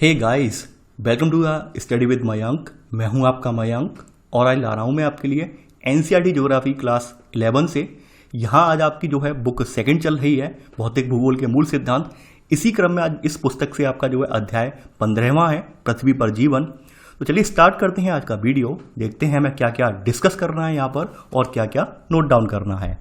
Hey guys, welcome to the study with Mayank. मैं हूं आपका मयंक और आज ला रहा हूं मैं आपके लिए एनसीईआरटी ज्योग्राफी क्लास 11 से। यहां आज आपकी जो है बुक सेकंड चल रही है, भौतिक भूगोल के मूल सिद्धांत। इसी क्रम में आज इस पुस्तक से आपका जो है अध्याय 15वां है, पृथ्वी पर जीवन। तो चलिए स्टार्ट करते हैं आज का वीडियो। देखते हैं हमें क्या क्या डिस्कस करना है यहाँ पर और क्या क्या नोट डाउन करना है।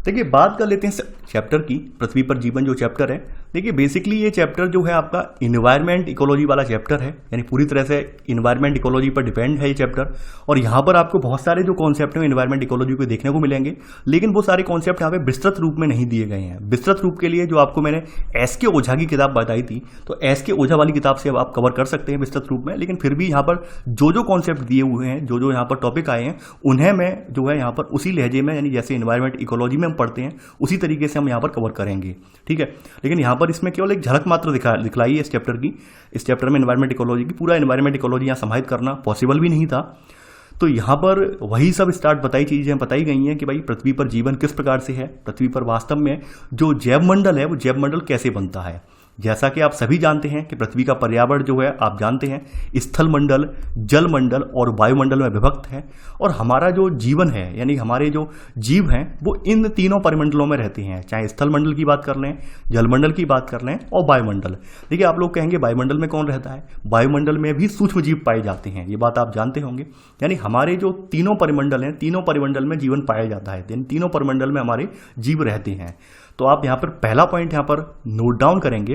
देखिए, बात कर लेते हैं चैप्टर की, पृथ्वी पर जीवन जो चैप्टर है। देखिए, बेसिकली ये चैप्टर जो है आपका इन्वायरमेंट इकोलॉजी वाला चैप्टर है, यानी पूरी तरह से इन्वायरमेंट इकोलॉजी पर डिपेंड है ये चैप्टर। और यहाँ पर आपको बहुत सारे जो कॉन्सेप्ट हैं इन्वायरमेंट इकोलॉजी को देखने को मिलेंगे, लेकिन वो सारे कॉन्सेप्ट यहाँ पे विस्तृत रूप में नहीं दिए गए हैं। विस्तृत रूप के लिए जो आपको मैंने एस के ओझा की किताब बताई थी, तो एस के ओझा वाली किताब से अब आप कवर कर सकते हैं विस्तृत रूप में। लेकिन फिर भी यहाँ पर जो कॉन्सेप्ट दिए हुए हैं, जो यहाँ पर टॉपिक आए हैं, उन्हें मैं जो है यहाँ पर उसी लहजे में, यानी जैसे इन्वायरमेंट इकोलॉजी में हम पढ़ते हैं उसी तरीके से हम यहाँ पर कवर करेंगे, ठीक है। लेकिन यहाँ पर इसमें केवल एक झलक मात्र दिखलाई है इस चैप्टर की। इस चैप्टर में एनवायरमेंट इकोलॉजी की, पूरा एनवायरमेंट इकोलॉजी यहाँ समाहित करना पॉसिबल भी नहीं था। तो यहाँ पर वही सब स्टार्ट चीजें बताई गई हैं कि भाई पृथ्वी पर जीवन किस प्रकार से है, पृथ्वी पर वास्तव में जो जैवमंडल है वो जैवमंडल कैसे बनता है। जैसा कि आप सभी जानते हैं कि पृथ्वी का पर्यावरण जो है आप जानते हैं स्थल मंडल, जल मंडल और वायुमंडल में विभक्त है। और हमारा जो जीवन है, यानी हमारे जो जीव हैं, वो इन तीनों परिमंडलों में रहते हैं, चाहे स्थल मंडल की बात कर लें, जलमंडल की बात कर लें और वायुमंडल। देखिए, आप लोग कहेंगे वायुमंडल में कौन रहता है? वायुमंडल में भी सूक्ष्म जीव पाए जाते हैं, ये बात आप जानते होंगे। यानी हमारे जो तीनों परिमंडल हैं, तीनों परिमंडल में जीवन पाया जाता है, इन तीनों परिमंडल में हमारे जीव रहते हैं। तो आप यहाँ पर पहला पॉइंट यहाँ पर नोट डाउन करेंगे,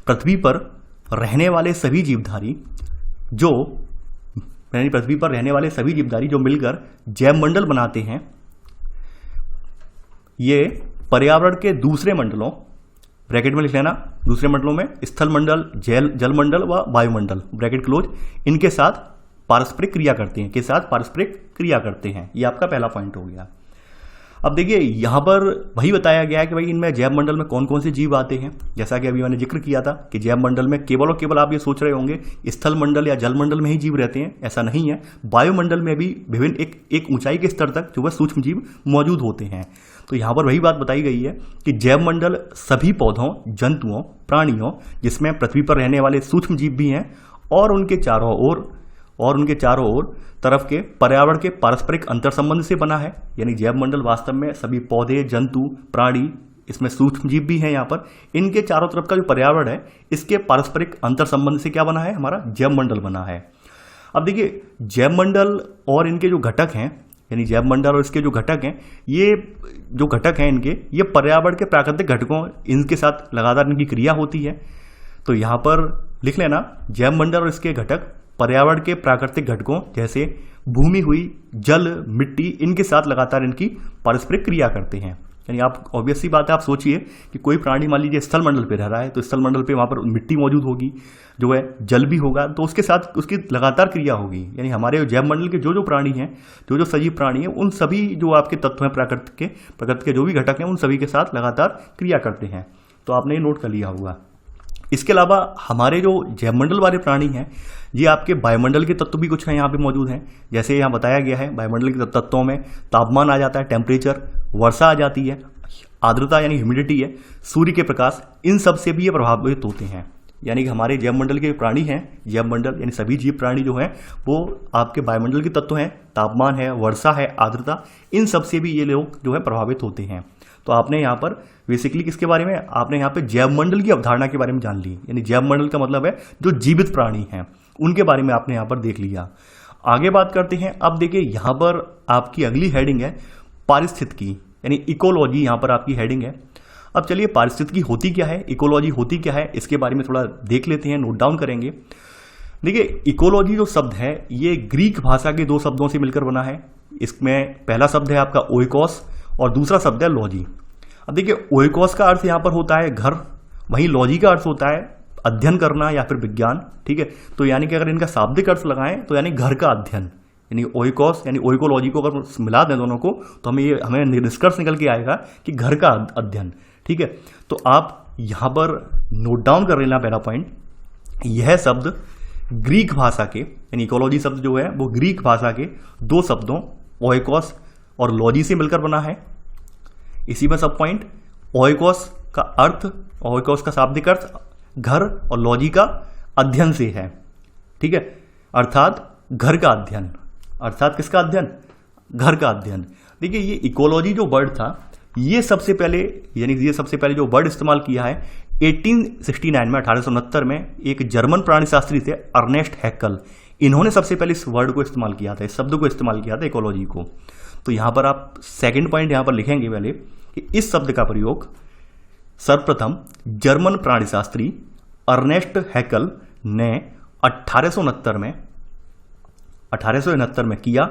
पृथ्वी पर रहने वाले सभी जीवधारी जो, यानी पृथ्वी पर रहने वाले सभी जीवधारी जो मिलकर जैवमंडल बनाते हैं, ये पर्यावरण के दूसरे मंडलों, ब्रैकेट में लिख लेना, दूसरे मंडलों में स्थल मंडल, जलमंडल व वायुमंडल, ब्रैकेट क्लोज, इनके साथ पारस्परिक क्रिया करते हैं, के साथ पारस्परिक क्रिया करते हैं। ये आपका पहला पॉइंट हो गया। अब देखिए, यहाँ पर वही बताया गया है कि भाई इनमें जैवमंडल में कौन कौन से जीव आते हैं। जैसा कि अभी मैंने जिक्र किया था कि जैवमंडल में केवल और केवल आप ये सोच रहे होंगे स्थल मंडल या जलमंडल में ही जीव रहते हैं, ऐसा नहीं है। वायुमंडल में भी विभिन्न एक ऊंचाई के स्तर तक जो वह सूक्ष्म जीव मौजूद होते हैं। तो यहाँ पर वही बात बताई गई है कि जैवमंडल सभी पौधों, जंतुओं, प्राणियों, जिसमें पृथ्वी पर रहने वाले सूक्ष्म जीव भी हैं, और उनके चारों ओर तरफ के पर्यावरण के पारस्परिक अंतर संबंध से बना है। यानी जैवमंडल वास्तव में सभी पौधे, जंतु, प्राणी, इसमें सूक्ष्म जीव भी हैं यहाँ पर, इनके चारों तरफ का जो पर्यावरण है, इसके पारस्परिक अंतर संबंध से क्या बना है? हमारा जैवमंडल बना है। अब देखिए, जैवमंडल और इनके जो घटक हैं, यानी जैवमंडल और इसके जो घटक हैं, ये जो घटक हैं इनके, ये पर्यावरण के प्राकृतिक घटकों, इनके साथ लगातार इनकी क्रिया होती है। तो यहाँ पर लिख लेना, जैवमंडल और इसके घटक पर्यावरण के प्राकृतिक घटकों जैसे भूमि हुई, जल, मिट्टी, इनके साथ लगातार इनकी पारस्परिक क्रिया करते हैं। यानी आप ऑब्वियस सी बात है, आप सोचिए कि कोई प्राणी मान लीजिए स्थल मंडल पे रह रहा है, तो स्थल मंडल पे वहाँ पर मिट्टी मौजूद होगी, जो है जल भी होगा, तो उसके साथ उसकी लगातार क्रिया होगी। यानी हमारे जैवमंडल के जो प्राणी हैं, जो सजीव प्राणी हैं, उन सभी जो आपके तत्व हैं प्रकृति के जो भी घटक हैं, उन सभी के साथ लगातार क्रिया करते हैं। तो आपने ये नोट कर लिया होगा। इसके अलावा हमारे जो जैवमंडल वाले प्राणी हैं, ये आपके वायुमंडल के तत्व भी कुछ हैं यहाँ पे मौजूद हैं। जैसे यहाँ बताया गया है, वायुमंडल के तत्वों में तापमान आ जाता है, टेम्परेचर, वर्षा आ जाती है, आर्द्रता यानी ह्यूमिडिटी है, सूर्य के प्रकाश, इन सब से भी ये प्रभावित होते हैं। यानी कि हमारे जैवमंडल के प्राणी हैं, जैवमंडल यानी सभी जीव प्राणी जो हैं, वो आपके वायुमंडल के तत्व हैं, तापमान है, वर्षा है, आर्द्रता, इन सब से भी ये लोग जो है प्रभावित होते हैं। तो आपने यहाँ पर बेसिकली किसके बारे में, आपने यहाँ पे जैवमंडल की अवधारणा के बारे में जान ली। यानी जैवमंडल का मतलब है जो जीवित प्राणी हैं, उनके बारे में आपने यहाँ पर देख लिया। आगे बात करते हैं। अब देखिए, यहाँ पर आपकी अगली हेडिंग है पारिस्थितिकी, यानी इकोलॉजी यहाँ पर आपकी हेडिंग है। अब चलिए, पारिस्थितिकी होती क्या है, इकोलॉजी होती क्या है, इसके बारे में थोड़ा देख लेते हैं, नोट डाउन करेंगे। देखिए, इकोलॉजी जो शब्द है, ये ग्रीक भाषा के दो शब्दों से मिलकर बना है। इसमें पहला शब्द है आपका ओइकोस और दूसरा शब्द है लॉजी। अब देखिए, ओइकोस का अर्थ यहाँ पर होता है घर, वहीं लॉजी का अर्थ होता है अध्ययन करना या फिर विज्ञान, ठीक है। तो यानी कि अगर इनका शाब्दिक अर्थ लगाएं तो यानी घर का अध्ययन, यानी ओइकोस यानी ओइकोलॉजी को अगर मिला दें दोनों को, तो हमें निष्कर्ष निकल के आएगा कि घर का अध्ययन, ठीक है। तो आप यहाँ पर नोट डाउन कर लेना पहला पॉइंट, यह शब्द ग्रीक भाषा के, यानी इकोलॉजी शब्द जो है वो ग्रीक भाषा के दो शब्दों ओइकोस और लॉजी से मिलकर बना है। इसी में सब पॉइंट, ओइकोस का अर्थ, ओइकोस का शाब्दिक अर्थ घर और लॉजी का अध्ययन से है, ठीक है, अर्थात घर का अध्ययन, अर्थात किसका अध्ययन, घर का अध्ययन। देखिए ये इकोलॉजी जो वर्ड था ये सबसे पहले, यानी ये सबसे पहले जो वर्ड इस्तेमाल किया है 1869 में, 1869 में एक जर्मन प्राणीशास्त्री थे अर्नेस्ट हैकल, इन्होंने सबसे पहले इस वर्ड को इस्तेमाल किया था, इस शब्द को इस्तेमाल किया था इकोलॉजी को। तो यहां पर आप सेकंड पॉइंट यहां पर लिखेंगे पहले कि इस शब्द का प्रयोग सर्वप्रथम जर्मन प्राणीशास्त्री अर्नेस्ट हैकल ने 1869 में किया।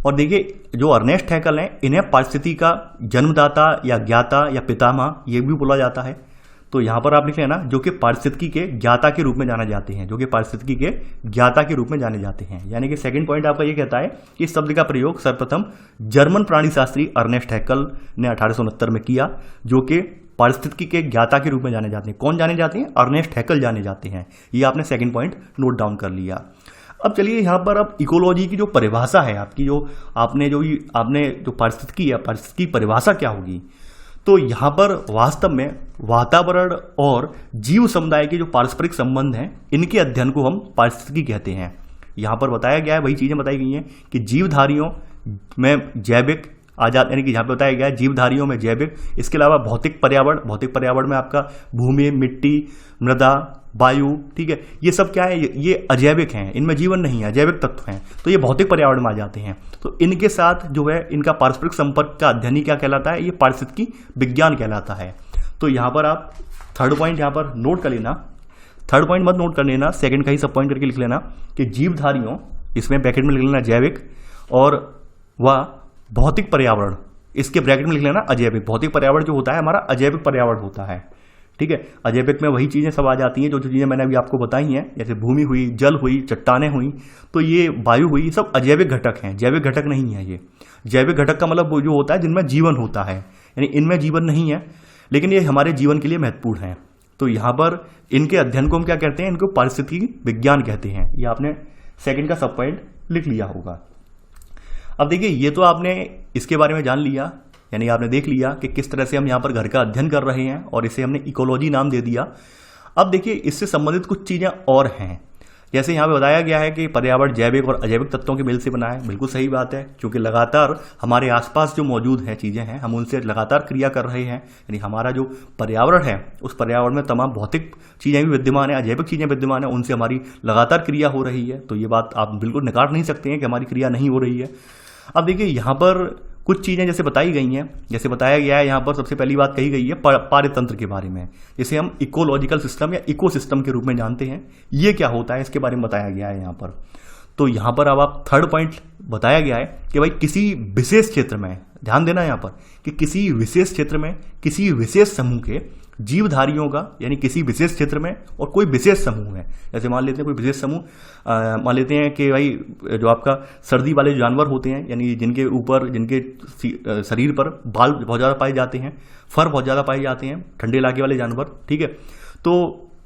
और देखिए जो अर्नेस्ट हैकल हैं इन्हें पारिस्थितिकी का जन्मदाता या ज्ञाता या पितामह ये भी बोला जाता है। तो यहां पर आप लिख लेना जो कि पारिस्थितिकी के ज्ञाता के रूप में जाने जाते हैं, जो कि पारिस्थितिकी के ज्ञाता के रूप में जाने जाते हैं। यानी कि सेकंड पॉइंट आपका ये कहता है कि इस शब्द का प्रयोग सर्वप्रथम जर्मन प्राणीशास्त्री अर्नेस्ट हैकल ने 1869 में किया, जो कि पारिस्थितिकी के ज्ञाता के रूप में जाने जाते हैं। कौन जाने जाते हैं, अर्नेस्ट हैकल जाने जाते हैं। ये आपने सेकंड पॉइंट नोट डाउन कर लिया। अब चलिए यहाँ पर अब इकोलॉजी की जो परिभाषा है आपकी, जो आपने जो पारिस्थितिकी है, पारिस्थितिकी परिभाषा क्या होगी। तो यहाँ पर वास्तव में वातावरण और जीव समुदाय के जो पारस्परिक संबंध हैं इनके अध्ययन को हम पारिस्थितिकी कहते हैं। यहाँ पर बताया गया है, वही चीजें बताई गई हैं कि जीवधारियों में जैविक आजाद, यानी कि यहाँ पे बताया गया है जीवधारियों में जैविक, इसके अलावा भौतिक पर्यावरण में आपका भूमि, मिट्टी, मृदा, वायु, ठीक है, ये सब क्या है, ये अजैविक हैं, इनमें जीवन नहीं है, अजैविक तत्व हैं, तो ये भौतिक पर्यावरण में आ जाते हैं। तो इनके साथ जो है इनका पारस्परिक संपर्क का अध्ययन ही क्या कहलाता है, ये पारिस्थितिकी विज्ञान कहलाता है। तो यहाँ पर आप थर्ड पॉइंट यहाँ पर नोट कर लेना, थर्ड पॉइंट मत नोट कर लेना, सेकंड का ही सब पॉइंट करके लिख लेना कि जीवधारियों, इसमें ब्रैकेट में लिख लेना जैविक, और वह भौतिक पर्यावरण, इसके ब्रैकेट में लिख लेना अजैविक। भौतिक पर्यावरण जो होता है हमारा अजैविक पर्यावरण होता है, ठीक है। अजैविक में वही चीजें सब आ जाती हैं जो चीजें मैंने अभी आपको बताई हैं, जैसे भूमि हुई, जल हुई, चट्टानें हुई, तो ये वायु हुई, सब अजैविक घटक हैं, जैविक घटक नहीं है। ये जैविक घटक का मतलब वो जो होता है जिनमें जीवन होता है, यानी इनमें जीवन नहीं है लेकिन ये हमारे जीवन के लिए महत्वपूर्ण है। तो यहाँ पर इनके अध्ययन को हम क्या कहते हैं, इनको पारिस्थितिकी विज्ञान कहते हैं। ये आपने सेकंड का सब पॉइंट लिख लिया होगा। अब देखिए ये तो आपने इसके बारे में जान लिया, यानी आपने देख लिया कि किस तरह से हम यहाँ पर घर का अध्ययन कर रहे हैं और इसे हमने इकोलॉजी नाम दे दिया। अब देखिए इससे संबंधित कुछ चीज़ें और हैं, जैसे यहाँ पे बताया गया है कि पर्यावरण जैविक और अजैविक तत्वों के मेल से बना है। बिल्कुल सही बात है, क्योंकि लगातार हमारे आसपास जो मौजूद हैं चीज़ें हैं हम उनसे लगातार क्रिया कर रहे हैं। यानी हमारा जो पर्यावरण है उस पर्यावरण में तमाम भौतिक चीज़ें भी विद्यमान है, अजैविक चीज़ें विद्यमान है, उनसे हमारी लगातार क्रिया हो रही है। तो ये बात आप बिल्कुल नकार नहीं सकते हैं कि हमारी क्रिया नहीं हो रही है। अब देखिए यहाँ पर कुछ चीज़ें जैसे बताई गई हैं, जैसे बताया गया है यहाँ पर सबसे पहली बात कही गई है पारतंत्र के बारे में, जिसे हम इकोलॉजिकल सिस्टम या इकोसिस्टम के रूप में जानते हैं। ये क्या होता है इसके बारे में बताया गया है यहाँ पर। तो यहाँ पर अब आप थर्ड पॉइंट बताया गया है कि भाई किसी विशेष क्षेत्र में, ध्यान देना यहाँ पर कि किसी विशेष क्षेत्र में किसी विशेष समूह के जीवधारियों का, यानी किसी विशेष क्षेत्र में और कोई विशेष समूह है, जैसे मान लेते हैं कोई विशेष समूह, मान लेते हैं कि भाई जो आपका सर्दी वाले जानवर होते हैं, यानी जिनके ऊपर, जिनके शरीर पर बाल बहुत ज़्यादा पाए जाते हैं, फर बहुत ज़्यादा पाए जाते हैं, ठंडे इलाके वाले जानवर, ठीक है। तो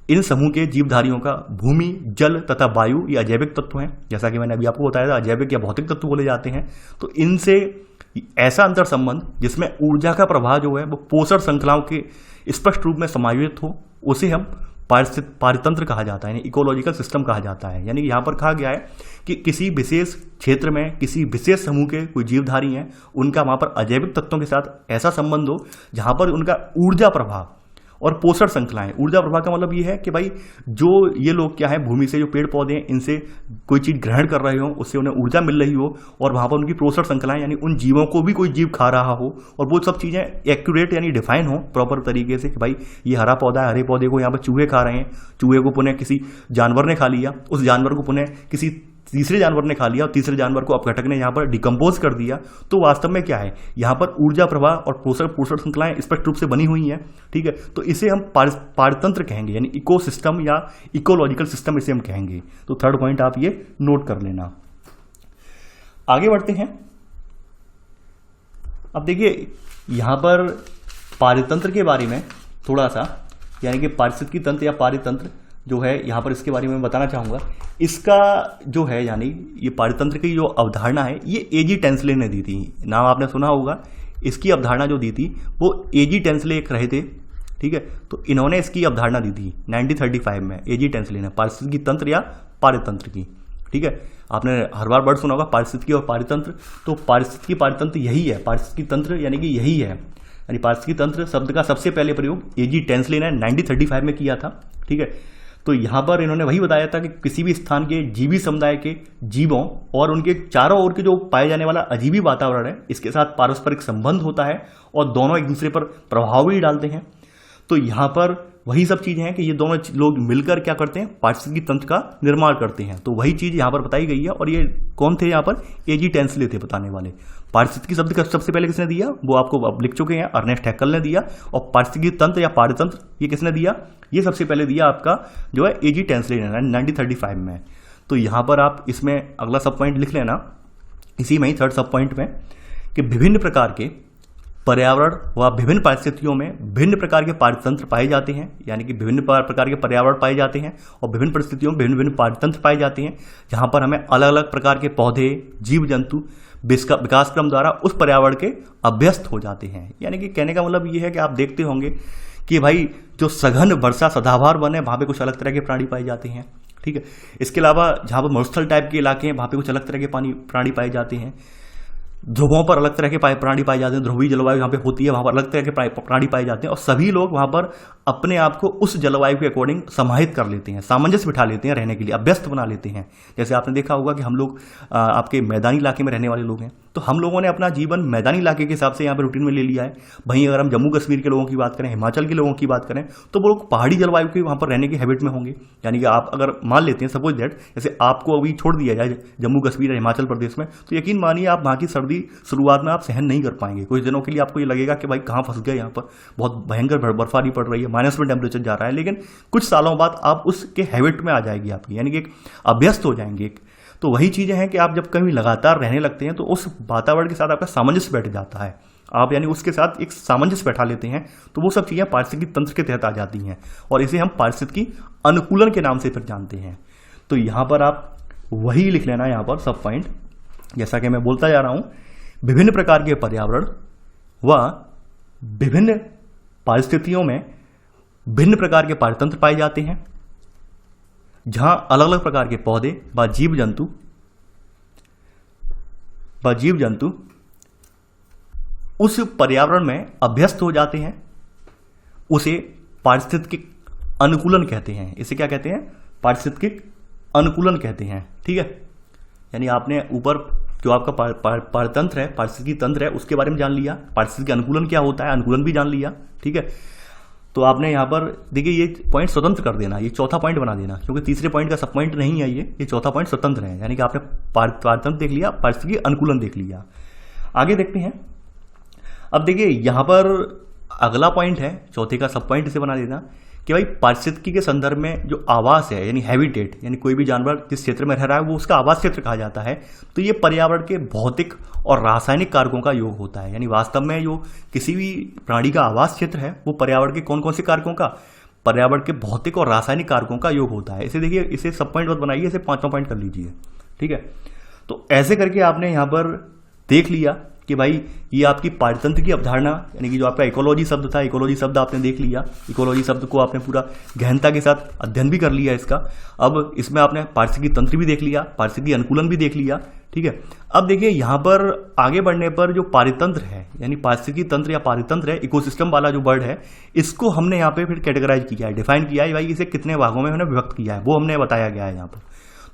इन समूह के जीवधारियों का भूमि, जल तथा वायु ये अजैविक तत्व हैं, जैसा कि मैंने अभी आपको बताया था, अजैविक या भौतिक तत्व बोले जाते हैं। तो इनसे ऐसा अंतर संबंध जिसमें ऊर्जा का प्रवाह जो है वो पोषण श्रृंखलाओं के स्पष्ट रूप में समायोजित हो, उसे हम पारितंत्र कहा जाता है, यानी इकोलॉजिकल सिस्टम कहा जाता है। यानी यहाँ पर कहा गया है कि किसी विशेष क्षेत्र में किसी विशेष समूह के कोई जीवधारी हैं, उनका वहाँ पर अजैविक तत्वों के साथ ऐसा संबंध हो जहाँ पर उनका ऊर्जा प्रवाह और पोषण श्रृंखलाएं, ऊर्जा प्रवाह का मतलब ये है कि भाई जो ये लोग क्या है, भूमि से जो पेड़ पौधे हैं इनसे कोई चीज़ ग्रहण कर रहे हो, उससे उन्हें ऊर्जा मिल रही हो, और वहाँ पर उनकी पोषण श्रृंखलाएं, यानी उन जीवों को भी कोई जीव खा रहा हो, और वो सब चीज़ें एक्यूरेट यानी डिफाइन हो प्रॉपर तरीके से कि भाई ये हरा पौधा है, हरे पौधे को यहाँ पर चूहे खा रहे हैं, चूहे को पुनः किसी जानवर ने खा लिया, उस जानवर को पुनः किसी तीसरे जानवर ने खा लिया, और तीसरे जानवर को अपघटक ने यहाँ पर डिकम्पोज कर दिया। तो वास्तव में क्या है, यहाँ पर ऊर्जा प्रवाह और पोषण श्रृंखलाएं स्पष्ट रूप से बनी हुई हैं, ठीक है। तो इसे हम पारतंत्र कहेंगे, यानी इकोसिस्टम या इकोलॉजिकल सिस्टम इसे हम कहेंगे। तो थर्ड पॉइंट आप ये नोट कर लेना। आगे बढ़ते हैं। अब देखिए यहाँ पर पारतंत्र के बारे में थोड़ा सा, यानी कि पारिस्थितिकी तंत्र या पारतंत्र जो है यहाँ पर इसके बारे में बताना चाहूँगा। इसका जो है, यानी ये पारतंत्र की जो अवधारणा है ये एजी टेंसले ने दी थी, नाम आपने सुना होगा। इसकी अवधारणा जो दी थी वो एजी टेंसले एक रहे थे, ठीक है। तो इन्होंने इसकी अवधारणा दी थी 1935 में, एजी टेंसली ने, पारिस्थितिकी तंत्र या पारितंत्र की। ठीक है, आपने हर बार वर्ड सुना होगा पारिस्थितिकी और पारितंत्र। तो पारिस्थितिकी पारितंत्र यही है, पारिस्थितिकी तंत्र यानी कि यही है। यानी पारिस्थितिकी तंत्र शब्द का सबसे पहले प्रयोग एजी टेंसली ने 1935 में किया था। ठीक है, तो यहाँ पर इन्होंने वही बताया था कि किसी भी स्थान के जीवी समुदाय के जीवों और उनके चारों ओर के जो पाए जाने वाला अजीबी वातावरण है, इसके साथ पारस्परिक संबंध होता है और दोनों एक दूसरे पर प्रभाव भी डालते हैं। तो यहाँ पर वही सब चीजें हैं कि ये दोनों लोग मिलकर क्या करते हैं, पारिस्थितिकी तंत्र का निर्माण करते हैं। तो वही चीज यहाँ पर बताई गई है। और ये कौन थे यहाँ पर, एजी टेंसली थे बताने वाले। पारिस्थितिकी शब्द का सबसे पहले किसने दिया, वो आपको अब लिख चुके हैं, अर्नेस्ट हैक्कल ने दिया। और पारिस्थितिकी तंत्र या पारितंत्र ये किसने दिया, ये सबसे पहले दिया आपका जो है एजी टेंसली ने 1935 में। तो यहाँ पर आप इसमें अगला सब पॉइंट लिख लेना, इसी में ही थर्ड सब पॉइंट में, कि विभिन्न प्रकार के पर्यावरण व विभिन्न परिस्थितियों में भिन्न प्रकार के पारितंत्र पाए जाते हैं। यानी कि विभिन्न प्रकार के पर्यावरण पाए जाते हैं और विभिन्न परिस्थितियों में भिन्न भिन्न पारितंत्र पाए जाते हैं, जहां पर हमें अलग अलग प्रकार के पौधे, जीव जंतु विकास क्रम द्वारा उस पर्यावरण के अभ्यस्त हो जाते हैं। यानी कि कहने का मतलब ये है कि आप देखते होंगे कि भाई जो सघन वर्षा सदाबहार वन है, वहां पे कुछ अलग तरह के प्राणी पाए जाते हैं। ठीक है, इसके अलावा जहां पर मरुस्थल टाइप के इलाके हैं, वहां पे कुछ अलग तरह के प्राणी पाए जाते हैं। ध्रुवों पर अलग तरह के प्राणी पाए जाते हैं, ध्रुवीय जलवायु जहाँ पे होती है वहाँ पर अलग तरह के प्राणी पाए जाते हैं। और सभी लोग वहाँ पर अपने आप को उस जलवायु के अकॉर्डिंग समाहित कर लेते हैं, सामंजस्य बिठा लेते हैं, रहने के लिए अभ्यस्त बना लेते हैं। जैसे आपने देखा होगा कि हम लोग आपके मैदानी इलाके में रहने वाले लोग हैं, तो हम लोगों ने अपना जीवन मैदानी इलाके के हिसाब से यहाँ पर रूटीन में ले लिया है। वहीं अगर हम जम्मू कश्मीर के लोगों की बात करें, हिमाचल के लोगों की बात करें, तो वो लोग पहाड़ी जलवायु के वहाँ पर रहने के हैबिट में होंगे। यानी कि आप अगर मान लेते हैं सपोज दैट, जैसे आपको अभी छोड़ दिया जाए जम्मू कश्मीर या हिमाचल प्रदेश में, तो यकीन मानिए आप वहाँ की सर्दी शुरुआत में आप सहन नहीं कर पाएंगे। कुछ दिनों के लिए आपको ये लगेगा कि भाई कहाँ फंस गए, यहाँ पर बहुत भयंकर बर्फबारी पड़ रही है, माइनस में टेम्परेचर जा रहा है। लेकिन कुछ सालों बाद आप उसके हैबिट में आ जाएगी आपकी, यानी कि एक अभ्यस्त हो जाएंगे। तो वही चीजें हैं कि आप जब कभी लगातार रहने लगते हैं तो उस वातावरण के साथ आपका सामंजस्य बैठ जाता है, आप यानी उसके साथ एक सामंजस्य बैठा लेते हैं। तो वो सब चीजें पारिस्थितिकी तंत्र के तहत आ जाती हैं और इसे हम पारिस्थितिकी अनुकूलन के नाम से फिर जानते हैं। तो यहां पर आप वही लिख लेना, यहां पर सब पॉइंट, जैसा कि मैं बोलता जा रहा हूं, विभिन्न प्रकार के पर्यावरण व विभिन्न परिस्थितियों में भिन्न प्रकार के पारितंत्र पाए जाते हैं, जहां अलग अलग प्रकार के पौधे व जीव जंतु उस पर्यावरण में अभ्यस्त हो जाते हैं। उसे पारिस्थितिक अनुकूलन कहते हैं। इसे क्या कहते हैं, पारिस्थितिक अनुकूलन कहते हैं। ठीक है, यानी आपने ऊपर जो आपका पारतंत्र है, पारिस्थितिकी तंत्र है, उसके बारे में जान लिया। पारिस्थितिक अनुकूलन क्या होता है, अनुकूलन भी जान लिया। ठीक है, तो आपने यहाँ पर देखिए ये पॉइंट स्वतंत्र कर देना, ये चौथा पॉइंट बना देना, क्योंकि तीसरे पॉइंट का सब पॉइंट नहीं है, ये चौथा पॉइंट स्वतंत्र है। यानी कि आपने पारतंत्र देख लिया, पारिस्थितिकी अनुकूलन देख लिया। आगे देखते हैं। अब देखिए यहाँ पर अगला पॉइंट है, चौथे का सब पॉइंट इसे बना देना कि भाई पारिस्थितिकी के संदर्भ में जो आवास है, यानी हैबिटेट, यानी कोई भी जानवर जिस क्षेत्र में रह रहा है वो उसका आवास क्षेत्र कहा जाता है। तो ये पर्यावरण के भौतिक और रासायनिक कारकों का योग होता है। यानी वास्तव में जो किसी भी प्राणी का आवास क्षेत्र है वो पर्यावरण के कौन कौन से कारकों का, पर्यावरण के भौतिक और रासायनिक कारकों का योग होता है। इसे देखिए, इसे सब पॉइंट मत बनाइए, इसे पांचवा पॉइंट कर लीजिए। ठीक है, तो ऐसे करके आपने यहाँ पर देख लिया कि भाई ये आपकी पारितंत्र की अवधारणा, यानी कि जो आपका इकोलॉजी शब्द था, इकोलॉजी शब्द आपने देख लिया। इकोलॉजी शब्द को आपने पूरा गहनता के साथ अध्ययन भी कर लिया इसका। अब इसमें आपने पारिस्थितिकी तंत्र भी देख लिया, पारिस्थितिकी अनुकूलन भी देख लिया। ठीक है, अब देखिए यहाँ पर आगे बढ़ने पर जो पारितंत्र है, यानी पारिस्थितिकी तंत्र या पारितंत्र है, इकोसिस्टम वाला जो वर्ड है, इसको हमने यहाँ पे फिर कैटेगराइज किया है, डिफाइन किया है। भाई इसे कितने भागों में हमने विभक्त किया है वो हमने बताया गया है यहाँ पर।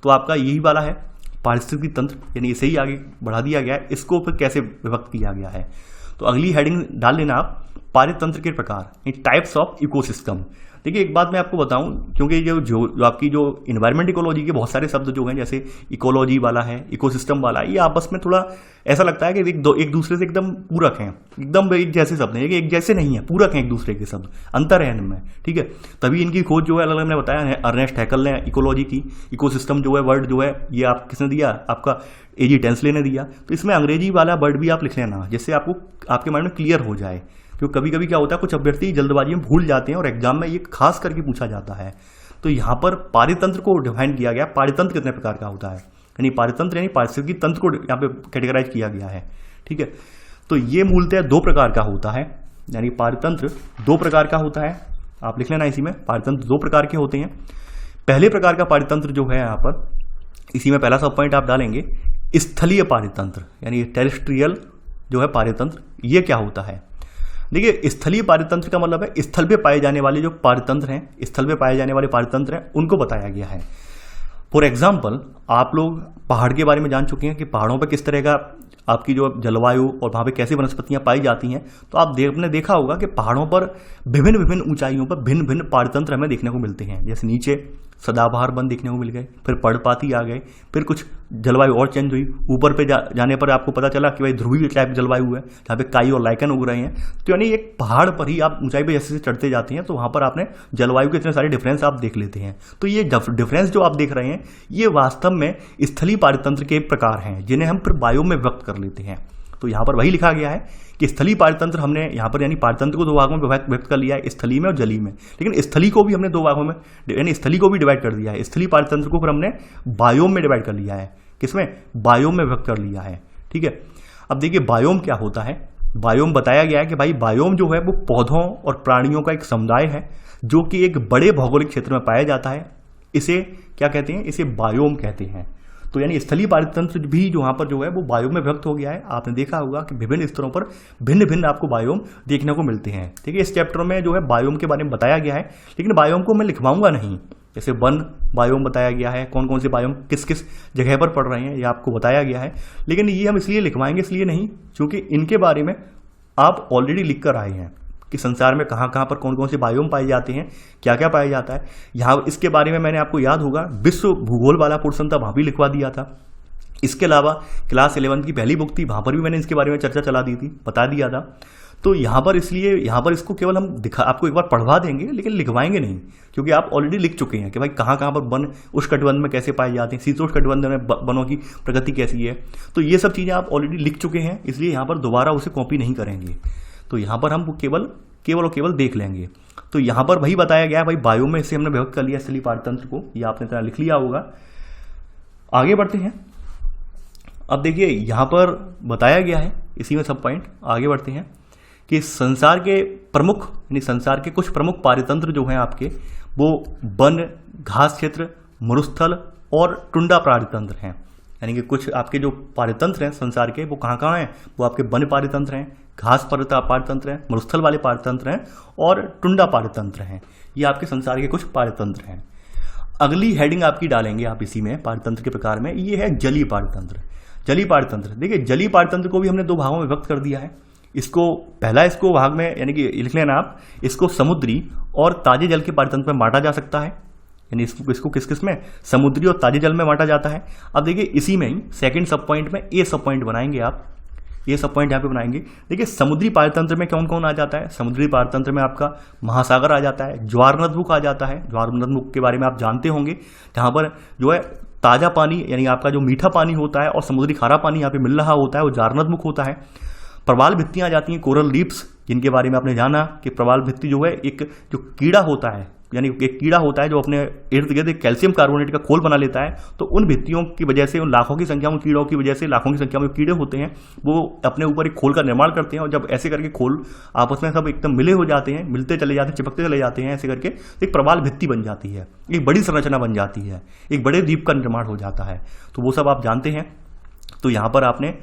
तो आपका यही वाला है पारिस्थितिकी तंत्र, यानी इसे ही आगे बढ़ा दिया गया है, इसको फिर कैसे विभक्त किया गया है। तो अगली हेडिंग डाल लेना आप, पारितंत्र के प्रकार, टाइप्स ऑफ इकोसिस्टम। देखिए एक बात मैं आपको बताऊं, क्योंकि जो आपकी जो इन्वायरमेंट इकोलॉजी के बहुत सारे शब्द जो हैं, जैसे इकोलॉजी वाला है, इकोसिस्टम वाला है, ये आपस में थोड़ा ऐसा लगता है कि एक दूसरे से एकदम पूरक हैं, एकदम एक जैसे शब्द हैं, एक जैसे नहीं है, पूरक हैं एक दूसरे के शब्द, अंतर है इनमें। ठीक है, तभी इनकी खोज जो है अलग अलग मैंने बताया है, अर्नेस्ट हैकल ने इकोलॉजी की, इकोसिस्टम जो है वर्ड जो है ये आप किसने दिया, आपका एजी टेंसले ने दिया। तो इसमें अंग्रेजी वाला वर्ड भी आप लिख लेना, जिससे आपको आपके माइंड में क्लियर हो जाए। क्योंकि कभी कभी क्या होता है, कुछ अभ्यर्थी जल्दबाजी में भूल जाते हैं और एग्जाम में ये खास करके पूछा जाता है। तो यहाँ पर पारितंत्र को डिफाइन किया गया, पारितंत्र कितने प्रकार का होता है, यानी पारितंत्र यानी पारिस्थितिकी तंत्र को यहाँ पे कैटेगराइज किया गया है। ठीक है, तो ये मूलतः दो प्रकार का होता है, यानी पारतंत्र दो प्रकार का होता है, आप लिख लेना इसी में, पारतंत्र दो प्रकार के होते हैं। पहले प्रकार का पारतंत्र जो है यहाँ पर, इसी में पहला सब पॉइंट आप डालेंगे, स्थलीय पारतंत्र, यानी टेरेस्ट्रियल जो है पारतंत्र। ये क्या होता है? देखिए, स्थलीय पारतंत्र का मतलब है स्थल पे पाए जाने वाले जो पारतंत्र हैं, स्थल पे पाए जाने वाले पारतंत्र हैं, उनको बताया गया है। फॉर एग्जाम्पल, आप लोग पहाड़ के बारे में जान चुके हैं कि पहाड़ों पर किस तरह का आपकी जो जलवायु और वहाँ पे कैसी वनस्पतियाँ पाई जाती हैं। तो आपने देखा होगा कि पहाड़ों पर विभिन्न विभिन्न ऊंचाइयों पर भिन्न भिन्न पारतंत्र हमें देखने को मिलते हैं। जैसे नीचे सदाबहार वन देखने को मिल गए, फिर पर्णपाती आ गए, फिर कुछ जलवायु और चेंज हुई। ऊपर पे जाने पर आपको पता चला कि भाई ध्रुवीय टाइप जलवायु है, जहाँ पे काई और लाइकन उग रहे हैं। तो यानी एक पहाड़ पर ही आप ऊंचाई पे जैसे चढ़ते जाते हैं तो वहाँ पर आपने जलवायु के इतने सारे डिफरेंस आप देख लेते हैं। तो ये डिफरेंस जो आप देख रहे हैं, ये वास्तव में स्थलीय पारतंत्र के प्रकार हैं, जिन्हें हम फिर बायो में व्यक्त कर लेते हैं। तो यहाँ पर वही लिखा गया है कि स्थलीय पारतंत्र हमने यहाँ पर यानी पारतंत्र को दो भागों में व्यक्त कर लिया है, स्थलीय में और जलीय में। लेकिन स्थलीय को भी हमने दो भागों में यानी स्थलीय को भी डिवाइड कर दिया है। स्थलीय पारतंत्र को फिर हमने बायोम में डिवाइड कर लिया है। किसमें? बायोम में व्यक्त कर लिया है। ठीक है, अब देखिए बायोम क्या होता है। बायोम बताया गया है कि भाई बायोम जो है वो पौधों और प्राणियों का एक समुदाय है जो कि एक बड़े भौगोलिक क्षेत्र में पाया जाता है। इसे क्या कहते हैं? इसे बायोम कहते हैं। तो यानी स्थलीय पारतंत्र भी जो वहाँ पर जो है वो बायोम में व्यक्त हो गया है। आपने देखा होगा कि विभिन्न स्तरों पर भिन्न भिन्न आपको बायोम देखने को मिलते हैं। ठीक है, इस चैप्टर में जो है बायोम के बारे में बताया गया है, लेकिन बायोम को मैं लिखवाऊंगा नहीं। जैसे वन बायोम बताया गया है, कौन कौन से बायोम किस किस जगह पर पड़ रहे हैं, ये आपको बताया गया है। लेकिन ये हम इसलिए लिखवाएंगे इसलिए नहीं क्योंकि इनके बारे में आप ऑलरेडी लिख कर आए हैं कि संसार में कहाँ कहाँ पर कौन कौन से बायोम पाए जाते हैं, क्या क्या पाया जाता है। यहाँ इसके बारे में मैंने आपको याद होगा विश्व भूगोल वाला पोर्शन था, वहाँ भी लिखवा दिया था। इसके अलावा क्लास 11 की पहली बुक थी, वहाँ पर भी मैंने इसके बारे में चर्चा चला दी थी, बता दिया था। तो यहाँ पर इसलिए यहाँ पर इसको केवल हम आपको एक बार पढ़वा देंगे, लेकिन लिखवाएंगे नहीं, क्योंकि आप ऑलरेडी लिख चुके हैं कि भाई कहाँ कहाँ पर वन उष्णकटिबंध में कैसे पाए जाते हैं, शीतोष्णकटिबंध में वनों की प्रगति कैसी है। तो ये सब चीज़ें आप ऑलरेडी लिख चुके हैं, इसलिए यहाँ पर दोबारा उसे कॉपी नहीं करेंगे। तो यहाँ पर हम केवल देख लेंगे। तो यहाँ पर वही बताया गया है, भाई बायो में इसे हमने व्यक्त कर लिया स्थलीय पारतंत्र को, ये आपने तरह लिख लिया होगा। आगे बढ़ते हैं। अब देखिए यहाँ पर बताया गया है, इसी में सब पॉइंट आगे बढ़ते हैं कि संसार के प्रमुख यानी संसार के कुछ प्रमुख पारतंत्र जो हैं आपके, वो वन, घास क्षेत्र, मरुस्थल और टुंडा पारतंत्र हैं। यानी कि कुछ आपके जो पारतंत्र हैं संसार के, वो कहाँ कहाँ हैं? वो आपके वन पारतंत्र हैं, घास पारतंत्र हैं, मरुस्थल वाले पारतंत्र हैं और टुंडा पारतंत्र हैं। ये आपके संसार के कुछ पारतंत्र हैं। अगली हेडिंग आपकी डालेंगे आप इसी में पारतंत्र के प्रकार में, ये है जलीय पारतंत्र। जलीय पारतंत्र, देखिए जलीय पारतंत्र को भी हमने दो भागों में व्यक्त कर दिया है। इसको भाग में यानी कि लिख लेना आप, इसको समुद्री और ताजे जल के पारतंत्र में बांटा जा सकता है। यानी इसको किस किस में? समुद्री और ताजे जल में बांटा जाता है। अब देखिए इसी में ही सेकंड सब पॉइंट में ए सब पॉइंट बनाएंगे आप, ये सब पॉइंट यहाँ पे बनाएंगे। देखिए समुद्री पारतंत्र में कौन कौन आ जाता है? समुद्री पारतंत्र में आपका महासागर आ जाता है, ज्वार नदमुख आ जाता है। ज्वार नदमुख के बारे में आप जानते होंगे, जहाँ पर जो है ताज़ा पानी यानी आपका जो मीठा पानी होता है और समुद्री खारा पानी यहाँ पे मिल रहा होता है, वो ज्वार नदमुख होता है। प्रवाल भित्तियाँ आ जाती हैं, कोरल रीफ्स, जिनके बारे में आपने जाना कि प्रवाल भित्ति जो है एक जो कीड़ा होता है, यानी एक कीड़ा होता है जो अपने इर्द गिर्द कैल्शियम कार्बोनेट का खोल बना लेता है। तो उन भित्तियों की वजह से, उन लाखों की संख्या में कीड़ों की वजह से, लाखों की संख्या में कीड़े होते हैं, वो अपने ऊपर एक खोल का निर्माण करते हैं। और जब ऐसे करके खोल आपस में सब एकदम मिले हो जाते हैं, मिलते चले जाते हैं, चिपकते चले जाते हैं, ऐसे करके एक प्रवाल भित्ति बन जाती है, एक बड़ी संरचना बन जाती है, एक बड़े द्वीप का निर्माण हो जाता है। तो वो सब आप जानते हैं, तो यहाँ पर आपने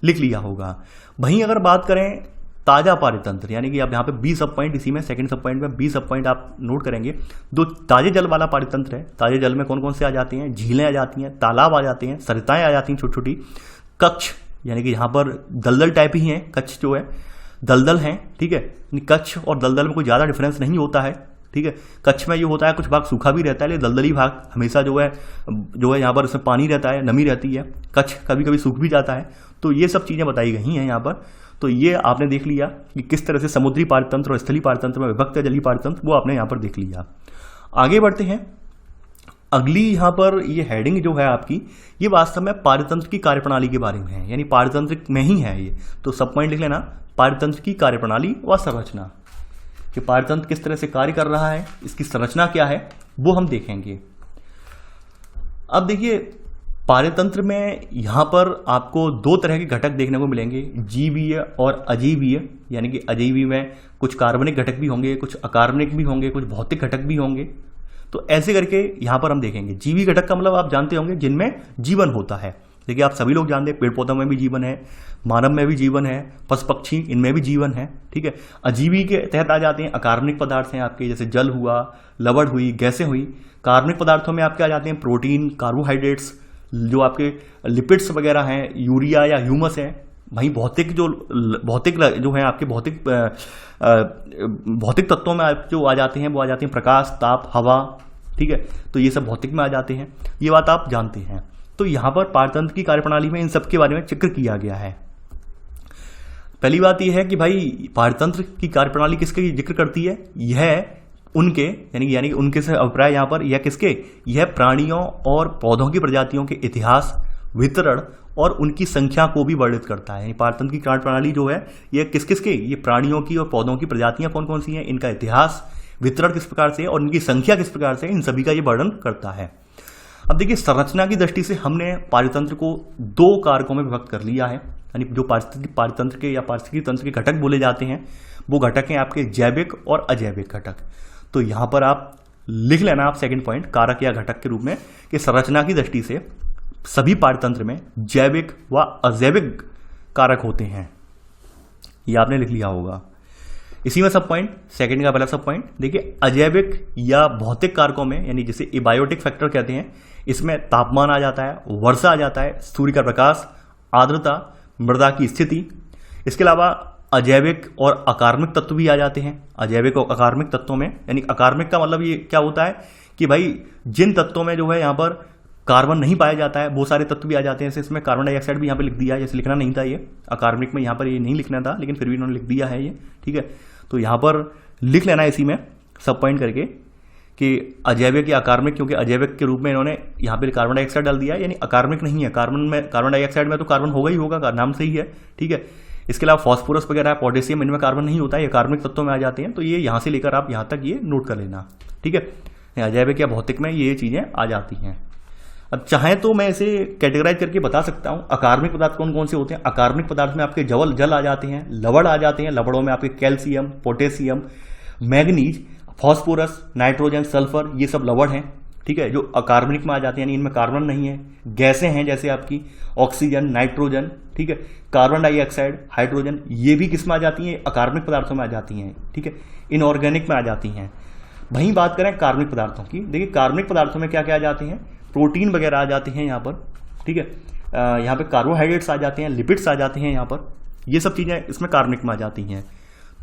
लिख लिया होगा। वहीं अगर बात करें ताजा पारतंत्र, यानी कि आप यहाँ पे 20 सब पॉइंट, इसी में सेकंड सब पॉइंट में 20 सब पॉइंट आप नोट करेंगे। दो ताजे जल वाला पारतंत्र है। ताजे जल में कौन कौन से आ जाती हैं? झीलें आ जाती हैं, तालाब आ जाते हैं, सरिताएं आ जाती हैं छोटी छोटी, कच्छ यानी कि यहाँ पर दलदल टाइप ही हैं, कच्छ जो है दलदल हैं। ठीक है, कच्छ और दलदल में कोई ज़्यादा डिफरेंस नहीं होता है। ठीक है, कच्छ में ये होता है कुछ भाग सूखा भी रहता है, लेकिन दलदली भाग हमेशा जो है यहाँ पर उसमें पानी रहता है, नमी रहती है। कच्छ कभी कभी सूख भी जाता है। तो ये सब चीज़ें बताई गई हैं यहाँ पर। तो ये आपने देख लिया कि किस तरह से समुद्री पारतंत्र और स्थलीय पारतंत्र में विभक्त है जलीय पारतंत्र, वो आपने यहाँ पर देख लिया। आगे बढ़ते हैं। अगली यहाँ पर ये हेडिंग जो है आपकी, ये वास्तव में पारतंत्र की कार्यप्रणाली के बारे में है, यानी पारतंत्र में ही है ये। तो सब पॉइंट लिख लेना, पारतंत्र की कार्यप्रणाली व संरचना, कि पारतंत्र किस तरह से कार्य कर रहा है, इसकी संरचना क्या है, वो हम देखेंगे। अब देखिए पारतंत्र में यहाँ पर आपको दो तरह के घटक देखने को मिलेंगे, जीवीय और अजीवीय। यानी कि अजीवीय में कुछ कार्बनिक घटक भी होंगे, कुछ अकार्बनिक भी होंगे, कुछ भौतिक घटक भी होंगे। तो ऐसे करके यहाँ पर हम देखेंगे। जीवी घटक का मतलब आप जानते होंगे जिनमें जीवन होता है। देखिए आप सभी लोग जानते हैं पेड़ पौधों में भी जीवन है, मानव में भी जीवन है, पशु पक्षी इनमें भी जीवन है। ठीक है। अजीवी के तहत आ जाते हैं अकार्बनिक पदार्थ हैं आपके, जैसे जल हुआ, लवण हुई, गैसें हुई। कार्बनिक पदार्थों में आपके आ जाते हैं प्रोटीन, कार्बोहाइड्रेट्स, जो आपके लिपिड्स वगैरह हैं, यूरिया या ह्यूमस है। वहीं भौतिक जो है आपके भौतिक तत्वों में जो आ जाते हैं वो आ जाते हैं प्रकाश, ताप, हवा। ठीक है। तो ये सब भौतिक में आ जाते हैं, ये बात आप जानते हैं। तो यहां पर पारतंत्र की कार्यप्रणाली में इन सब के बारे में जिक्र किया गया है। पहली बात यह है कि भाई पारतंत्र की कार्यप्रणाली किसके जिक्र करती है? यह उनके यानी उनके से अभिप्राय यहां पर यह किसके, यह प्राणियों और पौधों की प्रजातियों के इतिहास, वितरण और उनकी संख्या को भी वर्णित करता है। यानी पारतंत्र की कार्यप्रणाली जो है यह किस किसके, ये प्राणियों की और पौधों की प्रजातियां कौन कौन सी हैं, इनका इतिहास, वितरण किस प्रकार से और इनकी संख्या किस प्रकार से, इन सभी का ये वर्णन करता है। अब देखिए संरचना की दृष्टि से हमने पारतंत्र को दो कारकों में विभक्त कर लिया है। यानी जो पारतंत्र के या पारिस्थितिकी तंत्र के घटक बोले जाते हैं वो घटक हैं आपके जैविक और अजैविक घटक। तो यहां पर आप लिख लेना, आप सेकंड पॉइंट कारक या घटक के रूप में, कि संरचना की दृष्टि से सभी पारतंत्र में जैविक व अजैविक कारक होते हैं। ये आपने लिख लिया होगा। इसी में सब पॉइंट, सेकंड का पहला सब पॉइंट देखिए, अजैविक या भौतिक कारकों में यानी जिसे एबायोटिक फैक्टर कहते हैं, इसमें तापमान आ जाता है, वर्षा आ जाता है, सूर्य का प्रकाश, आर्द्रता, मृदा की स्थिति। इसके अलावा अजैविक और अकार्बनिक तत्व भी आ जाते हैं। अजैविक और अकार्बनिक तत्वों में, यानी अकार्बनिक का मतलब ये क्या होता है कि भाई जिन तत्वों में जो है यहाँ पर कार्बन नहीं पाया जाता है वो सारे तत्व भी आ जाते हैं। जैसे इसमें कार्बन डाइऑक्साइड भी यहाँ पे लिख दिया है, जैसे लिखना नहीं था ये अकार्बनिक में, यहाँ पर ये नहीं लिखना था लेकिन फिर भी इन्होंने लिख दिया है ये। ठीक है। तो यहाँ पर लिख लेना इसी में सब पॉइंट करके कि अजैविक या अकार्बनिक, क्योंकि अजैविक के रूप में इन्होंने यहाँ पे कार्बन डाइऑक्साइड डाल दिया है, यानी अकार्बनिक नहीं है। कार्बन डाइऑक्साइड में तो कार्बन होगा ही होगा, नाम से ही है। ठीक है। इसके अलावा फॉस्फोरस वगैरह, पोटेशियम, इनमें कार्बन नहीं होता है, ये कार्बनिक तत्वों में आ जाते हैं। तो ये यहाँ से लेकर आप यहाँ तक ये नोट कर लेना। ठीक है। अजैविक या भौतिक में ये चीजें आ जाती हैं। अब चाहे तो मैं इसे कैटेगराइज करके बता सकता हूँ। अकार्बनिक पदार्थ कौन कौन से होते हैं? अकार्बनिक पदार्थ में आपके जल आ जाते हैं, लवण आ जाते हैं, लवणों में आपके calcium, potassium, manganese, phosphorus, nitrogen, sulphur, ये सब लवण हैं। ठीक है। जो अकार्बनिक में आ जाते हैं यानी इनमें कार्बन नहीं है। गैसें हैं जैसे आपकी ऑक्सीजन, नाइट्रोजन, ठीक है, कार्बन डाइऑक्साइड, हाइड्रोजन, ये भी किस में आ जाती हैं? अकार्बनिक पदार्थों में आ जाती हैं। ठीक है। इनऑर्गेनिक में आ जाती हैं। वहीं बात करें कार्बनिक पदार्थों की, देखिए कार्बनिक पदार्थों में क्या क्या आ जाते हैं? प्रोटीन वगैरह आ जाते हैं यहाँ पर। ठीक है। यहाँ पे कार्बोहाइड्रेट्स आ जाते हैं, लिपिड्स आ जाते हैं यहाँ पर, ये सब चीज़ें इसमें कार्बनिक में आ जाती हैं।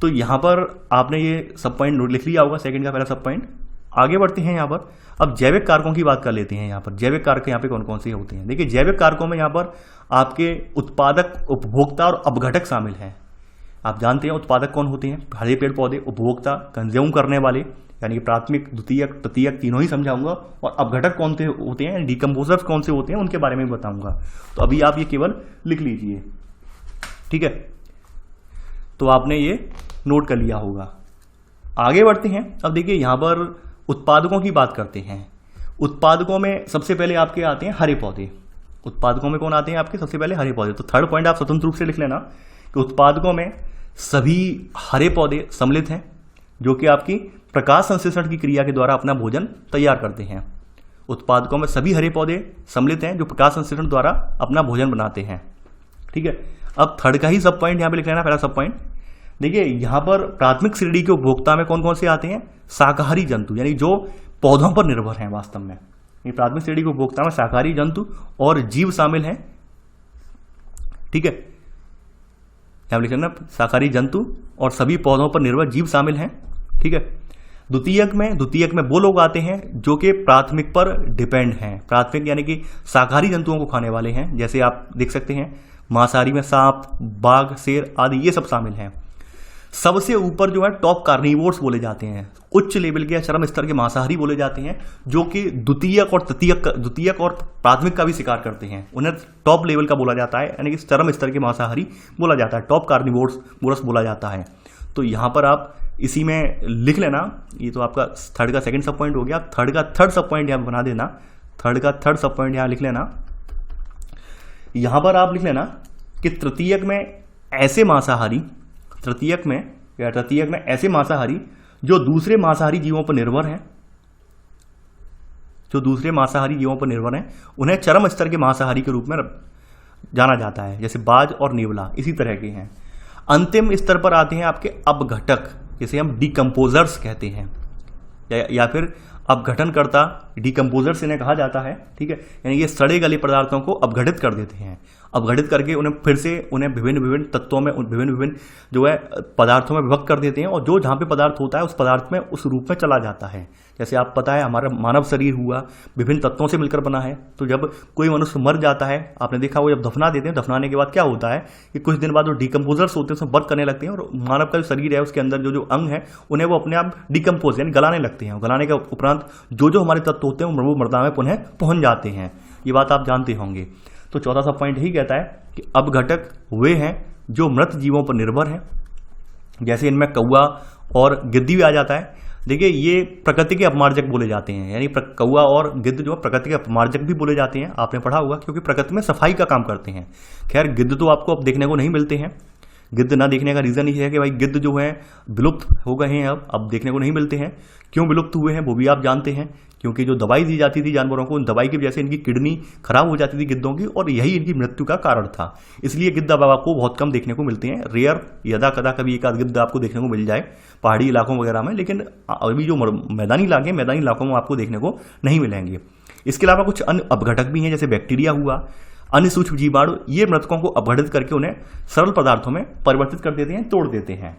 तो यहाँ पर आपने ये सब पॉइंट लिख लिया होगा, सेकंड का पहला सब पॉइंट। आगे बढ़ते हैं यहाँ पर। अब जैविक कारकों की बात कर लेते हैं। यहाँ पर जैविक कारक यहाँ पे कौन कौन से होते हैं? देखिए जैविक कारकों में यहाँ पर आपके उत्पादक, उपभोक्ता और अपघटक शामिल हैं। आप जानते हैं उत्पादक कौन होते हैं? हरे पेड़ पौधे। उपभोक्ता कंज्यूम करने वाले, यानी प्राथमिक, द्वितीयक, तृतीयक तीनों ही समझाऊंगा। और अपघटक कौन से होते हैं, डिकम्पोजर्स कौन से होते हैं, उनके बारे में बताऊंगा। तो अभी आप ये केवल लिख लीजिए। ठीक है। तो आपने ये नोट कर लिया होगा। आगे बढ़ते हैं। अब देखिए यहां पर उत्पादकों की बात करते हैं। उत्पादकों में सबसे पहले आपके आते हैं हरे पौधे। उत्पादकों में कौन आते हैं आपके? सबसे पहले हरे पौधे। तो थर्ड पॉइंट आप स्वतंत्र रूप से लिख लेना कि उत्पादकों में सभी हरे पौधे सम्मिलित हैं जो कि आपकी प्रकाश संश्लेषण की क्रिया के द्वारा अपना भोजन तैयार करते हैं। उत्पादकों में सभी हरे पौधे सम्मिलित हैं जो प्रकाश संश्लेषण द्वारा अपना भोजन बनाते हैं। ठीक है। अब थर्ड का ही सब पॉइंट यहाँ पे लिख लेना, पहला सब पॉइंट। देखिए यहाँ पर प्राथमिक श्रेणी के उपभोक्ता में कौन कौन से आते हैं? शाकाहारी जंतु, यानी जो पौधों पर निर्भर हैं वास्तव में। ये प्राथमिक श्रेणी के उपभोक्ता में शाकाहारी जंतु और जीव शामिल हैं। ठीक है। यहाँ लिख लेना शाकाहारी जंतु और सभी पौधों पर निर्भर जीव शामिल हैं। ठीक है। द्वितीयक में वो लोग आते हैं जो कि प्राथमिक पर डिपेंड हैं। प्राथमिक यानी कि शाकाहारी जंतुओं को खाने वाले हैं। जैसे आप देख सकते हैं मांसाहारी में सांप, बाघ, शेर आदि ये सब शामिल हैं। सबसे ऊपर जो है टॉप कार्निवोर्स बोले जाते हैं। उच्च लेवल के या चरम स्तर के मांसाहारी बोले जाते हैं जो कि द्वितीयक और प्राथमिक का भी शिकार करते हैं। उन्हें टॉप लेवल का बोला जाता है, यानी कि चरम स्तर के मांसाहारी बोला जाता है, टॉप कार्निवोर्स बोला जाता है। तो यहां पर आप इसी में लिख लेना। ये तो आपका थर्ड का सेकंड सब पॉइंट हो गया। थर्ड का थर्ड सब पॉइंट यहाँ बना देना। थर्ड का थर्ड सब पॉइंट यहाँ लिख लेना। यहां पर आप लिख लेना कि तृतीयक में ऐसे मांसाहारी, तृतीयक में ऐसे मांसाहारी जो दूसरे मांसाहारी जीवों पर निर्भर हैं, जो दूसरे मांसाहारी जीवों पर निर्भर हैं, उन्हें चरम स्तर के मांसाहारी के रूप में जाना जाता है, जैसे बाज और नेवला इसी तरह के हैं। अंतिम स्तर पर आते हैं आपके अपघटक, जिसे हम डिकम्पोजर्स कहते हैं, या फिर अपघटनकर्ता, डिकम्पोजर्स इन्हें कहा जाता है। ठीक है, यानी ये सड़े गले पदार्थों को अपघटित कर देते हैं, अपघटित करके उन्हें फिर से उन्हें विभिन्न विभिन्न तत्वों में, विभिन्न विभिन्न जो है पदार्थों में विभक्त कर देते हैं, और जो जहाँ पे पदार्थ होता है उस पदार्थ में उस रूप में चला जाता है। जैसे आप पता है हमारा मानव शरीर हुआ विभिन्न तत्वों से मिलकर बना है, तो जब कोई मनुष्य मर जाता है, आपने देखा वो जब दफना देते हैं, दफनाने के बाद क्या होता है कि कुछ दिन बाद जो डिकम्पोजर्स होते हैं उसमें वर्क करने लगते हैं, और मानव का जो शरीर है उसके अंदर जो जो अंग है उन्हें वो अपने आप डिकम्पोज यानी गलाने लगते हैं। गलाने के उपरांत जो जो हमारे तत्व होते हैं वो मृदा में पुनः पहुंच जाते हैं। ये बात आप जानते होंगे। तो चौथा सब पॉइंट यही कहता है कि अपघटक वे हैं जो मृत जीवों पर निर्भर हैं, जैसे इनमें कौवा और गिद्दी भी आ जाता है। देखिए ये प्रकृति के अपमार्जक बोले जाते हैं, यानी कौवा और गिद्ध जो प्रकृति के अपमार्जक भी बोले जाते हैं, आपने पढ़ा होगा, क्योंकि प्रकृति में सफाई का काम करते हैं। खैर गिद्ध तो आपको अब देखने को नहीं मिलते हैं, गिद्ध ना देखने का रीजन ये है कि भाई गिद्ध जो है विलुप्त हो गए हैं, अब देखने को नहीं मिलते हैं। क्यों विलुप्त हुए हैं वो भी आप जानते हैं, क्योंकि जो दवाई दी जाती थी जानवरों को, उन दवाई की वजह से इनकी किडनी खराब हो जाती थी गिद्धों की, और यही इनकी मृत्यु का कारण था। इसलिए गिद्ध अब आपको बहुत कम देखने को मिलते हैं, रेयर, यदा कदा कभी एक आध गिद्ध आपको देखने को मिल जाए पहाड़ी इलाकों वगैरह में, लेकिन अभी जो मैदानी इलाके, मैदानी इलाकों में आपको देखने को नहीं मिलेंगे। इसके अलावा कुछ अन्य अपघटक भी हैं, जैसे बैक्टीरिया हुआ, अन्य सूक्ष्म जीवाणु, ये मृतकों को अपघटित करके उन्हें सरल पदार्थों में परिवर्तित कर देते हैं, तोड़ देते हैं।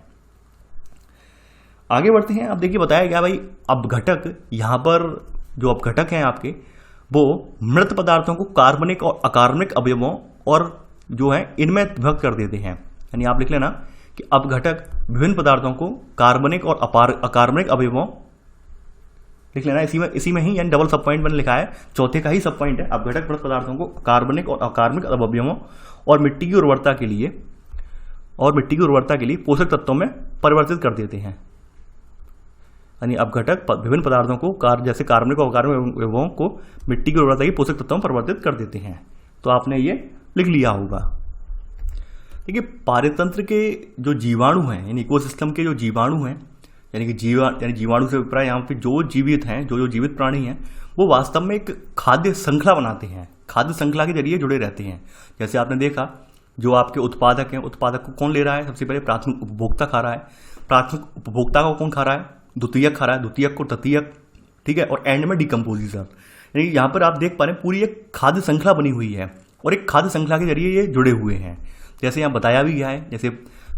आगे बढ़ते हैं। अब देखिए बताया गया भाई अपघटक, यहां पर जो अपघटक हैं आपके वो मृत पदार्थों को कार्बनिक और अकार्बनिक अवयवों और जो है इनमें विभक्त कर देते हैं। यानी आप लिख लेना कि अपघटक विभिन्न पदार्थों को कार्बनिक और अकार्बनिक अवयवों, लिख लेना इसी में ही, यानी डबल सब पॉइंट मैंने लिखा है, चौथे का ही सब पॉइंट है। अपघटक मृत पदार्थों को कार्बनिक और अकार्बनिक अवयवों और मिट्टी की उर्वरता के लिए पोषक तत्वों में परिवर्तित कर देते हैं। यानी अपघटक विभिन्न पदार्थों को जैसे कार्बनिक और अकार्बनिक अवयवों को मिट्टी की उर्वरता की पोषक तत्वों में परिवर्तित कर देते हैं। तो आपने ये लिख लिया होगा। देखिए पारितंत्र के जो जीवाणु हैं, यानी इकोसिस्टम के जो जीवाणु हैं, यानी कि जीवाणु से अभिप्राय यहाँ पे जो जीवित हैं, जो जीवित प्राणी हैं, वो वास्तव में एक खाद्य श्रृंखला बनाते हैं, खाद्य श्रृंखला के जरिए जुड़े रहते हैं। जैसे आपने देखा जो आपके उत्पादक हैं, उत्पादक को कौन ले रहा है, सबसे पहले प्राथमिक उपभोक्ता खा रहा है, प्राथमिक उपभोक्ता को कौन खा रहा है, द्वितीयक खा रहा है, द्वितीयक को तृतीयक, ठीक है, और एंड में डिकम्पोजिशन। यानी यहाँ पर आप देख पा रहे हैं पूरी एक खाद्य श्रृंखला बनी हुई है, और एक खाद्य श्रृंखला के जरिए ये जुड़े हुए हैं। जैसे यहाँ बताया भी गया है, जैसे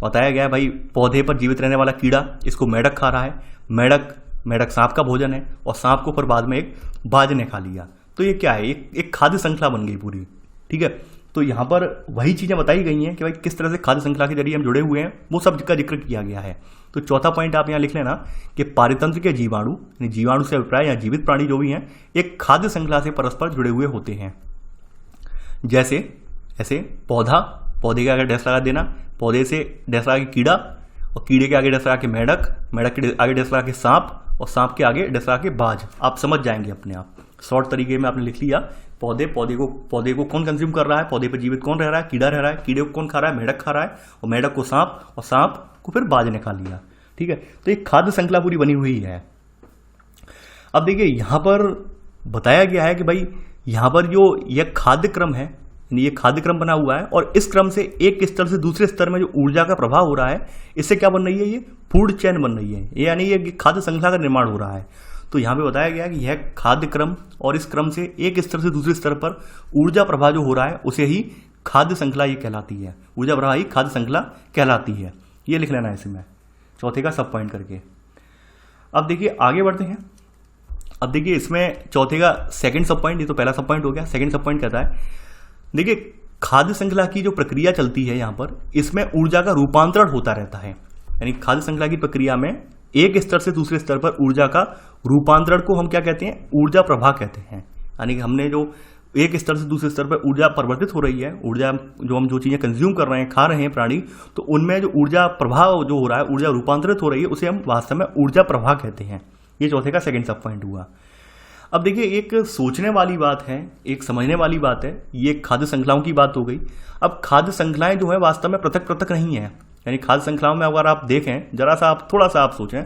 बताया गया है भाई पौधे पर जीवित रहने वाला कीड़ा, इसको मेढक खा रहा है, मेढक सांप का भोजन है, और सांप को फिर बाद में एक बाज ने खा लिया। तो ये क्या है, एक खाद्य श्रृंखला बन गई पूरी। ठीक है, तो यहाँ पर वही चीजें बताई गई हैं कि भाई किस तरह से खाद्य श्रृंखला के जरिए हम जुड़े हुए हैं, वो सब का जिक्र किया गया है। तो चौथा पॉइंट आप यहाँ लिख लेना कि पारितंत्र के जीवाणु, जीवाणु से अभिप्राय या जीवित प्राणी जो भी हैं, एक खाद्य श्रृंखला से परस्पर जुड़े हुए होते हैं। जैसे ऐसे पौधे के आगे डैश लगा देना, पौधे से डैश लगा के कीड़ा, और कीड़े के आगे डैश लगा के मेढक के आगे डैश लगा के सांप, और सांप के आगे डैश लगा के बाज। आप समझ जाएंगे अपने आप, शॉर्ट तरीके में आपने लिख लिया। पौधे को कौन कंज्यूम कर रहा है, पौधे पर जीवित कौन रह रहा है, कीड़ा रह रहा है, कीड़े को कौन खा रहा है, मेढक खा रहा है, और मेढक को सांप, और सांप को फिर बाज ने खा लिया। ठीक है, तो एक खाद्य श्रृंखला पूरी बनी हुई है। अब देखिए यहां पर बताया गया है कि भाई यहां पर जो यह खाद्य क्रम है, ये खाद्य क्रम बना हुआ है, और इस क्रम से एक स्तर से दूसरे स्तर में जो ऊर्जा का प्रभाव हो रहा है, इससे क्या बन रही है, ये फूड चेन बन रही है, यानी ये खाद्य श्रृंखला का निर्माण हो रहा है। तो यहाँ पे बताया गया कि यह खाद्य क्रम, और इस क्रम से एक स्तर से दूसरे स्तर पर ऊर्जा प्रवाह जो हो रहा है उसे ही खाद्य श्रृंखला ये कहलाती है, ऊर्जा प्रवाह ही खाद्य श्रृंखला कहलाती है। ये लिख लेना है इसमें चौथे का सब पॉइंट करके। अब देखिए आगे बढ़ते हैं। अब देखिए इसमें चौथे का सेकंड सब पॉइंट, ये तो पहला सब पॉइंट हो गया, सेकंड सब पॉइंट कहता है, देखिए खाद्य श्रृंखला की जो प्रक्रिया चलती है यहाँ पर, इसमें ऊर्जा का रूपांतरण होता रहता है। यानी खाद्य श्रृंखला की प्रक्रिया में एक स्तर से दूसरे स्तर पर ऊर्जा का रूपांतरण को हम क्या कहते हैं, ऊर्जा प्रवाह कहते हैं। यानी कि हमने जो एक स्तर से दूसरे स्तर पर ऊर्जा परिवर्तित हो रही है, ऊर्जा जो चीजें कंज्यूम कर रहे हैं, खा रहे हैं प्राणी, तो उनमें जो ऊर्जा प्रभाव जो हो रहा है, ऊर्जा रूपांतरित हो रही है, उसे हम वास्तव में ऊर्जा प्रवाह कहते हैं। ये चौथे का सेकंड सब पॉइंट हुआ। अब देखिए, एक सोचने वाली बात है, एक समझने वाली बात है, ये खाद्य श्रृंखलाओं की बात हो गई। अब खाद्य श्रृंखलाएं जो है वास्तव में पृथक पृथक नहीं है। यानी खाद्य श्रृंखलाओं में अगर आप देखें, जरा सा आप थोड़ा सा आप सोचें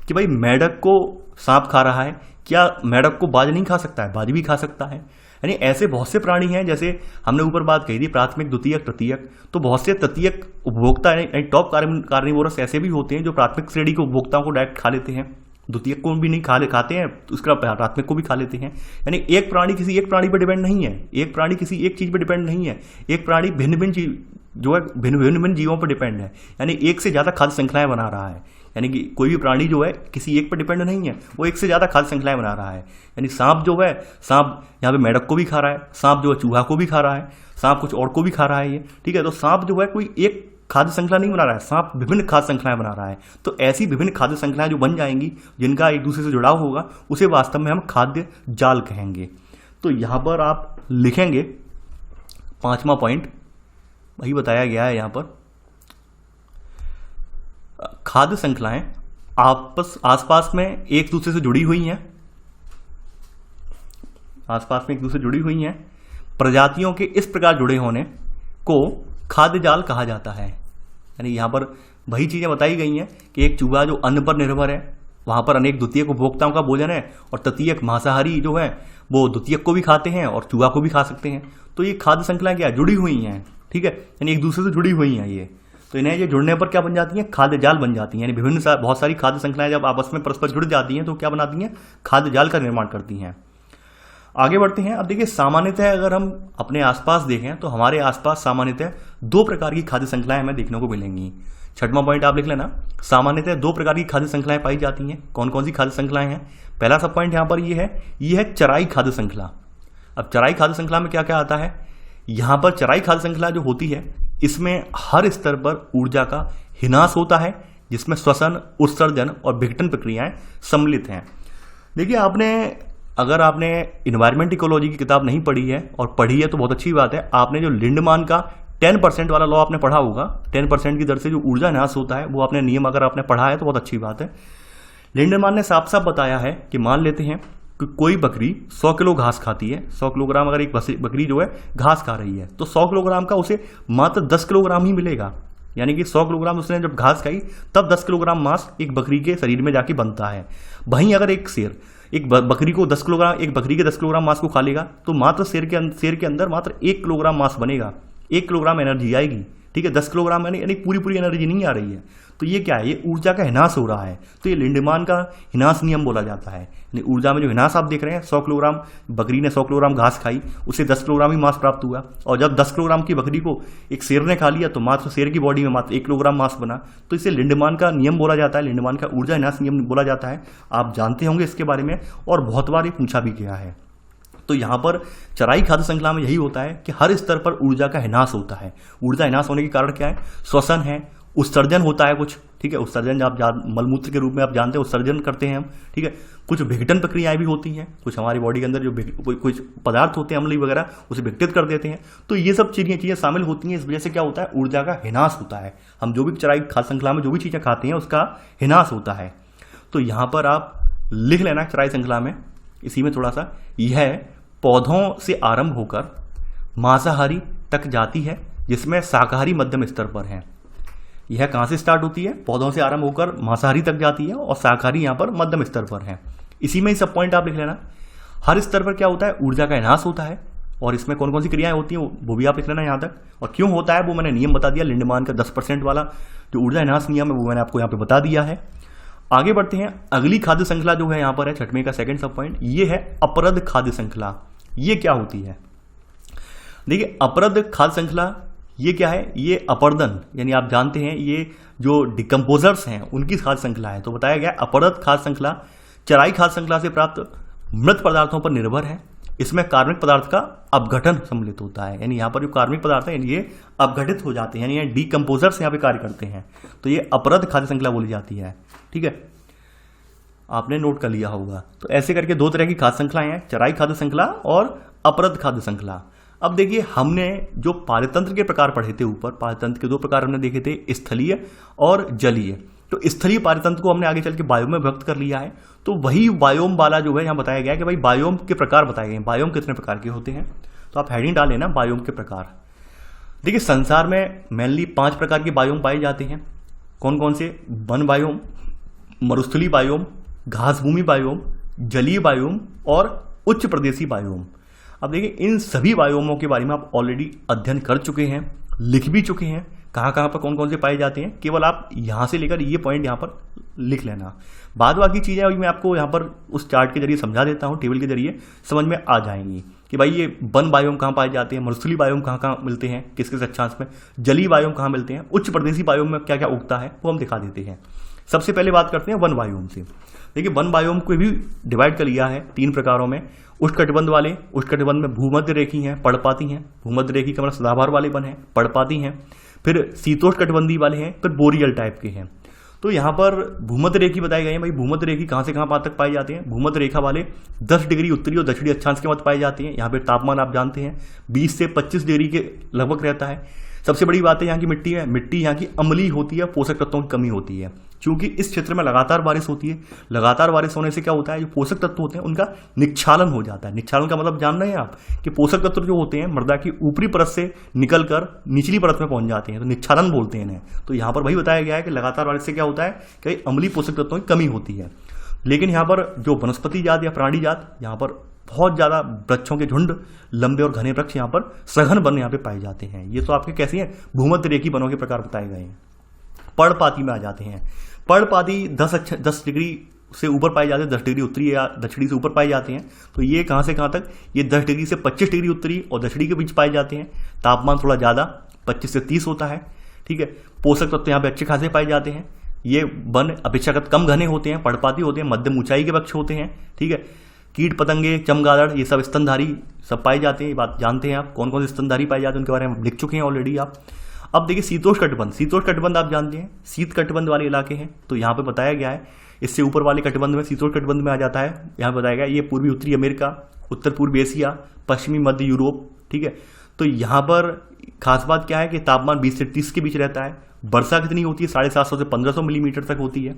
कि भाई मेढक को सांप खा रहा है, क्या मेढक को बाज नहीं खा सकता है? बाज भी खा सकता है। यानी ऐसे बहुत से प्राणी हैं, जैसे हमने ऊपर बात कही थी प्राथमिक, द्वितीयक, तृतीयक, तो बहुत से तृतीयक उपभोक्ता यानी टॉप कार्निवोरस ऐसे भी होते हैं जो प्राथमिक श्रेणी के उपभोक्ताओं को डायरेक्ट खा लेते हैं, द्वितीयक को भी नहीं खाते हैं, तो उसका प्राथमिक को भी खा लेते हैं। यानी एक प्राणी किसी एक प्राणी पर डिपेंड नहीं है, एक प्राणी किसी एक चीज पर डिपेंड नहीं है, एक प्राणी भिन्न भिन्न जो है भिन्न जीवों पर डिपेंड है। यानी एक से ज्यादा खाद्य श्रृंखलाएं बना रहा है। यानी कि कोई भी प्राणी जो है किसी एक पर डिपेंड नहीं है, वो एक से ज्यादा खाद्य श्रृंखलाएं बना रहा है। यानी सांप जो है, सांप यहाँ पे मेढक को भी खा रहा है, सांप जो है चूहा को भी खा रहा है, सांप कुछ और को भी खा रहा है ये, ठीक है। तो सांप जो है कोई एक खाद्य श्रृंखला नहीं बना रहा है, सांप विभिन्न खाद्य श्रृंखलाएं बना रहा है। तो ऐसी विभिन्न खाद्य श्रृंखलाएं जो बन जाएंगी, जिनका एक दूसरे से जुड़ाव होगा, उसे वास्तव में हम खाद्य जाल कहेंगे। तो यहां पर आप लिखेंगे 5वां पॉइंट, वही बताया गया है यहां पर, खाद्य श्रृंखलाएं आसपास में एक दूसरे से जुड़ी हुई हैं, आसपास में एक दूसरे से जुड़ी हुई हैं। प्रजातियों के इस प्रकार जुड़े होने को खाद्य जाल कहा जाता है। यानी यहां पर वही चीजें बताई गई हैं कि एक चूहा जो अन्न पर निर्भर है, वहां पर अनेक द्वितीयक उपभोक्ताओं का भोजन है, और तृतीयक मांसाहारी जो है वो द्वितीयक को भी खाते हैं और चूहा को भी खा सकते हैं। तो ये खाद्य श्रृंखला क्या जुड़ी हुई हैं, ठीक है, यानी एक दूसरे से जुड़ी हुई हैं ये। तो इन्हें ये जुड़ने पर क्या बन जाती हैं? खाद्य जाल बन जाती हैं। यानी बहुत सारी खाद्य श्रृंखलाएं जब आपस में परस्पर जुड़ जाती हैं तो क्या बनाती हैं? खाद्य जाल का निर्माण करती हैं। आगे बढ़ते हैं। अब देखिए, सामान्यतः अगर हम अपने आसपास देखें तो हमारे आसपास सामान्यतः 2 प्रकार की खाद्य श्रृंखलाएं हमें देखने को मिलेंगी। 6वां पॉइंट आप लिख लेना, सामान्यतः 2 प्रकार की खाद्य श्रृंखलाएं पाई जाती हैं। कौन कौन सी खाद्य श्रृंखलाएं हैं? पहला सब पॉइंट यहां पर ये है चराई खाद्य श्रृंखला। अब चराई खाद्य श्रृंखला में क्या क्या आता है? यहां पर चराई खाद्य श्रृंखला जो होती है, इसमें हर स्तर पर ऊर्जा का हिनास होता है, जिसमें श्वसन, उत्सर्जन और विघटन प्रक्रियाएं सम्मिलित हैं। देखिए, अगर आपने इन्वायरमेंट इकोलॉजी की किताब नहीं पढ़ी है, और पढ़ी है तो बहुत अच्छी बात है, आपने जो लिंडमान का 10% वाला लॉ आपने पढ़ा होगा, 10% की दर से जो ऊर्जा न्यास होता है, वो आपने नियम अगर आपने पढ़ा है तो बहुत अच्छी बात है। लिंडमान ने साफ साफ बताया है कि मान लेते हैं कि कोई बकरी 100 किलो घास खाती है, 100 किलोग्राम अगर एक बकरी जो है घास खा रही है, तो 100 किलोग्राम का उसे मात्र 10 किलोग्राम ही मिलेगा। यानी कि 100 किलोग्राम उसने जब घास खाई तब 10 किलोग्राम मांस एक बकरी के शरीर में जाके बनता है। वहीं अगर एक बकरी के 10 किलोग्राम मांस को खा लेगा तो मात्र शेर के अंदर मात्र 1 किलोग्राम मांस बनेगा, 1 किलोग्राम एनर्जी आएगी, ठीक है। 10 किलोग्राम यानी पूरी एनर्जी नहीं आ रही है। तो ये क्या है? ये ऊर्जा का हिनास हो रहा है। तो ये लिंडमान का हिनास नियम बोला जाता है। यानी ऊर्जा में जो हिनास आप देख रहे हैं, 100 किलोग्राम बकरी ने 100 किलोग्राम घास खाई, उसे 10 किलोग्राम ही मांस प्राप्त हुआ, और जब 10 किलोग्राम की बकरी को एक शेर ने खा लिया तो मात्र शेर की बॉडी में मात्र 1 किलोग्राम मांस बना। तो इसे लिंडमान का नियम बोला जाता है, लिंडमान का ऊर्जा हिनास नियम बोला जाता है। आप जानते होंगे इसके बारे में, और बहुत बार ये पूछा भी गया है। तो यहाँ पर चराई खाद्य श्रृंखला में यही होता है कि हर स्तर पर ऊर्जा का हिनास होता है। ऊर्जा हिनास होने के कारण क्या है? श्वसन है, उत्सर्जन होता है कुछ, ठीक है। उत्सर्जन आप मलमूत्र के रूप में आप जानते हैं, उत्सर्जन करते हैं हम, ठीक है। कुछ विघटन प्रक्रियाएं भी होती हैं, कुछ हमारी बॉडी के अंदर जो कुछ पदार्थ होते हैं अम्लीय वगैरह, उसे विघटित कर देते हैं। तो ये सब चीजें शामिल होती हैं। इस वजह से क्या होता है? ऊर्जा का हिनास होता है। हम जो भी चराई खाद्य श्रृंखला में जो भी चीजें खाते हैं उसका हिनास होता है। तो यहाँ पर आप लिख लेना चराई श्रृंखला में, इसी में थोड़ा सा, यह पौधों से आरंभ होकर मांसाहारी तक जाती है, जिसमें शाकाहारी मध्यम स्तर पर है। यह कहां से स्टार्ट होती है? पौधों से आरंभ होकर मांसाहारी तक जाती है, और शाकाहारी यहां पर मध्यम स्तर पर है। इसी में ही सब पॉइंट आप लिख लेना। हर स्तर पर क्या होता है? ऊर्जा का हिनास होता है, और इसमें कौन कौन सी क्रियाएं होती हैं वो भी आप लिख लेना यहां तक। और क्यों होता है वो मैंने नियम बता दिया, लिंडमान का 10% वाला जो ऊर्जा हिनास नियम है वो मैंने आपको यहाँ पे बता दिया है। आगे बढ़ते हैं। अगली खाद्य श्रृंखला जो है यहाँ पर है 6वें का सेकंड सब पॉइंट, ये है अपरद खाद्य श्रृंखला। ये क्या होती है? देखिए, अपरद खाद्य श्रृंखला ये क्या है? ये अपर्दन, यानी आप जानते हैं ये जो डिकम्पोजर्स हैं उनकी खाद्य श्रृंखला है। तो बताया गया अपरद खाद्य श्रृंखला चराई खाद्य श्रृंखला से प्राप्त मृत पदार्थों पर निर्भर है। इसमें कार्बनिक पदार्थ का अपघटन सम्मिलित होता है। यानी यहाँ पर जो कार्बनिक पदार्थ है ये अपघटित हो जाते हैं, यानी डिकम्पोजर्स यहाँ पे कार्य करते हैं। तो ये अपरद खाद्य श्रृंखला बोली जाती है, ठीक है। आपने नोट कर लिया होगा। तो ऐसे करके 2 तरह की खाद्य श्रृंखलाएं हैं, चराई खाद्य श्रृंखला और अपरद खाद्य श्रृंखला। अब देखिए, हमने जो पारतंत्र के प्रकार पढ़े थे ऊपर, पारतंत्र के 2 प्रकार हमने देखे थे, स्थलीय और जलीय। तो स्थलीय पारितंत्र को हमने आगे चल के बायोम में व्यक्त कर लिया है। तो वही बायोम वाला जो है यहाँ बताया गया है कि भाई बायोम के प्रकार बताए गए हैं, बायोम कितने प्रकार के होते हैं। तो आप हेडिंग डाल लेना बायोम के प्रकार। देखिए संसार में मेनली 5 प्रकार के बायोम पाए जाते हैं। कौन कौन से? वन बायोम, मरुस्थलीय बायोम, घासभूमि बायोम, जलीय बायोम और उच्च प्रदेशीय बायोम। अब देखिए इन सभी बायोमों के बारे में आप ऑलरेडी अध्ययन कर चुके हैं, लिख भी चुके हैं, कहाँ कहाँ पर कौन कौन से पाए जाते हैं। केवल आप यहाँ से लेकर ये पॉइंट यहाँ पर लिख लेना। बाद बाकी चीज़ें अभी मैं आपको यहाँ पर उस चार्ट के जरिए समझा देता हूँ, टेबल के जरिए समझ में आ जाएंगी कि भाई ये वन बायोम कहाँ पाए जाते हैं, मरुस्थलीय बायोम कहाँ कहाँ मिलते हैं, किस किस अक्षांश में, जलीय बायोम कहाँ मिलते हैं, उच्च प्रदेशीय बायोम में क्या क्या उगता है वो हम दिखा देते हैं। सबसे पहले बात करते हैं वन बायोम से। देखिए वन बायोम को भी डिवाइड कर लिया है 3 प्रकारों में। उष्णकटिबंध वाले, उष्णकटिबंध में भूमध्य रेखी हैं, पर्णपाती हैं। भूमध्य रेखी का मतलब सदाबहार वाले वन हैं, पर्णपाती हैं। फिर शीतोष्णकटिबंधी वाले हैं, फिर बोरियल टाइप के हैं। तो यहाँ पर भूमध्य रेखी बताए गए हैं। भाई भूमध्य रेखी कहाँ से कहाँ तक पाए जाते हैं? भूमध्य रेखा वाले 10 डिग्री उत्तरी और दक्षिणी अक्षांश के मध्य पाए जाते हैं। यहाँ पे तापमान आप जानते हैं 20 से 25 डिग्री के लगभग रहता है। सबसे बड़ी बात है यहाँ की मिट्टी है। मिट्टी यहाँ की अम्लीय होती है, पोषक तत्वों की कमी होती है। क्योंकि इस क्षेत्र में लगातार बारिश होती है। लगातार बारिश होने से क्या होता है, जो पोषक तत्व होते हैं उनका निक्षालन हो जाता है। निक्षालन का मतलब जान रहे हैं आप कि पोषक तत्व जो होते हैं मृदा की ऊपरी परत से निकलकर निचली परत में पहुंच जाते हैं, तो निक्षालन बोलते हैं इन्हें। तो यहाँ पर वही बताया गया है कि लगातार बारिश से क्या होता है कि अम्लीय पोषक तत्वों की कमी होती है। लेकिन यहाँ पर जो वनस्पति जात या प्राणी जात, यहाँ पर बहुत ज़्यादा वृक्षों के झुंड, लंबे और घने वृक्ष यहाँ पर सघन वन यहाँ पे पाए जाते हैं। ये तो आपके कैसे हैं, भूमध्य रेखी वनों के प्रकार बताए गए हैं। पर्णपाती में आ जाते हैं। पर्णपाती 10 डिग्री से ऊपर पाए जाते हैं, 10 डिग्री उत्तरी या दक्षिणी से ऊपर पाए जाते हैं। तो ये कहाँ से कहाँ तक? ये 10 डिग्री से 25 डिग्री उत्तरी और दक्षिणी के बीच पाए जाते हैं। तापमान थोड़ा ज़्यादा 25 से 30 होता है। ठीक है, पोषक तत्व यहाँ पे अच्छे खासे पाए जाते हैं। ये वन अपेक्षाकृत कम घने होते हैं, पर्णपाती होते हैं, मध्यम ऊंचाई के वृक्ष होते हैं। ठीक है, कीट पतंगे, चमगादड़, ये सब स्तनधारी सब पाए जाते हैं। ये बात जानते हैं आप, कौन कौन से स्तनधारी पाए जाते हैं उनके बारे में लिख चुके हैं ऑलरेडी आप। अब देखिए शीतोष्णकटिबंध। शीतोष्णकटिबंध आप जानते हैं शीत कटिबंध वाले इलाके हैं। तो यहाँ पे बताया गया है इससे ऊपर वाले कटिबंध में शीतोष्णकटिबंध में आ जाता है। यहाँ बताया गया ये पूर्वी उत्तरी अमेरिका, उत्तर पूर्वी एशिया, पश्चिमी मध्य यूरोप। ठीक है, तो यहाँ पर खास बात क्या है कि तापमान 20 से 30 के बीच रहता है। वर्षा कितनी होती है? 750 से 1500 मिलीमीटर तक होती है।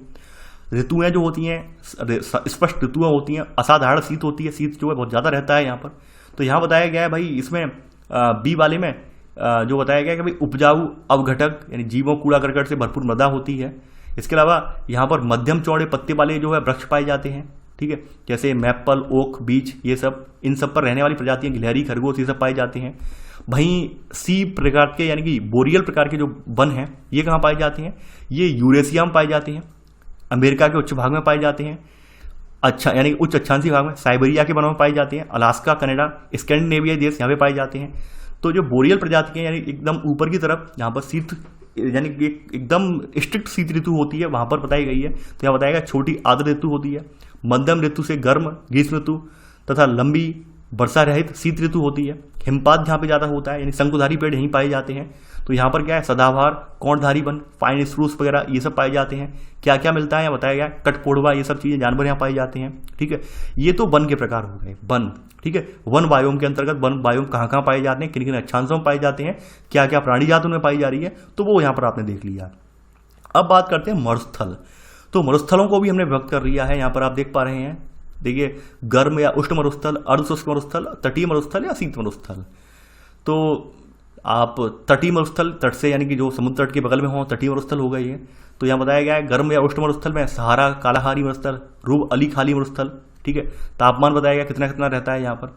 ऋतुएं जो होती हैं स्पष्ट ऋतुएं होती हैं। असाधारण शीत होती है, शीत जो है बहुत ज़्यादा रहता है यहाँ पर। तो यहाँ बताया गया है भाई इसमें बी वाले में जो बताया गया है कि भाई उपजाऊ अवघटक यानी जीवों कूड़ा करकट से भरपूर मृदा होती है। इसके अलावा यहाँ पर मध्यम चौड़े पत्ते वाले जो है वृक्ष पाए जाते हैं। ठीक है, जैसे मैपल, ओक, बीच, ये सब, इन सब पर रहने वाली प्रजातियां गिलहरी, खरगोश ये सब पाए जाते हैं। वहीं सी प्रकार के यानी कि बोरियल प्रकार के जो वन हैं ये कहाँ पाए जाते हैं? ये यूरेशिया में पाए जाते हैं, अमेरिका के उच्च भाग में पाए जाते हैं। अच्छा यानी उच्च अक्षांशीय भाग में साइबेरिया के वनों में पाए जाते हैं। अलास्का, कनाडा, स्कैंडिनेविया देश यहाँ पे पाए जाते हैं। तो जो बोरियल प्रजाति के यानी एकदम ऊपर की तरफ जहाँ पर शीत यानी एकदम स्ट्रिक्ट शीत ऋतु होती है वहाँ पर बताई गई है। तो यहाँ बताया गया छोटी आर्द्र ऋतु होती है, मध्यम ऋतु से गर्म ग्रीष्म ऋतु तथा लंबी वर्षा रहित शीत ऋतु होती है। हिमपात जहाँ पे ज़्यादा होता है यानी शंकुधारी पेड़ यहीं पाए जाते हैं। तो यहाँ पर क्या है, सदाबहार, कोणधारी वन, फाइन स्प्रूस वगैरह ये सब पाए जाते हैं। क्या क्या मिलता है यहाँ बताया गया, कठफोड़वा, ये सब चीज़ें जानवर यहाँ पाए जाते हैं। ठीक है, ये तो वन के प्रकार हो गए वन। ठीक है, वन बायोम के अंतर्गत वन बायोम कहाँ कहाँ पाए जाते हैं, किन किन अक्षांशों में पाए जाते हैं, क्या क्या प्राणी जात उनमें पाई जा रही है, तो वो यहाँ पर आपने देख लिया। अब बात करते हैं मरुस्थल। तो मरुस्थलों को भी हमने व्यक्त कर लिया है। यहाँ पर आप देख पा रहे हैं, देखिए गर्म या उष्ण मरुस्थल, अर्धशुष्क मरुस्थल, तटीय मरुस्थल या शीत मरुस्थल। तो आप तटीय मरुस्थल तट से यानी कि जो समुद्र तट के बगल में हो तटीय मरुस्थल हो गई है। तो यहाँ बताया गया है गर्म या उष्ण मरुस्थल में सहारा कालाहारी मरुस्थल, रूब अली खाली मरुस्थल। ठीक है, तापमान बताया गया कितना कितना रहता है यहाँ पर।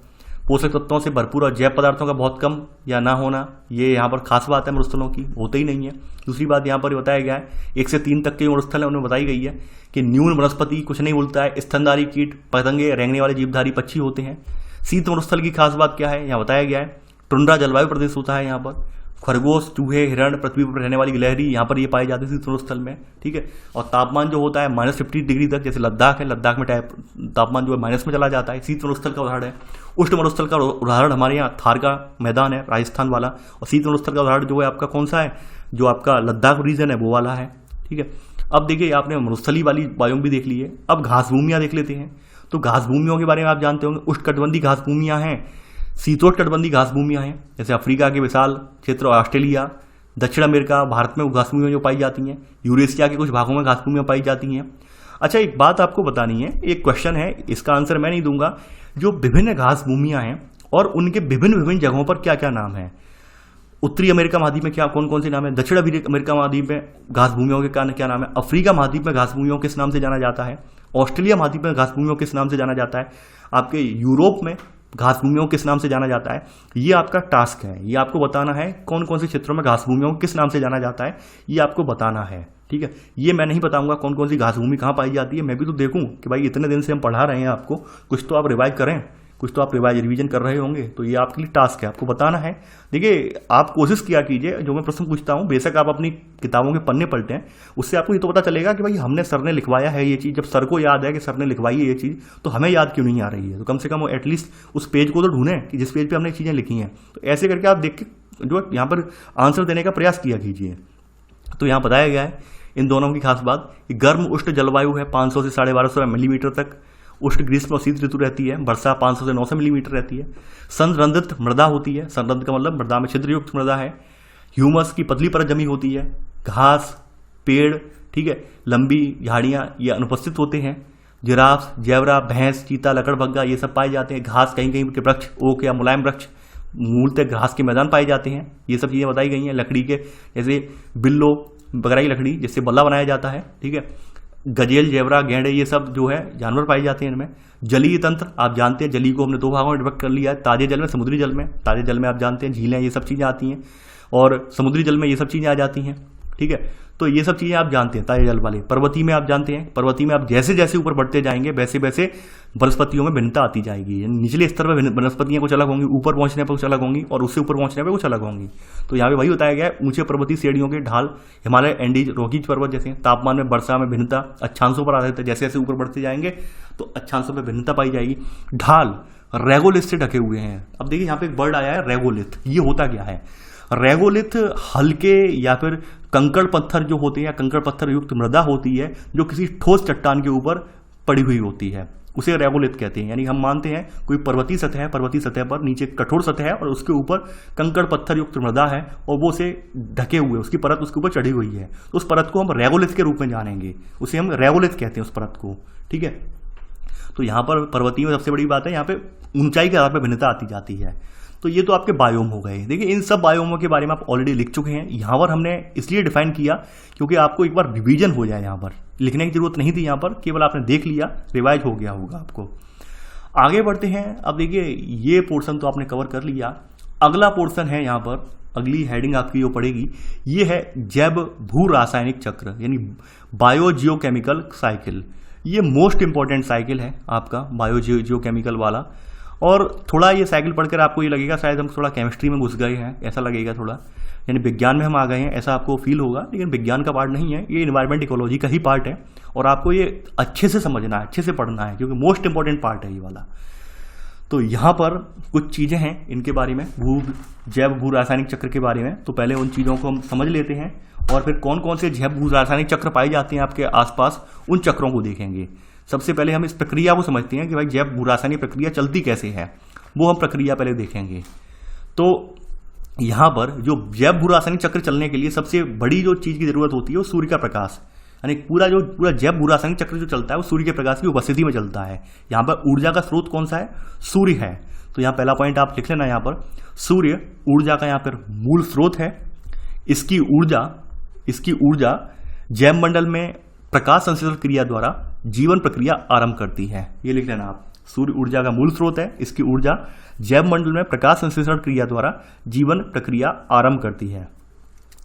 पोषक तत्वों से भरपूर और जैव पदार्थों का बहुत कम या ना होना, ये यहाँ पर खास बात है मरुस्थलों की, होते ही नहीं है। दूसरी बात यहाँ पर बताया गया है 1 से 3 तक के मरुस्थल है उनमें बताई गई है कि न्यून वनस्पति कुछ नहीं बोलता है, स्तनधारी कीट पतंगे, रेंगने वाले जीवधारी पक्षी होते हैं। शीत मरुस्थल की खास बात क्या है, यहाँ बताया गया है टुंड्रा जलवायु प्रदेश होता है। यहाँ पर खरगोश, चूहे, हिरण, पृथ्वी पर रहने वाली गिलहरी यहाँ पर ये पाई जाती है शीत मरुस्थल में। ठीक है, और तापमान जो होता है -50 डिग्री तक, जैसे लद्दाख है, लद्दाख में तापमान जो है माइनस में चला जाता है, शीत मरुस्थल का उदाहरण है। उष्ण मरुस्थल का उदाहरण हमारे यहाँ थार का मैदान है, राजस्थान वाला। और शीत मरुस्थल का उदाहरण जो है आपका कौन सा है, जो आपका लद्दाख रीजन है वो वाला है। ठीक है, अब देखिए आपने मरुस्थली वाली बायोम भी देख ली है। अब घास भूमियाँ देख लेते हैं। तो घास भूमियों के बारे में आप जानते होंगे, उष्णकटिबंधीय घास भूमियाँ हैं, शीतोष्णकटिबंधीय घास भूमियाँ हैं, जैसे अफ्रीका के विशाल क्षेत्र, ऑस्ट्रेलिया, दक्षिण अमेरिका, भारत में घास भूमियाँ जो पाई जाती हैं, यूरेशिया के कुछ भागों में घास भूमियाँ पाई जाती हैं। अच्छा, एक बात आपको बतानी है, एक क्वेश्चन है, इसका आंसर मैं नहीं दूंगा। जो विभिन्न घास भूमियाँ हैं और उनके विभिन्न विभिन्न जगहों पर क्या क्या नाम है। उत्तरी अमेरिका महाद्वीप में क्या कौन कौन से नाम है, दक्षिण अमेरिका महाद्वीप में घास भूमियों के क्या नाम है, अफ्रीका महाद्वीप में घास भूमियों किस नाम से जाना जाता है, ऑस्ट्रेलिया महाद्वीप में घास भूमियों किस नाम से जाना जाता है, आपके यूरोप में घास भूमियों किस नाम से जाना जाता है। ये आपका टास्क है, ये आपको बताना है कौन कौन से क्षेत्रों में घास भूमियों किस नाम से जाना जाता है, ये आपको बताना है। ठीक है, ये मैं नहीं बताऊंगा कौन कौन सी घास भूमि कहाँ पाई जाती है, मैं भी तो देखूं कि भाई इतने दिन से हम पढ़ा रहे हैं आपको, कुछ तो आप रिवाइज करें, कुछ तो आप रिवीजन कर रहे होंगे, तो ये आपके लिए टास्क है, आपको बताना है। देखिए, आप कोशिश किया कीजिए, जो मैं प्रश्न पूछता हूँ बेशक आप अपनी किताबों के पन्ने पलटें, उससे आपको ये तो पता चलेगा कि भाई हमने सर ने लिखवाया है ये चीज़। जब सर को याद है कि सर ने लिखवाई है ये चीज़, तो हमें याद क्यों नहीं आ रही है, तो कम से कम एटलीस्ट उस पेज को तो ढूंढें कि जिस पेज पर हमने चीज़ें लिखी हैं। तो ऐसे करके आप देख के जो यहाँ पर आंसर देने का प्रयास किया कीजिए। तो यहाँ बताया गया है इन दोनों की खास बात, गर्म उष्ण जलवायु है 500 से 1250 मिलीमीटर तक, उष्ण ग्रीष्म और शीत ऋतु रहती है, वर्षा 500 से 900 मिलीमीटर रहती है, संरंध्रित मृदा होती है, संरंध्रित का मतलब मृदा में छिद्रयुक्त मृदा है, ह्यूमस की पतली परत जमी होती है, घास, पेड़, ठीक है, लंबी झाड़ियाँ ये अनुपस्थित होते हैं, जिराफ, जेबरा, भैंस, चीता, लकड़बग्गा ये सब पाए जाते हैं, घास कहीं कहीं के वृक्ष, ओक या मुलायम वृक्ष, मूलतः घास के मैदान पाए जाते हैं, ये सब चीज़ें बताई गई हैं। लकड़ी के जैसे बिल्लो, बगराई लकड़ी जिससे बल्ला बनाया जाता है, ठीक है, गजेल, जेबरा, गेंडे ये सब जो है जानवर पाए जाते हैं इनमें। जलीय तंत्र आप जानते हैं, जली को हमने दो भागों में डिवाइड कर लिया है, ताजे जल में, समुद्री जल में। ताजे जल में आप जानते हैं झीलें ये सब चीज़ें आती हैं, और समुद्री जल में ये सब चीज़ें आ जाती हैं। ठीक है, तो ये सब चीज़ें आप जानते हैं ताजे जल वाले। पर्वतीय में आप जानते हैं, पर्वतीय में आप जैसे जैसे ऊपर बढ़ते जाएंगे वैसे वैसे वनस्पतियों में भिन्नता आती जाएगी। निचले स्तर पर वनस्पतियाँ कुछ अलग होंगी, ऊपर पहुँचने पर कुछ अलग होंगी, और उससे ऊपर पहुँचने पर कुछ अलग होंगी। तो यहाँ पे वही बताया गया है, ऊंचे पर्वतीय श्रेणियों के ढाल, हिमालय, एंडीज, रोकीज पर्वत जैसे। तापमान में, वर्षा में भिन्नता अक्षांशों पर आधारित है, जैसे जैसे ऊपर बढ़ते जाएंगे तो अक्षांशों में भिन्नता पाई जाएगी। ढाल रेगोलिथ से ढके हुए हैं। अब देखिए यहाँ पे एक वर्ड आया है रेगोलिथ, ये होता क्या है। रेगोलिथ हल्के या फिर कंकड़ पत्थर जो होते हैं, या कंकड़ पत्थर युक्त मृदा होती है जो किसी ठोस चट्टान के ऊपर पड़ी हुई होती है, उसे रेगोलिथ कहते हैं। यानी हम मानते हैं कोई पर्वतीय सतह है, पर्वतीय सतह पर नीचे कठोर सतह है और उसके ऊपर कंकड़ पत्थर युक्त मृदा है और वो उसे ढके हुए, उसकी परत उसके ऊपर चढ़ी हुई है, तो उस परत को हम रेगोलिथ के रूप में जानेंगे, उसे हम रेगोलिथ कहते हैं उस परत को। ठीक है, तो यहाँ पर पर्वतीय में सबसे बड़ी बात है, यहाँ पे ऊंचाई के आधार पर भिन्नता आती जाती है। तो ये तो आपके बायोम हो गए। देखिए, इन सब बायोमों के बारे में आप ऑलरेडी लिख चुके हैं। यहाँ पर हमने इसलिए डिफाइन किया क्योंकि आपको एक बार रिवीजन हो जाए, यहाँ पर लिखने की जरूरत नहीं थी, यहाँ पर केवल आपने देख लिया, रिवाइज हो गया होगा आपको। आगे बढ़ते हैं। अब देखिए, ये पोर्शन तो आपने कवर कर लिया। अगला पोर्शन है यहाँ पर, अगली हेडिंग आपकी जो पड़ेगी ये है जैव भू रासायनिक चक्र, यानी बायोजियोकेमिकल साइकिल। ये मोस्ट इंपॉर्टेंट साइकिल है आपका बायोजियोकेमिकल वाला। और थोड़ा ये साइकिल पढ़कर आपको ये लगेगा शायद हम थोड़ा केमिस्ट्री में घुस गए हैं, ऐसा लगेगा थोड़ा, यानी विज्ञान में हम आ गए हैं, ऐसा आपको फील होगा, लेकिन विज्ञान का पार्ट नहीं है, ये इन्वायरमेंट इकोलॉजी का ही पार्ट है। और आपको ये अच्छे से समझना है, अच्छे से पढ़ना है, क्योंकि मोस्ट इंपॉर्टेंट पार्ट है ये वाला। तो यहाँ पर कुछ चीज़ें हैं इनके बारे में, जैव भू रासायनिक चक्र के बारे में। तो पहले उन चीज़ों को हम समझ लेते हैं, और फिर कौन कौन से जैव भू रासायनिक चक्र पाए जाते हैं आपके आसपास, उन चक्रों को देखेंगे। सबसे पहले हम इस प्रक्रिया को समझते हैं कि भाई जैव भू रासायनिक प्रक्रिया चलती कैसे है, वो हम प्रक्रिया पहले देखेंगे। तो यहाँ पर जो जैव भू रासायनिक चक्र चलने के लिए सबसे बड़ी जो चीज़ की जरूरत होती है वो सूर्य का प्रकाश, यानी पूरा जैव भू रासायनिक चक्र जो चलता है वो सूर्य के प्रकाश की उपस्थिति में चलता है। यहाँ पर ऊर्जा का स्रोत कौन सा है, सूर्य है। तो यहाँ पहला पॉइंट आप लिख लेना, यहाँ पर सूर्य ऊर्जा का यहाँ पर मूल स्रोत है। इसकी ऊर्जा जैव मंडल में प्रकाश संश्लेषण क्रिया द्वारा जीवन प्रक्रिया आरंभ करती है। ये लिख लेना आप, सूर्य ऊर्जा का मूल स्रोत है, इसकी ऊर्जा जैव मंडल में प्रकाश संश्लेषण क्रिया द्वारा जीवन प्रक्रिया आरंभ करती है।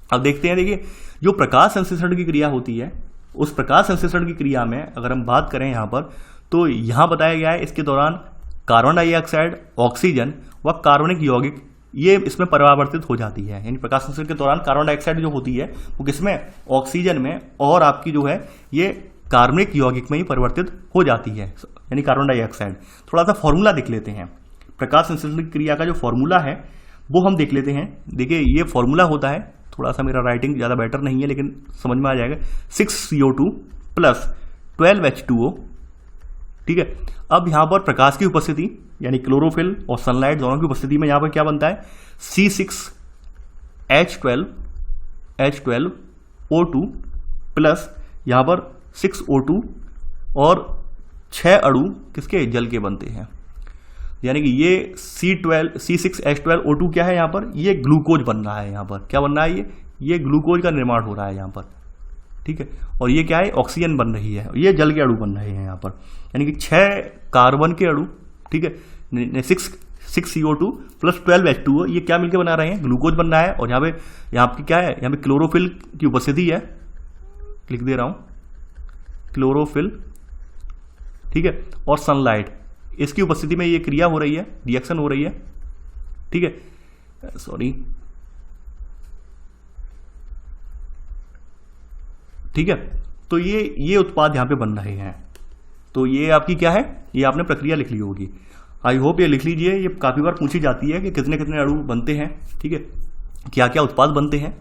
अब देखते हैं, देखिए जो प्रकाश संश्लेषण की क्रिया होती है, उस प्रकाश संश्लेषण की क्रिया में अगर हम बात करें यहाँ पर, तो यहाँ बताया गया है इसके दौरान कार्बन डाइऑक्साइड, ऑक्सीजन व कार्बनिक यौगिक ये इसमें परावर्तित हो जाती है। यानी प्रकाश संश्लेषण के दौरान कार्बन डाइऑक्साइड जो होती है वो किसमें, ऑक्सीजन में, और आपकी जो है ये कार्बनिक यौगिक में ही परिवर्तित हो जाती है, यानी कार्बन डाइऑक्साइड। थोड़ा सा फॉर्मूला देख लेते हैं, प्रकाश संश्लेषण क्रिया का जो फॉर्मूला है वो हम देख लेते हैं। देखिए ये फॉर्मूला होता है, थोड़ा सा मेरा राइटिंग ज़्यादा बेटर नहीं है लेकिन समझ में आ जाएगा, 6CO2 + 12H2O। ठीक है, अब यहाँ पर प्रकाश की उपस्थिति यानी क्लोरोफिल और सनलाइट दोनों की उपस्थिति में यहाँ पर क्या बनता है, C6H12 6H12O2 प्लस यहाँ पर 6O2 और 6 अणु किसके, जल के बनते हैं। यानी कि ये C6H12O2 क्या है यहाँ पर, ये ग्लूकोज बन रहा है। यहाँ पर क्या बन रहा है, ये ग्लूकोज का निर्माण हो रहा है यहाँ पर, ठीक है। और ये क्या है, ऑक्सीजन बन रही है, ये जल के अणु बन रहे हैं यहाँ पर। यानी कि 6 कार्बन के अणु, ठीक है, 6 CO2 प्लस 12 H2O, ये क्या मिलकर बना रहे हैं, ग्लूकोज बन रहा है। और यहाँ पे क्या है, यहाँ पे क्लोरोफिल की उपस्थिति है, लिख दे रहा हूँ, क्लोरोफिल, ठीक है, और सनलाइट, इसकी उपस्थिति में ये क्रिया हो रही है, रिएक्शन हो रही है, ठीक है, सॉरी, ठीक है। तो ये उत्पाद यहां पे बन रहे हैं। तो ये आपकी क्या है, ये आपने प्रक्रिया लिख ली होगी, आई होप ये लिख लीजिए। ये काफी बार पूछी जाती है कि कितने कितने अणु बनते हैं, ठीक है, क्या क्या उत्पाद बनते हैं,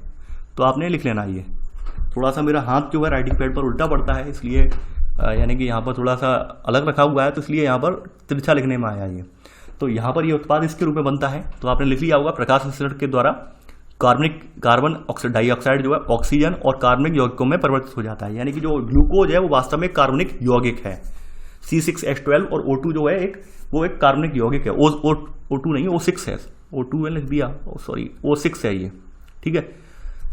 तो आपने लिख लेना। ये थोड़ा सा मेरा हाथ जो है राइटिंग पैड पर उल्टा पड़ता है, इसलिए यानी कि यहाँ पर थोड़ा सा अलग रखा हुआ है, तो इसलिए यहाँ पर तिरछा लिखने में आया ये। तो यहाँ पर ये उत्पाद इसके रूप में बनता है। तो आपने लिख लिया होगा, प्रकाश संश्लेषण के द्वारा कार्बन डाइऑक्साइड जो है ऑक्सीजन और कार्बनिक यौगिकों में परिवर्तित हो जाता है। यानी कि जो ग्लूकोज है वो वास्तव में कार्बनिक यौगिक है। C6H12 और O2 जो है वो एक कार्बनिक यौगिक है। O2 नहीं, O6 है, O2 मैंने लिख दिया, सॉरी O6 है ये, ठीक है।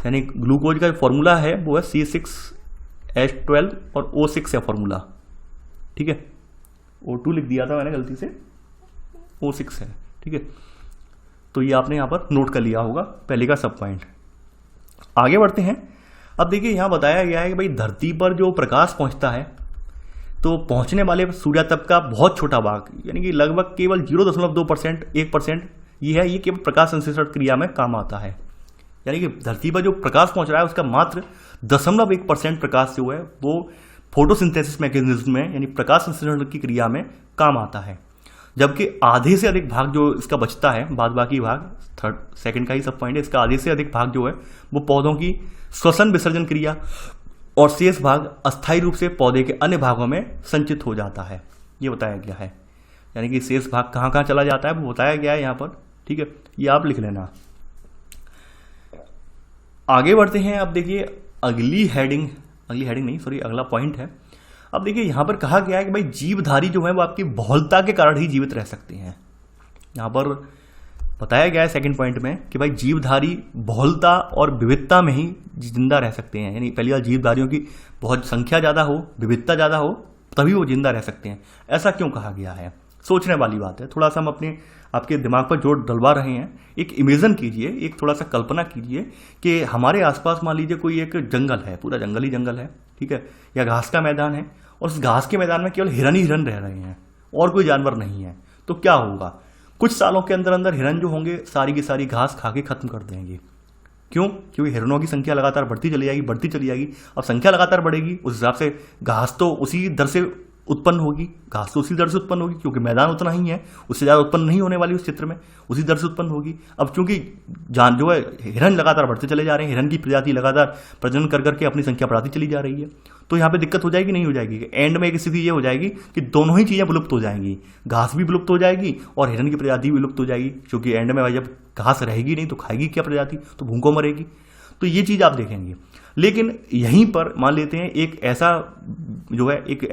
यानी ग्लूकोज का फॉर्मूला है वो है C6H12 और O6 है फॉर्मूला, ठीक है। O2 लिख दिया था मैंने गलती से, O6 है, ठीक है। तो ये आपने यहाँ पर नोट कर लिया होगा, पहले का सब पॉइंट। आगे बढ़ते हैं। अब देखिए यहाँ बताया गया है कि भाई धरती पर जो प्रकाश पहुँचता है, तो पहुँचने वाले सूर्यातप का बहुत छोटा भाग, यानी कि लगभग केवल 0.2%, 1% ये है, ये केवल प्रकाश संश्लेषण क्रिया में काम आता है। यानी कि धरती पर जो प्रकाश पहुँच रहा है उसका मात्र 0.1% प्रकाश जो है वो फोटोसिंथेसिस मैकेनिज्म में, यानी प्रकाश संश्लेषण की क्रिया में काम आता है। जबकि आधे से अधिक भाग जो इसका बचता है, बाद बाकी भाग, सेकंड का ही सब पॉइंट है, इसका आधे से अधिक भाग जो है वो पौधों की श्वसन विसर्जन क्रिया, और शेष भाग अस्थायी रूप से पौधे के अन्य भागों में संचित हो जाता है, ये बताया गया है। यानी कि शेष भाग कहाँ कहाँ चला जाता है वो बताया गया है यहाँ पर, ठीक है, ये आप लिख लेना। आगे बढ़ते हैं। अब देखिए अगला पॉइंट है। अब देखिए यहाँ पर कहा गया है कि भाई जीवधारी जो है वो आपकी बहुलता के कारण ही जीवित रह सकते हैं। यहाँ पर बताया गया है सेकंड पॉइंट में कि भाई जीवधारी बहुलता और विविधता में ही जिंदा रह सकते हैं। यानी पहली बार जीवधारियों की बहुत संख्या ज़्यादा हो, विविधता ज़्यादा हो, तभी वो जिंदा रह सकते हैं। ऐसा क्यों कहा गया है, सोचने वाली बात है। थोड़ा सा हम आपके दिमाग पर जोर डलवा रहे हैं। एक इमेजिन कीजिए, एक थोड़ा सा कल्पना कीजिए कि हमारे आसपास मान लीजिए कोई एक जंगल है, पूरा जंगल ही जंगल है, ठीक है, या घास का मैदान है, और उस घास के मैदान में केवल हिरन ही हिरन रह रहे हैं और कोई जानवर नहीं है। तो क्या होगा, कुछ सालों के अंदर अंदर हिरन जो होंगे सारी की सारी घास खा के खत्म कर देंगे। क्यों? क्योंकि हिरणों की संख्या लगातार बढ़ती चली जाएगी। अब संख्या लगातार बढ़ेगी, उस हिसाब से घास तो उसी दर से उत्पन्न होगी, क्योंकि मैदान उतना ही है, उससे ज़्यादा उत्पन्न नहीं होने वाली उस क्षेत्र में, उसी दर से उत्पन्न होगी। अब चूंकि जान जो है हिरन लगातार बढ़ते चले जा रहे हैं, हिरन की प्रजाति लगातार प्रजनन कर करके अपनी संख्या बढ़ाती चली जा रही है, तो यहाँ पे दिक्कत हो जाएगी, नहीं हो जाएगी? एंड में एक स्थिति ये हो जाएगी कि दोनों ही चीज़ें विलुप्त हो जाएंगी, घास भी विलुप्त हो जाएगी और हिरन की प्रजाति भी विलुप्त हो जाएगी। क्योंकि एंड में भाई जब घास रहेगी नहीं तो खाएगी क्या प्रजाति, तो भूखों मरेगी। तो ये चीज़ आप देखेंगे। लेकिन यहीं पर मान लेते हैं एक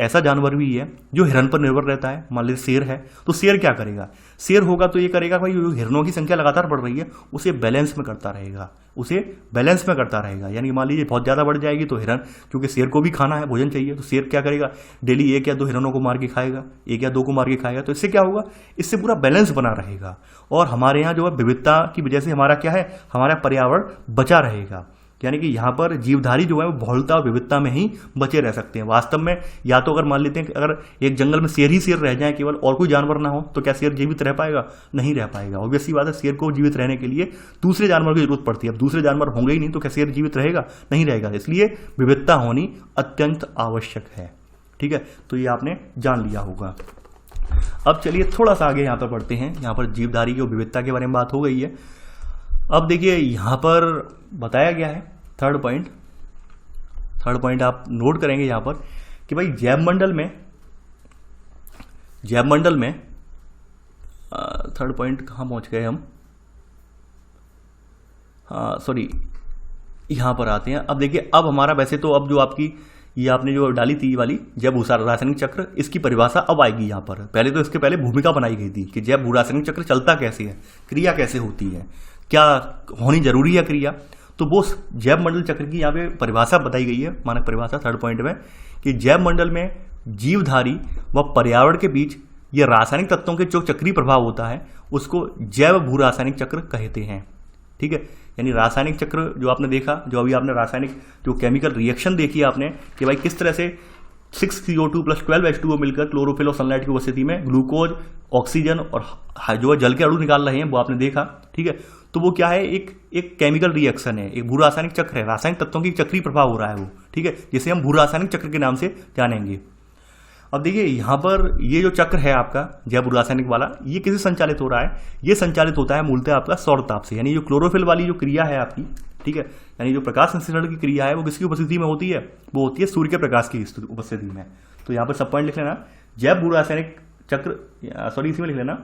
ऐसा जानवर भी है जो हिरन पर निर्भर रहता है। मान लीजिए शेर है, तो शेर क्या करेगा? शेर होगा तो ये करेगा भाई, हिरनों की संख्या लगातार बढ़ रही है, उसे बैलेंस में करता रहेगा। यानी मान लीजिए बहुत ज़्यादा बढ़ जाएगी तो हिरन, क्योंकि शेर को भी खाना है, भोजन चाहिए, तो शेर क्या करेगा, डेली 1 या 2 हिरनों को मार के खाएगा, 1 या 2 को मार के खाएगा। तो इससे क्या होगा, इससे पूरा बैलेंस बना रहेगा। और हमारे यहाँ जो है विविधता की वजह से हमारा क्या है, हमारा पर्यावरण बचा रहेगा। यानी कि यहाँ पर जीवधारी जो है वो बहुलता और विविधता में ही बचे रह सकते हैं। वास्तव में या तो अगर मान लेते हैं कि अगर एक जंगल में शेर ही शेर रह जाए केवल, और कोई जानवर ना हो, तो क्या शेर जीवित रह पाएगा? नहीं रह पाएगा। ऑब्वियस सी बात है, शेर को जीवित रहने के लिए दूसरे जानवर की जरूरत पड़ती है। अब दूसरे जानवर होंगे ही नहीं तो क्या शेर जीवित रहेगा? नहीं रहेगा। इसलिए विविधता होनी अत्यंत आवश्यक है। ठीक है, तो ये आपने जान लिया होगा। अब चलिए थोड़ा सा आगे यहाँ पर बढ़ते हैं। यहाँ पर जीवधारी की विविधता के बारे में बात हो गई है। अब देखिए यहाँ पर बताया गया है थर्ड पॉइंट आप नोट करेंगे यहाँ पर कि भाई जैव मंडल में थर्ड पॉइंट कहाँ पहुँच गए हम, सॉरी यहाँ पर आते हैं। अब देखिए, अब हमारा वैसे तो अब जो आपकी ये आपने जो डाली थी ये वाली जैव भू रासायनिक चक्र, इसकी परिभाषा अब आएगी यहाँ पर। पहले तो इसके पहले भूमिका बनाई गई थी कि जैव भू रासायनिक चक्र चलता कैसे है, क्रिया कैसे होती है, क्या होनी जरूरी है क्रिया। तो वो जैव मंडल चक्र की यहाँ पे परिभाषा बताई गई है, मानक परिभाषा 3rd पॉइंट में, कि जैव मंडल में जीवधारी व पर्यावरण के बीच ये रासायनिक तत्वों के जो चक्रीय प्रभाव होता है उसको जैव भू रासायनिक चक्र कहते हैं। ठीक है, यानी रासायनिक चक्र जो आपने देखा, जो अभी आपने रासायनिक जो केमिकल रिएक्शन देखी आपने कि भाई किस तरह से 6CO2 + 12H2O मिलकर क्लोरोफिल और सनलाइट की उपस्थिति में ग्लूकोज, ऑक्सीजन और जो जल के अणु निकाल रहे हैं वो आपने देखा। ठीक है, तो वो क्या है, एक केमिकल रिएक्शन है, एक भू रासायनिक चक्र है, रासायनिक तत्वों की चक्रीय प्रभाव हो रहा है वो। ठीक है, जिसे हम भू रासायनिक चक्र के नाम से जानेंगे। अब देखिए यहाँ पर ये जो चक्र है आपका जैव रासायनिक वाला, ये किसे संचालित हो रहा है, ये संचालित होता है मूलतः आपका सौर ताप से। यानी जो क्लोरोफिल वाली जो क्रिया है आपकी, ठीक है, यानी जो प्रकाश संश्लेषण की क्रिया है वो किसकी उपस्थिति में होती है, वो होती है सूर्य के प्रकाश की उपस्थिति में। तो यहाँ पर सब पॉइंट लिख लेना, जैव रासायनिक चक्र, सॉरी इसी में लिख लेना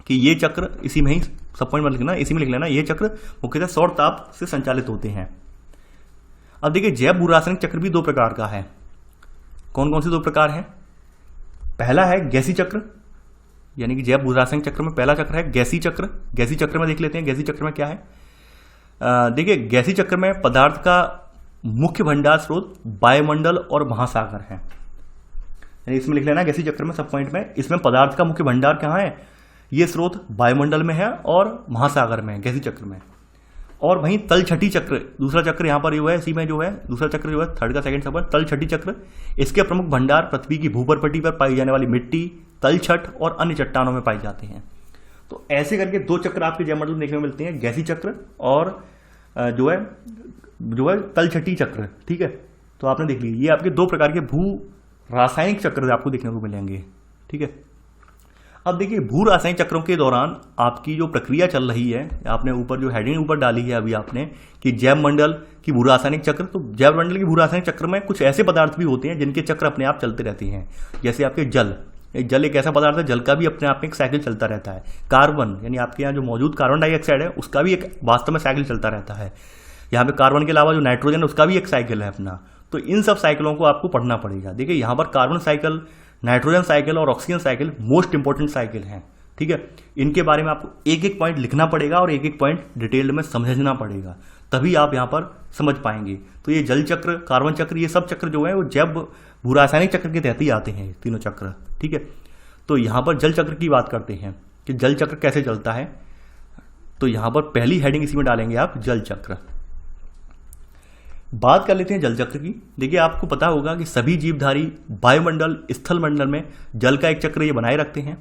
कि ये चक्र, इसी में ही सब पॉइंट में लिखना, इसी में लिख लेना, ये चक्र मुख्यतः सौर ताप से संचालित होते हैं। अब देखिए जैव रासायनिक चक्र भी 2 प्रकार का है। कौन कौन से 2 प्रकार हैं? पहला है गैसी चक्र, यानी कि जैव रासायनिक चक्र में पहला चक्र है गैसी चक्र। गैसी चक्र में देख लेते हैं, गैसी चक्र में क्या है। देखिए गैसी चक्र में पदार्थ का मुख्य भंडार स्रोत वायुमंडल और महासागर है। यानी इसमें लिख लेना गैसी चक्र में सब पॉइंट में, इसमें पदार्थ का मुख्य भंडार कहाँ है, ये स्रोत वायुमंडल में है और महासागर में है गैसी चक्र में। और वहीं तलछटी चक्र, दूसरा चक्र यहाँ पर जो है, इसी में जो है दूसरा चक्र जो है 3rd का 2nd सब तलछटी चक्र, इसके प्रमुख भंडार पृथ्वी की भूपरपटी पर पाई जाने वाली मिट्टी, तलछट और अन्य चट्टानों में पाए जाते हैं। तो ऐसे करके 2 चक्र आपके जैव मंडल देखने में मिलते हैं, गैसी चक्र और जो है तलछटी चक्र। ठीक है, तो आपने देख लिया, ये आपके 2 प्रकार के भू रासायनिक चक्र आपको देखने को मिलेंगे। ठीक है, अब देखिए भू रासायनिक चक्रों के दौरान आपकी जो प्रक्रिया चल रही है, आपने ऊपर जो हेडिंग ऊपर डाली है अभी आपने कि जैव मंडल की भू रासायनिक चक्र, तो जैव मंडल की भू रासायनिक चक्र में कुछ ऐसे पदार्थ भी होते हैं जिनके चक्र अपने आप चलते रहते हैं। जैसे आपके जल एक ऐसा पदार्थ है, जल का भी अपने आप में एक साइकिल चलता रहता है। कार्बन, यानी आपके यहाँ जो मौजूद कार्बन डाइऑक्साइड है उसका भी एक वास्तव में साइकिल चलता रहता है। यहाँ पे कार्बन के अलावा जो नाइट्रोजन है उसका भी एक साइकिल है अपना। तो इन सब साइकिलों को आपको पढ़ना पड़ेगा। देखिए यहाँ पर कार्बन साइकिल, नाइट्रोजन साइकिल और oxygen cycle most important cycle हैं। ठीक है, इनके बारे में आपको एक एक पॉइंट लिखना पड़ेगा और एक एक पॉइंट डिटेल में समझना पड़ेगा, तभी आप यहाँ पर समझ पाएंगे। तो ये जल चक्र, कार्बन चक्र, ये सब चक्र जो है वो जैव भू रासायनिक चक्र के तहत ही आते हैं, तीनों चक्र। ठीक है, तो यहाँ पर जल चक्र की बात करते हैं कि जल चक्र कैसे चलता है। तो यहाँ पर पहली हेडिंग इसी में डालेंगे आप, जल चक्र। बात कर लेते हैं जल चक्र की। देखिए आपको पता होगा कि सभी जीवधारी वायुमंडल, स्थल मंडल में जल का एक चक्र ये बनाए रखते हैं।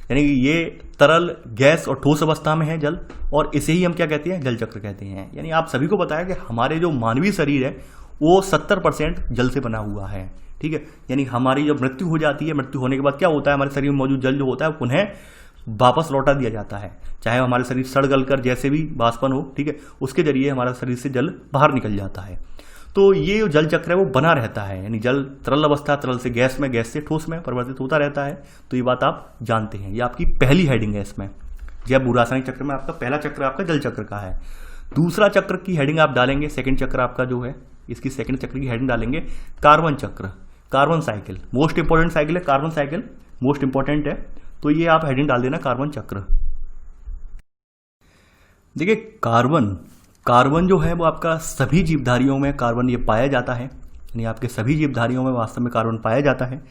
यानी कि ये तरल, गैस और ठोस अवस्था में है जल, और इसे ही हम क्या कहते हैं, जल चक्र कहते हैं। यानी आप सभी को पता है कि हमारे जो मानवीय शरीर है वो 70% जल से बना हुआ है। ठीक है, यानी हमारी जब मृत्यु हो जाती है, मृत्यु होने के बाद क्या होता है, हमारे शरीर में मौजूद जल जो होता है पुनः वापस लौटा दिया जाता है, चाहे हमारे शरीर सड़ गल कर जैसे भी वाष्पन हो। ठीक है, उसके जरिए हमारा शरीर से जल बाहर निकल जाता है। तो ये जो जल चक्र है वो बना रहता है, यानी जल तरल अवस्था, तरल से गैस में, गैस से ठोस में परिवर्तित होता रहता है। तो ये बात आप जानते हैं, ये आपकी पहली हेडिंग है इसमें। जैव भू रासायनिक चक्र में आपका पहला चक्र आपका जल चक्र का है। दूसरा चक्र की हेडिंग आप डालेंगे, 2nd चक्र आपका जो है, इसकी 2nd चक्र की हेडिंग डालेंगे कार्बन चक्र, carbon cycle. Most important cycle है कार्बन साइकिल, मोस्ट इंपॉर्टेंट है, तो ये आप हेडिंग डाल देना कार्बन चक्र। देखिए कार्बन जो है वो आपका सभी जीवधारियों में कार्बन ये पाया जाता है, यानी आपके सभी जीवधारियों में वास्तव में कार्बन पाया जाता है।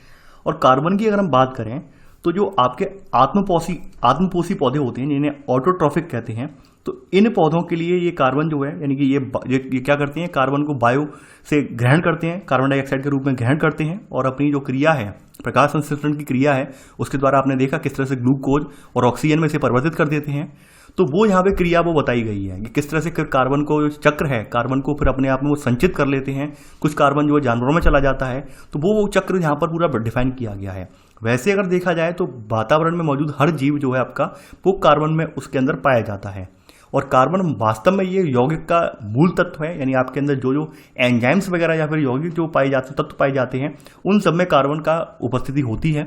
और कार्बन की अगर हम बात करें तो जो आपके आत्मपोषी पौधे होते हैं जिन्हें ऑटोट्रॉफिक कहते हैं, तो इन पौधों के लिए ये कार्बन जो है, यानी कि ये क्या करते हैं, कार्बन को वायु से ग्रहण करते हैं, कार्बन डाइऑक्साइड के रूप में ग्रहण करते हैं, और अपनी जो क्रिया है, प्रकाश संश्लेषण की क्रिया है, उसके द्वारा आपने देखा किस तरह से ग्लूकोज और ऑक्सीजन में से परिवर्तित कर देते हैं। तो वो यहाँ पे क्रिया वो बताई गई है कि किस तरह से कार्बन को, चक्र है, कार्बन को फिर अपने आप में वो संचित कर लेते हैं। कुछ कार्बन जो है जानवरों में चला जाता है, तो वो चक्र यहाँ पर पूरा डिफाइन किया गया है। वैसे अगर देखा जाए तो वातावरण में मौजूद हर जीव जो है आपका, वो कार्बन में उसके अंदर पाया जाता है। और कार्बन वास्तव में ये यौगिक का मूल तत्व है, यानी आपके अंदर जो एंजाइम्स वगैरह या फिर यौगिक जो पाए जाते तत्व पाए जाते हैं, उन सब में कार्बन का उपस्थिति होती है।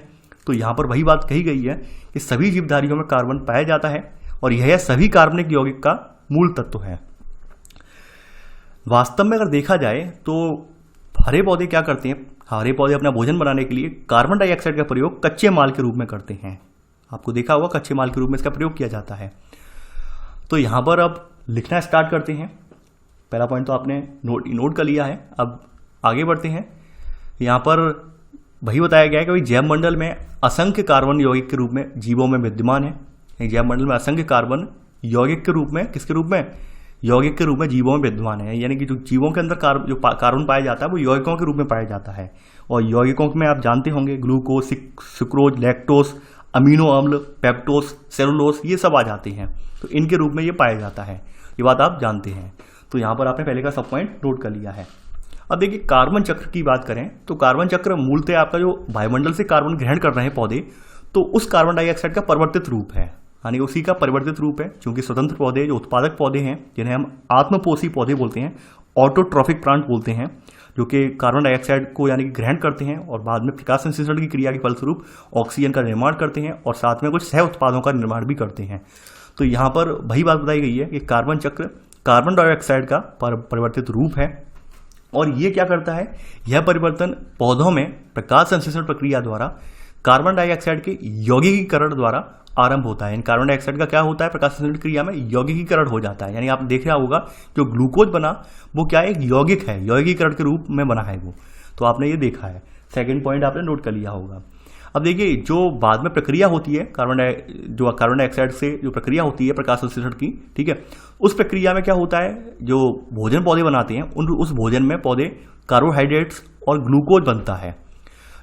तो यहाँ पर वही बात कही गई है कि सभी जीवधारियों में कार्बन पाया जाता है और यह सभी कार्बनिक यौगिक का मूल तत्व है। वास्तव में अगर देखा जाए तो हरे पौधे क्या करते हैं, हरे पौधे अपना भोजन बनाने के लिए कार्बन डाइऑक्साइड का प्रयोग कच्चे माल के रूप में करते हैं। आपको देखा होगा कच्चे माल के रूप में इसका प्रयोग किया जाता है। तो यहाँ पर अब लिखना स्टार्ट करते हैं। पहला पॉइंट तो आपने नोट कर लिया है। अब आगे बढ़ते हैं। यहाँ पर वही बताया गया है कि भाई जैव मंडल में असंख्य कार्बन यौगिक के रूप में जीवों में विद्यमान है। जैव मंडल में असंख्य कार्बन यौगिक के रूप में, किसके रूप में, यौगिक के रूप में जीवों में विद्यमान है। यानी कि जो जीवों के अंदर जो कार्बन पाया जाता है वो यौगिकों के रूप में पाया जाता है। और यौगिकों में आप जानते होंगे ग्लूकोज, सुक्रोज, लैक्टोज, अमीनो अम्ल, पेप्टोज, सेलुलोज, ये सब आ जाते हैं। तो इनके रूप में ये पाया जाता है, ये बात आप जानते हैं। तो यहाँ पर आपने पहले का सब पॉइंट नोट कर लिया है। अब देखिए कार्बन चक्र की बात करें तो कार्बन चक्र मूलतः आपका जो वायुमंडल से कार्बन ग्रहण कर रहे हैं पौधे, तो उस कार्बन डाइऑक्साइड का परिवर्तित रूप है, यानी उसी का परिवर्तित रूप है। क्योंकि स्वतंत्र पौधे जो उत्पादक पौधे हैं, जिन्हें हम आत्मपोषी पौधे बोलते हैं, ऑटोट्रॉफिक प्लांट बोलते हैं, जो कि कार्बन डाइऑक्साइड को यानी कि ग्रहण करते हैं और बाद में प्रकाश संश्लेषण की क्रिया के फलस्वरूप ऑक्सीजन का निर्माण करते हैं और साथ में कुछ सह उत्पादों का निर्माण भी करते हैं। तो यहाँ पर वही बात बताई गई है कि कार्बन चक्र कार्बन डाइऑक्साइड का परिवर्तित रूप है। और ये क्या करता है, यह परिवर्तन पौधों में प्रकाश संश्लेषण प्रक्रिया द्वारा कार्बन डाइऑक्साइड के यौगिकीकरण द्वारा आरंभ होता है। कार्बन डाइऑक्साइड का क्या होता है, प्रकाश संश्लेषण क्रिया में यौगिकीकरण हो जाता है। यानी आप देख रहा होगा जो ग्लूकोज बना वो क्या है, एक यौगिक है, यौगिकीकरण के रूप में बना है वो। तो आपने ये देखा है, सेकेंड पॉइंट आपने नोट कर लिया होगा। अब देखिए जो बाद में प्रक्रिया होती है कार्बन डाइऑक्साइड से जो प्रक्रिया होती है प्रकाश संश्लेषण की, ठीक है, उस प्रक्रिया में क्या होता है, जो भोजन पौधे बनाते हैं उस भोजन में पौधे कार्बोहाइड्रेट्स और ग्लूकोज बनता है,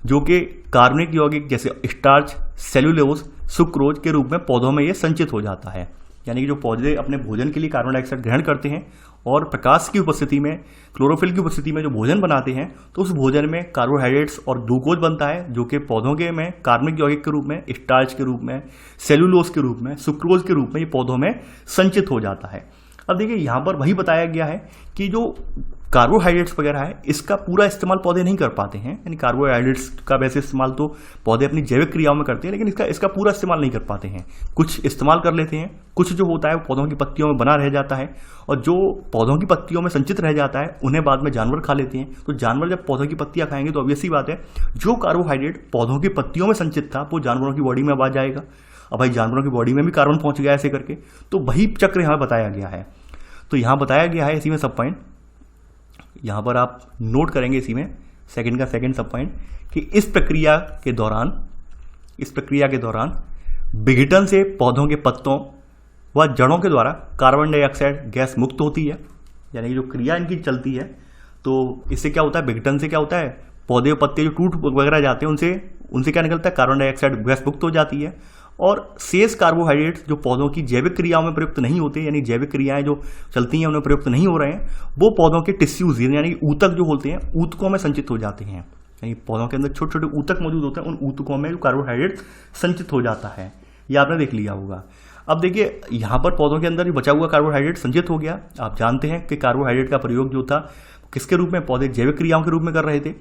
जो कि कार्बनिक यौगिक जैसे स्टार्च, सेलुलोज, सुक्रोज के रूप में पौधों में ये संचित हो जाता है। यानी कि जो पौधे अपने भोजन के लिए कार्बन डाइऑक्साइड ग्रहण करते हैं और प्रकाश की उपस्थिति में, क्लोरोफिल की उपस्थिति में जो भोजन बनाते हैं, तो उस भोजन में कार्बोहाइड्रेट्स और ग्लूकोज बनता है, जो कि पौधों के में कार्बनिक यौगिक के रूप में, स्टार्च के रूप में, सेलुलोज के रूप में, सुक्रोज के रूप में ये पौधों में संचित हो जाता है। अब देखिए यहाँ पर वही बताया गया है कि जो कार्बोहाइड्रेट्स वगैरह है इसका पूरा इस्तेमाल पौधे नहीं कर पाते हैं। यानी कार्बोहाइड्रेट्स का वैसे इस्तेमाल तो पौधे अपनी जैविक क्रियाओं में करते हैं, लेकिन इसका पूरा इस्तेमाल नहीं कर पाते हैं। कुछ इस्तेमाल कर लेते हैं, कुछ जो होता है वो पौधों की पत्तियों में बना रह जाता है, और जो पौधों की पत्तियों में संचित रह जाता है उन्हें बाद में जानवर खा लेते हैं। तो जानवर जब पौधों की पत्तियां खाएंगे तो ऑब्वियस सी बात है जो कार्बोहाइड्रेट पौधों की पत्तियों में संचित था वो जानवरों की बॉडी में आ जाएगा। अब भाई जानवरों की बॉडी में भी कार्बन पहुंच गया ऐसे करके, तो वही चक्र यहाँ बताया गया है। तो यहाँ बताया गया है इसी में सब पॉइंट, यहाँ पर आप नोट करेंगे इसी में सेकंड का सेकंड सब पॉइंट, कि इस प्रक्रिया के दौरान विघटन से पौधों के पत्तों व जड़ों के द्वारा कार्बन डाइऑक्साइड गैस मुक्त होती है। यानी कि जो क्रिया इनकी चलती है तो इससे क्या होता है, विघटन से क्या होता है, पौधे पत्ते जो टूट वगैरह जाते हैं उनसे क्या निकलता है, कार्बन डाइऑक्साइड गैस मुक्त हो जाती है। और शेष कार्बोहाइड्रेट्स जो पौधों की जैविक क्रियाओं में प्रयुक्त नहीं होते, यानी जैविक क्रियाएं जो चलती हैं उनमें प्रयुक्त नहीं हो रहे हैं, वो पौधों के टिश्यूज यानी ऊतक जो होते हैं, ऊतकों में संचित हो जाते हैं। यानी पौधों के अंदर छोटे छोटे ऊतक मौजूद होते हैं, उन ऊतकों में जो कार्बोहाइड्रेट संचित हो जाता है, ये आपने देख लिया होगा। अब देखिए यहाँ पर पौधों के अंदर जो बचा हुआ कार्बोहाइड्रेट संचित हो गया। आप जानते हैं कि कार्बोहाइड्रेट का प्रयोग जो था किसके रूप में, पौधे जैविक क्रियाओं के रूप में कर रहे थे,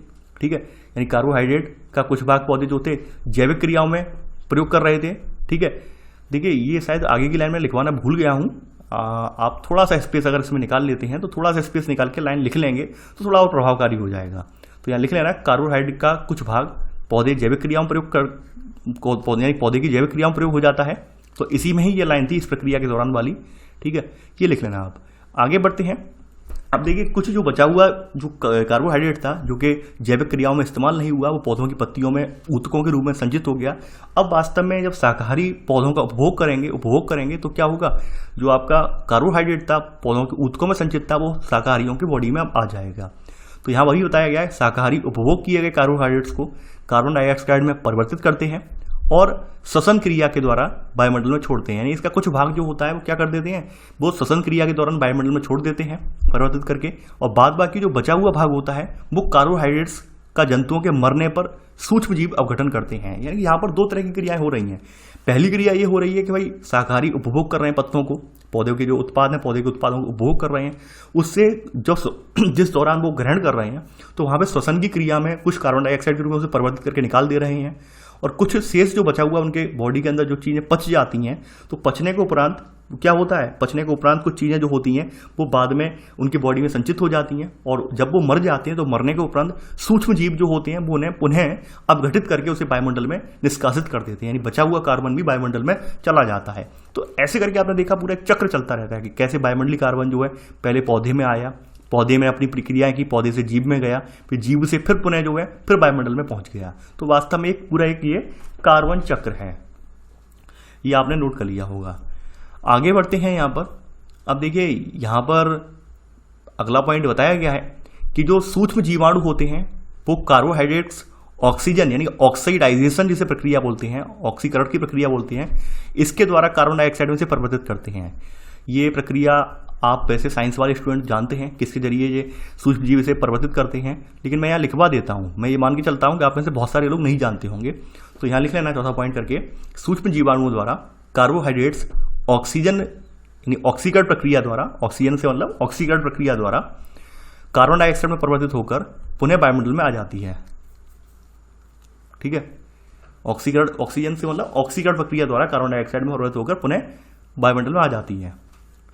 ठीक है। यानी कार्बोहाइड्रेट का कुछ भाग पौधे जो थे जैविक क्रियाओं में प्रयोग कर रहे थे, ठीक है। देखिए ये शायद आगे की लाइन में लिखवाना भूल गया हूँ, आप थोड़ा सा स्पेस अगर इसमें निकाल लेते हैं तो थोड़ा सा स्पेस निकाल के लाइन लिख लेंगे तो थोड़ा और प्रभावकारी हो जाएगा। तो यहाँ लिख लेना कार्बोहाइड्रेट का कुछ भाग पौधे जैविक क्रियाओं प्रयोग पौधे की जैविक क्रियाओं प्रयोग हो जाता है। तो इसी में ही ये लाइन थी इस प्रक्रिया के दौरान वाली, ठीक है, ये लिख लेना। आप आगे बढ़ते हैं। अब देखिए कुछ जो बचा हुआ जो कार्बोहाइड्रेट था जो कि जैविक क्रियाओं में इस्तेमाल नहीं हुआ, वो पौधों की पत्तियों में ऊतकों के रूप में संचित हो गया। अब वास्तव में जब शाकाहारी पौधों का उपभोग करेंगे तो क्या होगा, जो आपका कार्बोहाइड्रेट था पौधों के ऊतकों में संचित था वो शाकाहारियों की बॉडी में अब आ जाएगा। तो यहाँ वही बताया गया है, शाकाहारी उपभोग किए गए कार्बोहाइड्रेट्स को कार्बन डाइऑक्साइड में परिवर्तित करते हैं और श्वसन क्रिया के द्वारा वायुमंडल में छोड़ते हैं। यानी इसका कुछ भाग जो होता है वो क्या कर देते हैं, वो श्वसन क्रिया के दौरान वायुमंडल में छोड़ देते हैं परिवर्तित करके, और बाद बाकी जो बचा हुआ भाग होता है वो कार्बोहाइड्रेट्स का जंतुओं के मरने पर सूक्ष्म जीव अवघटन करते हैं। यानी यहाँ पर दो तरह की क्रियाएं हो रही हैं। पहली क्रिया ये हो रही है कि भाई शाकाहारी उपभोग कर रहे हैं पत्तों को, पौधे के जो उत्पाद हैं पौधे के उत्पादों को उपभोग कर रहे हैं, उससे जो जिस दौरान वो ग्रहण कर रहे हैं तो वहाँ पे श्वसन की क्रिया में कुछ कार्बन डाइऑक्साइड के रूप में उसे परिवर्तित करके निकाल दे रहे हैं, और कुछ शेष जो बचा हुआ उनके बॉडी के अंदर जो चीज़ें पच जाती हैं, तो पचने के उपरांत क्या होता है, पचने के उपरांत कुछ चीज़ें जो होती हैं वो बाद में उनकी बॉडी में संचित हो जाती हैं, और जब वो मर जाते हैं तो मरने के उपरांत सूक्ष्म जीव जो होते हैं वो उन्हें पुनः अपघटित करके उसे वायुमंडल में निष्कासित कर देते हैं, यानी बचा हुआ कार्बन भी वायुमंडल में चला जाता है। तो ऐसे करके आपने देखा पूरा एक चक्र चलता रहता है कि कैसे वायुमंडलीय कार्बन जो है पहले पौधे में आया, पौधे में अपनी प्रक्रियाएं की, पौधे से जीव में गया, फिर जीव से फिर पुनः जो है फिर वायुमंडल में पहुंच गया। तो वास्तव में एक पूरा एक ये कार्बन चक्र है, ये आपने नोट कर लिया होगा। आगे बढ़ते हैं यहाँ पर। अब देखिए यहाँ पर अगला पॉइंट बताया गया है कि जो सूक्ष्म जीवाणु होते हैं वो कार्बोहाइड्रेट्स ऑक्सीजन यानी ऑक्सीडाइजेशन जिसे प्रक्रिया बोलते हैं, ऑक्सीकरण की प्रक्रिया बोलते हैं, इसके द्वारा कार्बन डाइऑक्साइड में से परिवर्तित करते हैं। ये प्रक्रिया आप वैसे साइंस वाले स्टूडेंट जानते हैं किसके जरिए ये सूक्ष्म जीव इसे परिवर्तित करते हैं, लेकिन मैं यहाँ लिखवा देता हूँ। मैं ये मान के चलता हूँ कि आप में से बहुत सारे लोग नहीं जानते होंगे, तो यहाँ लिख लेना चौथा पॉइंट करके, सूक्ष्म जीवाणुओं द्वारा कार्बोहाइड्रेट्स ऑक्सीजन यानी ऑक्सीकरण प्रक्रिया द्वारा, ऑक्सीजन से मतलब ऑक्सीकरण प्रक्रिया द्वारा कार्बन डाइऑक्साइड में परिवर्तित होकर पुनः वायुमंडल में आ जाती है। ठीक है, ऑक्सीजन से मतलब ऑक्सीकरण प्रक्रिया द्वारा कार्बन डाइऑक्साइड में परिवर्तित होकर पुनः वायुमंडल में आ जाती है।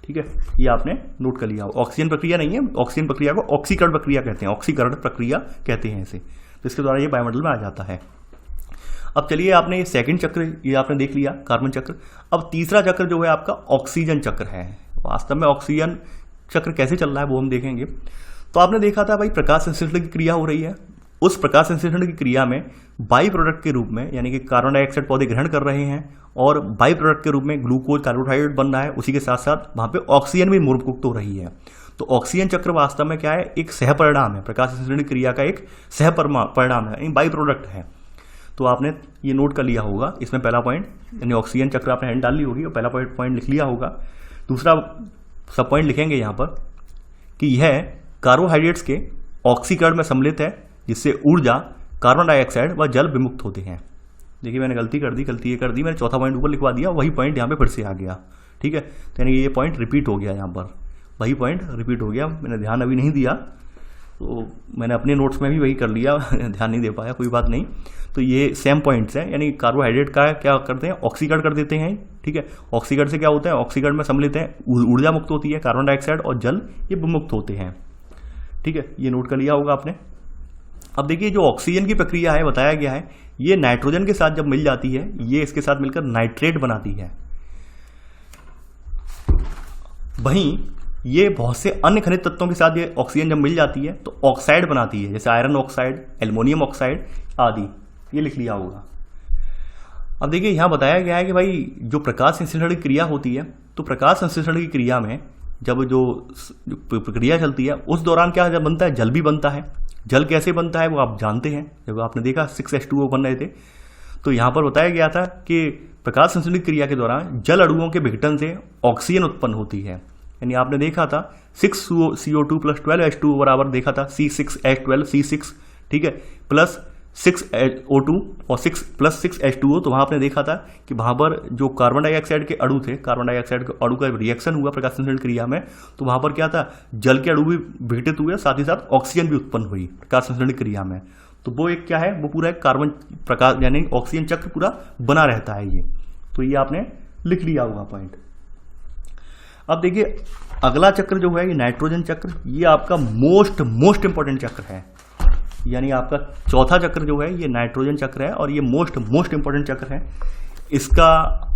ठीक है, ये आपने नोट कर लिया। ऑक्सीजन प्रक्रिया नहीं है, ऑक्सीजन प्रक्रिया को ऑक्सीकरण प्रक्रिया कहते हैं, ऑक्सीकरण प्रक्रिया कहते हैं इसे। तो इसके द्वारा ये वायुमंडल में आ जाता है। अब चलिए, आपने ये सेकंड चक्र ये आपने देख लिया, कार्बन चक्र। अब तीसरा चक्र जो है आपका ऑक्सीजन चक्र है। वास्तव में ऑक्सीजन चक्र कैसे चल रहा है वो हम देखेंगे। तो आपने देखा था भाई प्रकाश संश्लेषण की क्रिया हो रही है, उस प्रकाश संश्लेषण की क्रिया में बाई प्रोडक्ट के रूप में यानी कि कार्बन डाइऑक्साइड पौधे ग्रहण कर रहे हैं और बाई प्रोडक्ट के रूप में ग्लूकोज कार्बोहाइड्रेट बन रहा है, उसी के साथ साथ वहां पे ऑक्सीजन भी मुक्त हो रही है। तो ऑक्सीजन चक्र वास्तव में क्या है, एक सह परिणाम है, प्रकाश संश्लेषण की क्रिया का एक सह परिणाम है, बाई प्रोडक्ट है। तो आपने ये नोट कर लिया होगा। इसमें पहला पॉइंट यानी ऑक्सीजन चक्र आपने हैंड डाल ली होगी और पहला पॉइंट लिख लिया होगा। दूसरा सब पॉइंट लिखेंगे यहाँ पर कि यह कार्बोहाइड्रेट्स के ऑक्सीकरण में सम्मिलित है, जिससे ऊर्जा, कार्बन डाइऑक्साइड व जल विमुक्त होते हैं। देखिए मैंने गलती ये कर दी, मैंने चौथा पॉइंट ऊपर लिखवा दिया, वही पॉइंट यहाँ पे फिर से आ गया। ठीक है, तो यानी ये पॉइंट रिपीट हो गया, यहाँ पर वही पॉइंट रिपीट हो गया। मैंने ध्यान अभी नहीं दिया, तो मैंने अपने नोट्स में भी वही कर लिया, ध्यान नहीं दे पाया, कोई बात नहीं। तो ये सेम पॉइंट्स हैं, यानी कार्बोहाइड्रेट का क्या करते हैं, ऑक्सीकरण कर देते हैं। ठीक है, ऑक्सीकरण से क्या होता है, ऑक्सीकरण में सम्मिलित है, ऊर्जा मुक्त होती है, कार्बन डाइऑक्साइड और जल ये विमुक्त होते हैं। ठीक है, ये नोट कर लिया होगा आपने। अब देखिए जो ऑक्सीजन की प्रक्रिया है, बताया गया है, ये नाइट्रोजन के साथ जब मिल जाती है, ये इसके साथ मिलकर नाइट्रेट बनाती है। वहीं ये बहुत से अन्य खनिज तत्वों के साथ ये ऑक्सीजन जब मिल जाती है तो ऑक्साइड बनाती है, जैसे आयरन ऑक्साइड, एल्युमिनियम ऑक्साइड आदि, ये लिख लिया होगा। अब देखिए यहाँ बताया गया है कि भाई जो प्रकाश संश्लेषण की क्रिया होती है, तो प्रकाश संश्लेषण की क्रिया में जब जो प्रक्रिया चलती है उस दौरान क्या जब बनता है, जल भी बनता है। जल कैसे बनता है वो आप जानते हैं, जब आपने देखा 6H2O बन रहे थे, तो यहाँ पर बताया गया था कि प्रकाश संश्लेषण क्रिया के दौरान जल अणुओं के विघटन से ऑक्सीजन उत्पन्न होती है। यानी आपने देखा था 6CO2 + 12H2O बराबर देखा था C6H12C6, ठीक है, प्लस 6O2 और 6 + 6H2O। तो वहाँ आपने देखा था कि वहाँ पर जो कार्बन डाइऑक्साइड के अणु थे, कार्बन डाइऑक्साइड के अणु का रिएक्शन हुआ प्रकाश संश्लेषण क्रिया में, तो वहाँ पर क्या था, जल के अणु भी विघटित हुए, साथ ही साथ ऑक्सीजन भी उत्पन्न हुई प्रकाश संश्लेषण क्रिया में। तो वो एक क्या है, वो पूरा एक कार्बन प्रकाश यानी ऑक्सीजन चक्र पूरा बना रहता है ये। तो ये आपने लिख लिया होगा पॉइंट। अब देखिए अगला चक्र जो है ये नाइट्रोजन चक्र, ये आपका मोस्ट इंपॉर्टेंट चक्र है। यानी आपका चौथा चक्र जो है ये नाइट्रोजन चक्र है और ये मोस्ट इंपॉर्टेंट चक्र है। इसका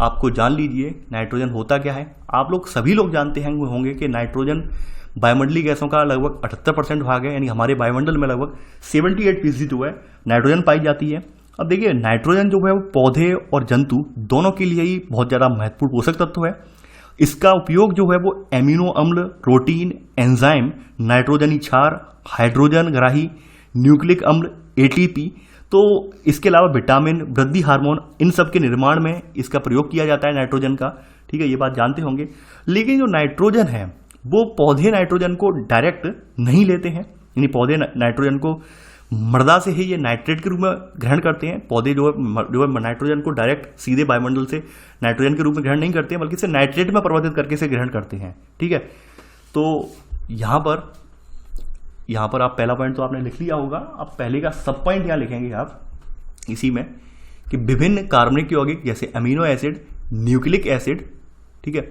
आपको जान लीजिए नाइट्रोजन होता क्या है। आप लोग सभी लोग जानते हैं होंगे कि नाइट्रोजन वायुमंडलीय गैसों का लगभग 78% भाग है, यानी हमारे वायुमंडल में लगभग 78% जो है नाइट्रोजन पाई जाती है। अब देखिए नाइट्रोजन जो है वो पौधे और जंतु दोनों के लिए ही बहुत ज़्यादा महत्वपूर्ण पोषक तत्व है। इसका उपयोग जो है वो एमिनो अम्ल, प्रोटीन, एंजाइम, नाइट्रोजनी क्षार, हाइड्रोजन ग्राही, न्यूक्लिक अम्ल, ATP, तो इसके अलावा विटामिन, वृद्धि हार्मोन, इन सब के निर्माण में इसका प्रयोग किया जाता है नाइट्रोजन का। ठीक है, ये बात जानते होंगे। लेकिन जो नाइट्रोजन है वो पौधे नाइट्रोजन को डायरेक्ट नहीं लेते हैं, यानी पौधे नाइट्रोजन को मृदा से ही ये नाइट्रेट के रूप में ग्रहण करते हैं। पौधे जो है नाइट्रोजन को डायरेक्ट सीधे वायुमंडल से नाइट्रोजन के रूप में ग्रहण नहीं करते हैं, बल्कि इसे नाइट्रेट में परिवर्तित करके इसे ग्रहण करते हैं। ठीक है, तो यहाँ पर आप पहला पॉइंट तो आपने लिख लिया होगा। अब पहले का सब पॉइंट यहाँ लिखेंगे आप इसी में कि विभिन्न कार्बनिक यौगिक जैसे अमीनो एसिड, न्यूक्लिक एसिड, ठीक है,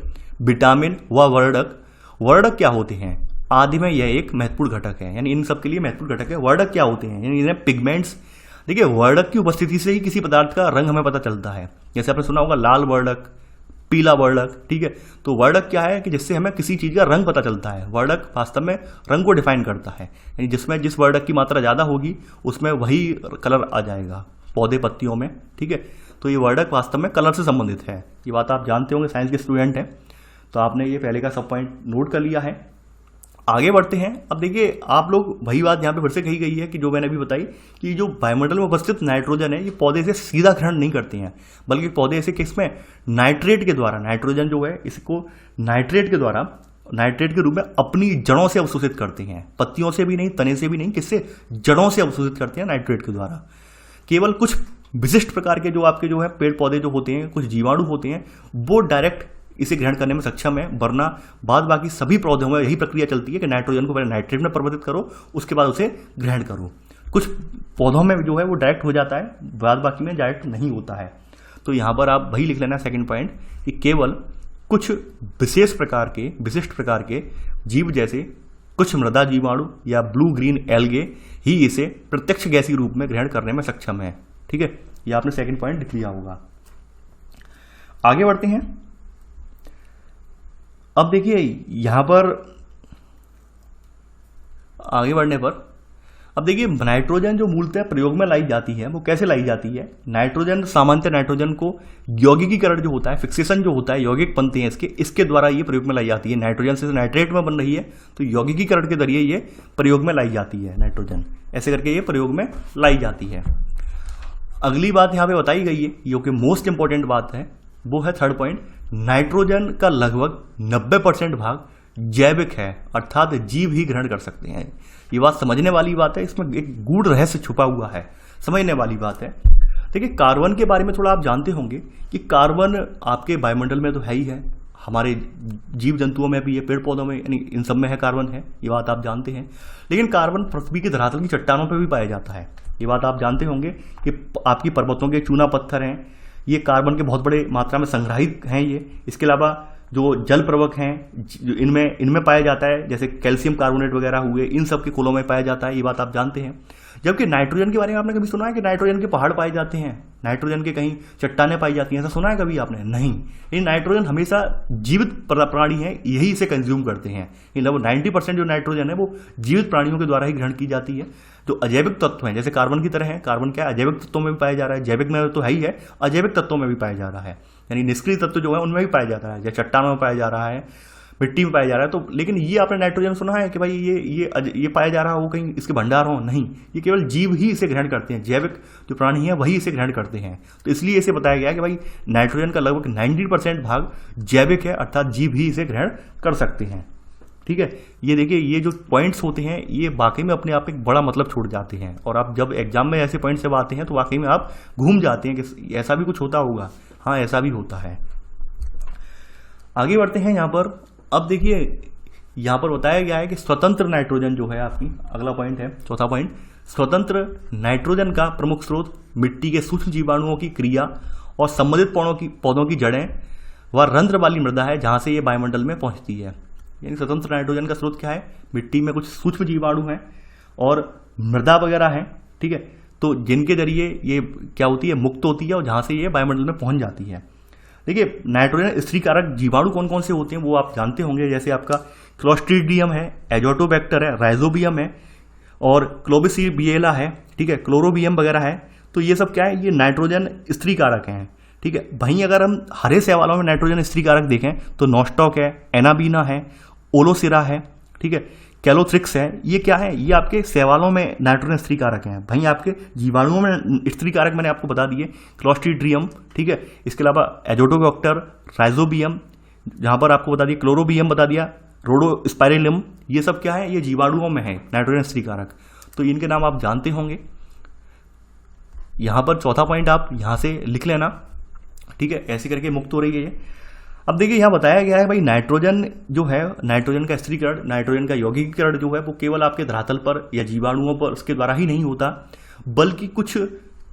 विटामिन व वर्धक। वर्धक क्या होते हैं? आदि में यह एक महत्वपूर्ण घटक है, यानी इन सब के लिए महत्वपूर्ण घटक है। वर्धक क्या होते हैं? यानी इन्हें पिगमेंट्स। देखिए, वर्धक की उपस्थिति से ही किसी पदार्थ का रंग हमें पता चलता है। जैसे आपने सुना होगा लाल वर्धक, पीला वर्धक, ठीक है। तो वर्धक क्या है कि जिससे हमें किसी चीज का रंग पता चलता है। वर्धक वास्तव में रंग को डिफाइन करता है, यानी जिसमें जिस वर्धक की मात्रा ज्यादा होगी उसमें वही कलर आ जाएगा पौधे पत्तियों में, ठीक है। तो ये वर्धक वास्तव में कलर से संबंधित है। ये बात आप जानते होंगे, साइंस के स्टूडेंट हैं तो आपने ये पहले का सब पॉइंट नोट कर लिया है। आगे बढ़ते हैं। अब देखिए, आप लोग वही बात यहाँ पे फिर से कही गई है कि जो मैंने अभी बताई कि जो वायुमंडल में उपस्थित नाइट्रोजन है ये पौधे से सीधा ग्रहण नहीं करते हैं, बल्कि पौधे इसे किसमें, नाइट्रेट के द्वारा, नाइट्रोजन जो है इसको नाइट्रेट के द्वारा, नाइट्रेट के रूप में अपनी जड़ों से अवशोषित करते हैं। पत्तियों से भी नहीं, तने से भी नहीं, किससे, जड़ों से अवशोषित करते हैं नाइट्रेट के द्वारा। केवल कुछ विशिष्ट प्रकार के जो आपके जो है पेड़ पौधे जो होते हैं, कुछ जीवाणु होते हैं, वो डायरेक्ट इसे ग्रहण करने में सक्षम है, वरना बाद बाकी सभी पौधों में यही प्रक्रिया चलती है कि नाइट्रोजन को पहले नाइट्रेट में परिवर्तित करो, उसके बाद उसे ग्रहण करो। कुछ पौधों में जो है वो डायरेक्ट हो जाता है, बाद बाकी में डायरेक्ट नहीं होता है। तो यहाँ पर आप वही लिख लेना सेकंड पॉइंट कि केवल कुछ विशेष प्रकार के, विशिष्ट प्रकार के जीव जैसे कुछ मृदा जीवाणु या ब्लू ग्रीन एल्गे ही इसे प्रत्यक्ष गैसीय रूप में ग्रहण करने में सक्षम है, ठीक है। ये आपने सेकंड पॉइंट लिख लिया होगा। आगे बढ़ते हैं। अब देखिए, यहां पर आगे बढ़ने पर अब देखिए, नाइट्रोजन जो मूलतः प्रयोग में लाई जाती है वो कैसे लाई जाती है। नाइट्रोजन, सामान्यतः नाइट्रोजन को यौगिकीकरण जो होता है, फिक्सेशन जो होता है, यौगिक बनते हैं इसके द्वारा ये प्रयोग में लाई जाती है। नाइट्रोजन से नाइट्रेट में बन रही है तो यौगिकीकरण के जरिए ये प्रयोग में लाई जाती है। नाइट्रोजन ऐसे करके ये प्रयोग में लाई जाती है। अगली बात यहाँ पे बताई गई है, जो कि मोस्ट इंपॉर्टेंट बात है, वो है थर्ड पॉइंट, नाइट्रोजन का लगभग 90% भाग जैविक है, अर्थात जीव ही ग्रहण कर सकते हैं। ये बात समझने वाली बात है, इसमें एक गूढ़ रहस्य छुपा हुआ है, समझने वाली बात है। देखिए, कार्बन के बारे में थोड़ा आप जानते होंगे कि कार्बन आपके वायुमंडल में तो है ही है, हमारे जीव जंतुओं में भी है, पेड़ पौधों में, यानी इन सब में है कार्बन है, ये बात आप जानते हैं। लेकिन कार्बन पृथ्वी के धरातल की चट्टानों पर भी पाया जाता है, ये बात आप जानते होंगे कि आपकी पर्वतों के चूना पत्थर हैं, ये कार्बन के बहुत बड़े मात्रा में संग्रहित हैं ये। इसके अलावा जो जल प्रवक हैं इनमें पाया जाता है, जैसे कैल्शियम कार्बोनेट वगैरह हुए, इन सब के कुलों में पाया जाता है, ये बात आप जानते हैं। जबकि नाइट्रोजन के बारे में आपने कभी सुना है कि नाइट्रोजन के पहाड़ पाए जाते हैं, नाइट्रोजन के कहीं चट्टानें पाई जाती हैं, ऐसा सुना है कभी आपने? नहीं। ये नाइट्रोजन हमेशा जीवित प्राणी है, यही इसे कंज्यूम करते हैं। लगभग 90% जो नाइट्रोजन है वो जीवित प्राणियों के द्वारा ही ग्रहण की जाती है। जो अजैविक तत्व हैं, जैसे कार्बन की तरह है, कार्बन क्या है, अजैविक तत्वों में भी पाया जा रहा है, जैविक में तो है ही है, अजैविक तत्वों में भी पाया जा रहा है, यानी निष्क्रिय तत्व जो है उनमें भी पाया जाता है, जैसे चट्टानों में पाया जा रहा है, मिट्टी में पाया जा रहा है। तो लेकिन ये आपने नाइट्रोजन सुना है कि भाई ये पाया जा रहा हो कहीं इसके भंडार हो? नहीं, ये केवल जीव ही इसे ग्रहण करते हैं, जैविक जो प्राणी है वही इसे ग्रहण करते हैं। तो इसलिए इसे बताया गया कि भाई नाइट्रोजन का लगभग 90% भाग जैविक है, अर्थात जीव ही इसे ग्रहण कर सकते हैं, ठीक है। ये देखिए, ये जो पॉइंट्स होते हैं ये वाकई में अपने आप एक बड़ा मतलब छोड़ जाते हैं, और आप जब एग्जाम में ऐसे पॉइंट्स जब आते हैं तो वाकई में आप घूम जाते हैं कि ऐसा भी कुछ होता होगा। हाँ, ऐसा भी होता है। आगे बढ़ते हैं यहाँ पर। अब देखिए, यहाँ पर बताया गया है कि स्वतंत्र नाइट्रोजन जो है, आपकी अगला पॉइंट है, चौथा पॉइंट, स्वतंत्र नाइट्रोजन का प्रमुख स्रोत मिट्टी के सूक्ष्म जीवाणुओं की क्रिया और संबंधित पौधों की जड़ें व रंध्र वाली मृदा है, जहाँ से ये वायुमंडल में पहुँचती है। यानी स्वतंत्र नाइट्रोजन का स्रोत क्या है? मिट्टी में कुछ सूक्ष्म जीवाणु हैं और मृदा वगैरह है, ठीक है। तो जिनके जरिए ये क्या होती है, मुक्त होती है, और जहाँ से ये वायुमंडल में पहुँच जाती है। देखिए, नाइट्रोजन स्त्रीकारक जीवाणु कौन कौन से होते हैं वो आप जानते होंगे, जैसे आपका क्लोस्ट्रीडियम है, एजोटोबैक्टर है, राइजोबियम है, और क्लोबिसिबिएला है, ठीक है, क्लोरोबियम वगैरह है। तो ये सब क्या है, ये नाइट्रोजन स्त्रीकारक हैं, ठीक है। वहीं अगर हम हरे शैवालों में नाइट्रोजन स्त्रीकारक देखें तो नॉस्टॉक है, एनाबीना है, ओलोसिरा है, ठीक है, कैलोथ्रिक्स है। ये क्या है, ये आपके शैवालों में नाइट्रोजन स्त्रीकारक हैं। वहीं आपके जीवाणुओं में स्त्रीकारक मैंने आपको बता दिए, क्लोस्ट्रीडियम, ठीक है। इसके अलावा एजोटोबैक्टर, राइजोबियम, जहां पर आपको बता दिया क्लोरोबियम बता दिया, रोडोस्पाइरिलम, ये सब क्या है, ये जीवाणुओं में है नाइट्रोजन स्त्रीकारक। तो इनके नाम आप जानते होंगे। यहां पर चौथा पॉइंट आप यहां से लिख लेना, ठीक है, ऐसे करके मुक्त हो रही है ये। अब देखिए, यहाँ बताया गया है भाई नाइट्रोजन जो है, नाइट्रोजन का स्त्रीकरण, नाइट्रोजन का यौगिकीकरण जो है वो केवल आपके धरातल पर या जीवाणुओं पर उसके द्वारा ही नहीं होता, बल्कि कुछ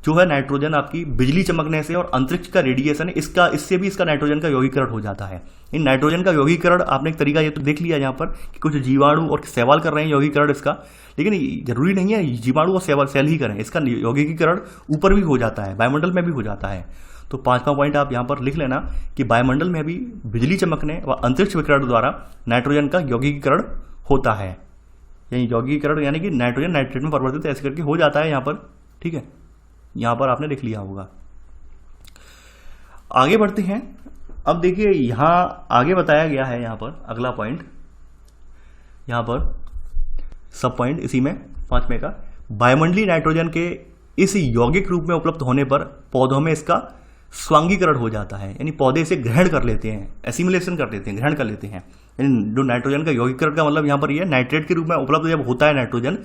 जो है नाइट्रोजन आपकी बिजली चमकने से और अंतरिक्ष का रेडिएशन है इससे भी इसका नाइट्रोजन का यौगीकरण हो जाता है। इन नाइट्रोजन का यौगीकरण आपने एक तरीका ये तो देख लिया यहाँ पर कि कुछ जीवाणु और सवाल कर रहे हैं यौगीकरण इसका, लेकिन जरूरी नहीं है जीवाणु और सेल ही करें, इसका यौगिकीकरण ऊपर भी हो जाता है, वायुमंडल में भी हो जाता है। तो 5वां पॉइंट आप यहाँ पर लिख लेना कि वायुमंडल में भी बिजली चमकने व अंतरिक्ष विकिरण द्वारा नाइट्रोजन का यौगिकीकरण होता है। यौगिकीकरण यानी कि नाइट्रोजन नाइट्रेट में परिवर्तित ऐसे करके हो जाता है यहाँ पर, ठीक है, यहाँ पर आपने लिख लिया होगा। आगे बढ़ते हैं। अब देखिए यहाँ आगे बताया गया है, यहाँ पर अगला पॉइंट, यहाँ पर सब पॉइंट इसी में 5वें का, वायुमंडलीय नाइट्रोजन के इस यौगिक रूप में उपलब्ध होने पर पौधों में इसका स्वांगीकरण हो जाता है, यानी पौधे इसे ग्रहण कर लेते हैं, एसिमिलेशन कर लेते हैं, ग्रहण कर लेते हैं। यानी जो नाइट्रोजन का यौगिकरण का मतलब यहाँ पर ये नाइट्रेट के रूप में उपलब्ध जब होता है नाइट्रोजन,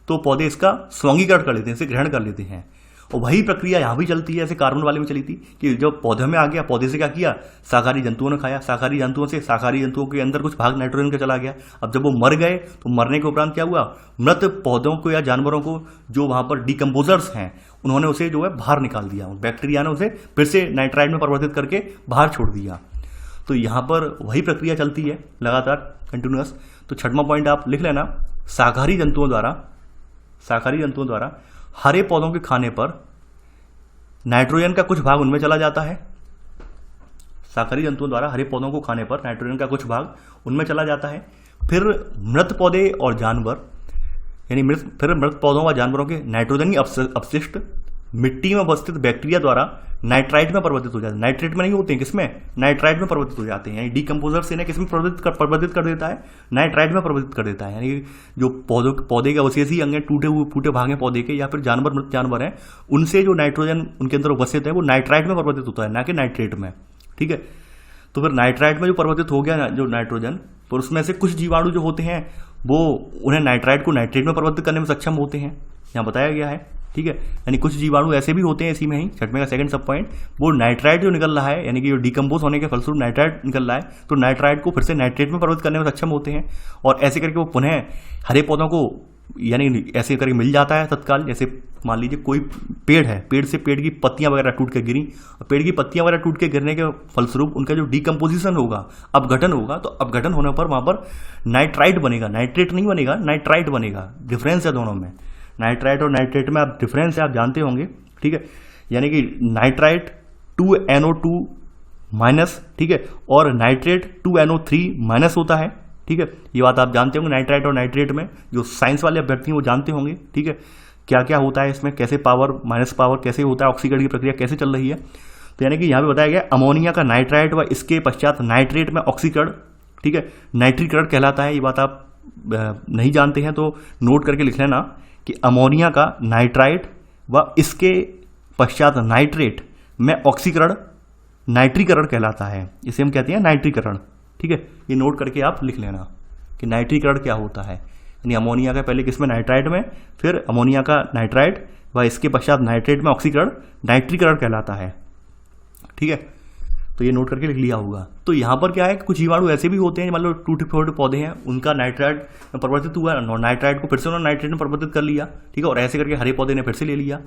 तो पौधे इसका स्वांगीकरण कर लेते हैं, इसे ग्रहण कर लेते हैं। और वही प्रक्रिया यहाँ भी चलती है, जैसे कार्बन वाले में चली थी कि जब पौधे में आ गया, पौधे से क्या किया, शाकाहारी जंतुओं ने खाया, शाकाहारी जंतुओं के अंदर कुछ भाग नाइट्रोजन का चला गया। अब जब वो मर गए तो मरने के उपरांत क्या हुआ, मृत पौधों को या जानवरों को जो वहाँ पर डिकम्पोजर्स हैं उन्होंने उसे जो है बाहर निकाल दिया, बैक्टीरिया ने उसे फिर से नाइट्राइड में परिवर्तित करके बाहर छोड़ दिया। तो यहाँ पर वही प्रक्रिया चलती है लगातार, कंटिन्यूअस। तो 6वां पॉइंट आप लिख लेना, शाकाहारी जंतुओं द्वारा हरे पौधों के खाने पर नाइट्रोजन का कुछ भाग उनमें चला जाता है। शाकाहारी जंतुओं द्वारा हरे पौधों को खाने पर नाइट्रोजन का कुछ भाग उनमें चला जाता है। फिर मृत पौधे और जानवर, यानी मृत पौधों व जानवरों के नाइट्रोजन अपशिष्ट मिट्टी में अवस्थित बैक्टीरिया द्वारा नाइट्राइट में परिवर्तित हो जाते हैं। नाइट्रेट में नहीं होते हैं, किसमें, नाइट्राइट में परिवर्तित हो जाते हैं। यानी डीकम्पोजर से किसमें परिवर्तित कर देता है, नाइट्राइट में परिवर्तित कर देता है। यानी जो पौधे के अवशेषी अंग टूटे हुए फूटे भाग हैं पौधे के, या फिर मृत जानवर हैं, उनसे जो नाइट्रोजन उनके अंदर उपस्थित है वो नाइट्राइट में परिवर्तित होता है, ना कि नाइट्रेट में, ठीक है। तो फिर नाइट्राइट में जो परिवर्तित हो गया जो नाइट्रोजन, तो उसमें से कुछ जीवाणु जो होते हैं वो उन्हें नाइट्राइट को नाइट्रेट में परिवर्तित करने में सक्षम होते हैं, यहाँ बताया गया है, ठीक है। यानी कुछ जीवाणु ऐसे भी होते हैं इसी में ही, 6वें का सेकंड सब पॉइंट, वो नाइट्राइट जो निकल रहा है, यानी कि जो डिकम्पोज होने के फलस्वरूप नाइट्राइट निकल रहा है, तो नाइट्राइट को फिर से नाइट्रेट में परिवर्तित करने में सक्षम होते हैं। और ऐसे करके वो पुनः हरे पौधों को, यानी ऐसे करके मिल जाता है तत्काल। जैसे मान लीजिए कोई पेड़ है, पेड़ से पेड़ की पत्तियां वगैरह टूट के गिरी, और पेड़ की पत्तियां वगैरह टूट के गिरने के फलस्वरूप उनका जो डिकम्पोजिशन होगा, अपघटन होगा, तो अपघटन होने पर वहां पर नाइट्राइट बनेगा, नाइट्रेट नहीं बनेगा, नाइट्राइट बनेगा। डिफरेंस है दोनों में, नाइट्राइट और नाइट्रेट में आप डिफरेंस है, आप जानते होंगे, ठीक है। यानी कि नाइट्राइट 2NO2 माइनस, ठीक है, और नाइट्रेट 2NO3 माइनस होता है, ठीक है। ये बात आप जानते होंगे, नाइट्राइट और नाइट्रेट में, जो साइंस वाले अभ्यर्थी हैं वो जानते होंगे, ठीक है, क्या क्या होता है इसमें, कैसे पावर माइनस पावर कैसे होता है, ऑक्सीकरण की प्रक्रिया कैसे चल रही है। तो यानी कि यहाँ पे बताया गया अमोनिया का नाइट्राइट व इसके पश्चात नाइट्रेट में ऑक्सीकरण, ठीक है, नाइट्रीकरण कहलाता है। ये बात आप नहीं जानते हैं तो नोट करके लिख लेना कि अमोनिया का नाइट्राइट व इसके पश्चात नाइट्रेट में ऑक्सीकरण नाइट्रीकरण कहलाता है, इसे हम कहते हैं नाइट्रीकरण, ठीक है। ये नोट करके आप लिख लेना कि नाइट्रीकरण क्या होता है। यानी अमोनिया का पहले किसमें, नाइट्राइट में, फिर अमोनिया का नाइट्राइट व इसके पश्चात नाइट्रेट में ऑक्सीकरण नाइट्रीकरण कहलाता है, ठीक है। तो ये नोट करके लिख लिया होगा। तो यहाँ पर क्या है, कुछ जीवाणु ऐसे भी होते हैं, मान लो टूटे फूटे पौधे हैं, उनका नाइट्राइट में परिवर्तित हुआ, नाइट्राइट को फिर से उन्होंने नाइट्रेट में परिवर्तित कर लिया, ठीक है, और ऐसे करके हरे पौधे ने फिर से ले लिया।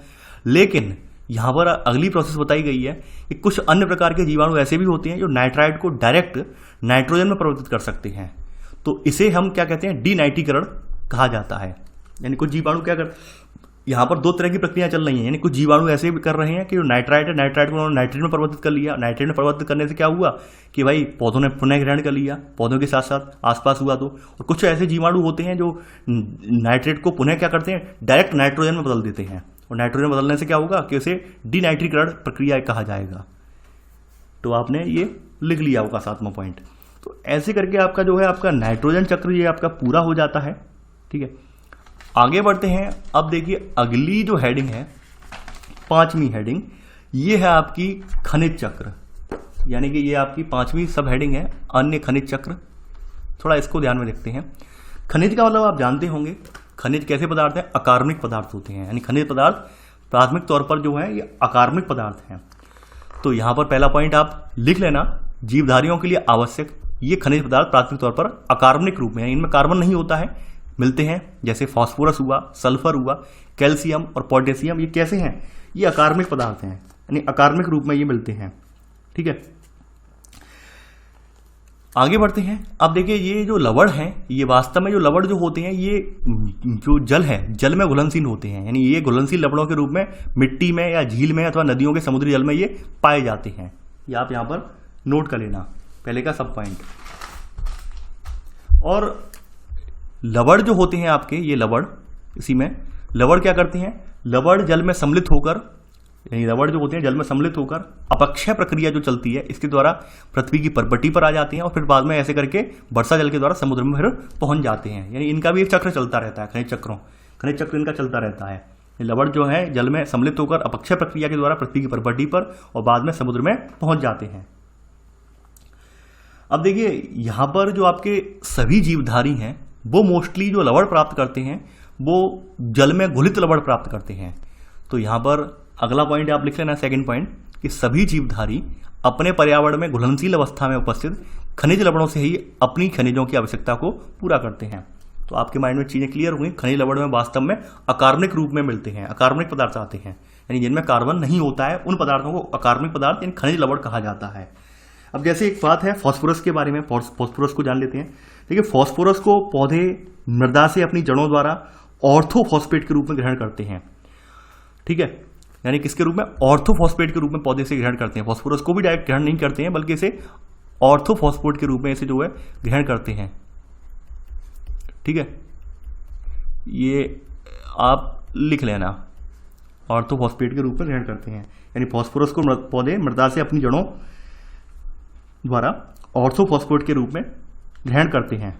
लेकिन यहाँ पर अगली प्रोसेस बताई गई है कि कुछ अन्य प्रकार के जीवाणु ऐसे भी होते हैं जो नाइट्राइट को डायरेक्ट नाइट्रोजन में परिवर्तित कर सकते हैं। तो इसे हम क्या कहते हैं, डीनाइट्रीकरण कहा जाता है। यानी कुछ जीवाणु क्या कर, यहाँ पर दो तरह की प्रक्रिया चल रही है। यानी कुछ जीवाणु ऐसे भी कर रहे हैं कि जो नाइट्राइट है, नाइट्राइट को उन्होंने नाइट्रेट में परिवर्तित कर लिया। नाइट्रेट में परिवर्तित करने से क्या हुआ कि भाई पौधों ने पुनः ग्रहण कर लिया, पौधों के साथ साथ आसपास हुआ तो। और कुछ ऐसे जीवाणु होते हैं जो नाइट्रेट को पुनः क्या करते हैं, डायरेक्ट नाइट्रोजन में बदल देते हैं। और नाइट्रोजन बदलने से क्या होगा कि उसे डीनाइट्रीकरण प्रक्रिया कहा जाएगा। तो आपने ये लिख लिया होगा 7वां पॉइंट। तो ऐसे करके आपका जो है आपका नाइट्रोजन चक्र ये आपका पूरा हो जाता है, ठीक है। आगे बढ़ते हैं। अब देखिए अगली जो हेडिंग है, 5वीं हेडिंग, ये है आपकी खनिज चक्र। यानी कि ये आपकी 5वीं सब हेडिंग है, अन्य खनिज चक्र। थोड़ा इसको ध्यान में देखते हैं। खनिज का मतलब आप जानते होंगे, खनिज कैसे पदार्थ हैं, अकार्बनिक पदार्थ होते हैं। यानी खनिज पदार्थ प्राथमिक तौर पर जो है ये अकार्बनिक पदार्थ हैं। तो यहाँ पर पहला पॉइंट आप लिख लेना, जीवधारियों के लिए आवश्यक ये खनिज पदार्थ प्राथमिक तौर पर अकार्बनिक रूप में, इनमें कार्बन नहीं होता है, मिलते हैं। जैसे फास्फोरस हुआ, सल्फर हुआ, कैल्शियम और पोटेशियम, ये कैसे हैं, ये अकार्बनिक पदार्थ हैं, यानी अकार्बनिक रूप में ये मिलते हैं। ठीक है, आगे बढ़ते हैं। अब देखिए ये जो लवण है, ये वास्तव में जो लवण जो होते हैं ये जो जल है, जल में घुलनशील होते हैं, यानी ये घुलनशील लवणों के रूप में मिट्टी में या झील में अथवा नदियों के समुद्री जल में ये पाए जाते हैं। ये आप यहां पर नोट कर लेना, पहले का सब पॉइंट। और लवण जो होते हैं आपके, ये लवण, इसी में लवण क्या करते हैं, लवण जल में सम्मिलित होकर, यानी लवण जो होते हैं जल में सम्मिलित होकर अपक्षय प्रक्रिया जो चलती है इसके द्वारा पृथ्वी की परपटी पर आ जाते हैं और फिर बाद में ऐसे करके वर्षा जल के द्वारा समुद्र में फिर पहुंच जाते हैं। यानी इनका भी एक चक्र चलता रहता है, खनिज चक्र इनका चलता रहता है। लवण जो है जल में सम्मिलित होकर अपक्षय प्रक्रिया के द्वारा पृथ्वी की परपटी पर और बाद में समुद्र में पहुंच जाते हैं। अब देखिए यहां पर जो आपके सभी जीवधारी हैं वो मोस्टली जो लवण प्राप्त करते हैं वो जल में घुलित लवण प्राप्त करते हैं। तो यहां पर अगला पॉइंट आप लिख लेना, सेकंड पॉइंट, कि सभी जीवधारी अपने पर्यावरण में घुलनशील अवस्था में उपस्थित खनिज लवणों से ही अपनी खनिजों की आवश्यकता को पूरा करते हैं। तो आपके माइंड में चीजें क्लियर हुई। खनिज लवण में वास्तव में अकार्बनिक रूप में मिलते हैं, अकार्बनिक पदार्थ आते हैं, यानी जिनमें कार्बन नहीं होता है उन पदार्थों को अकार्बनिक पदार्थ यानी खनिज लवण कहा जाता है। अब जैसे एक बात है फास्फोरस के बारे में, फास्फोरस को जान लेते हैं। देखिए फास्फोरस को पौधे मृदा से अपनी जड़ों द्वारा ऑर्थोफॉस्फेट के रूप में ग्रहण करते हैं। ठीक है, यानी किसके रूप में, ऑर्थोफॉस्फेट के रूप में पौधे से ग्रहण करते हैं। फास्फोरस को भी डायरेक्ट ग्रहण नहीं करते हैं बल्कि इसे ऑर्थोफॉस्फेट के रूप में इसे जो है ग्रहण करते हैं। ठीक है, ये आप लिख लेना, ऑर्थोफॉस्फेट के रूप में ग्रहण करते हैं, यानी फास्फोरस को पौधे मृदा से अपनी जड़ों द्वारा ऑर्थोफॉस्फेट के रूप में ग्रहण करते हैं।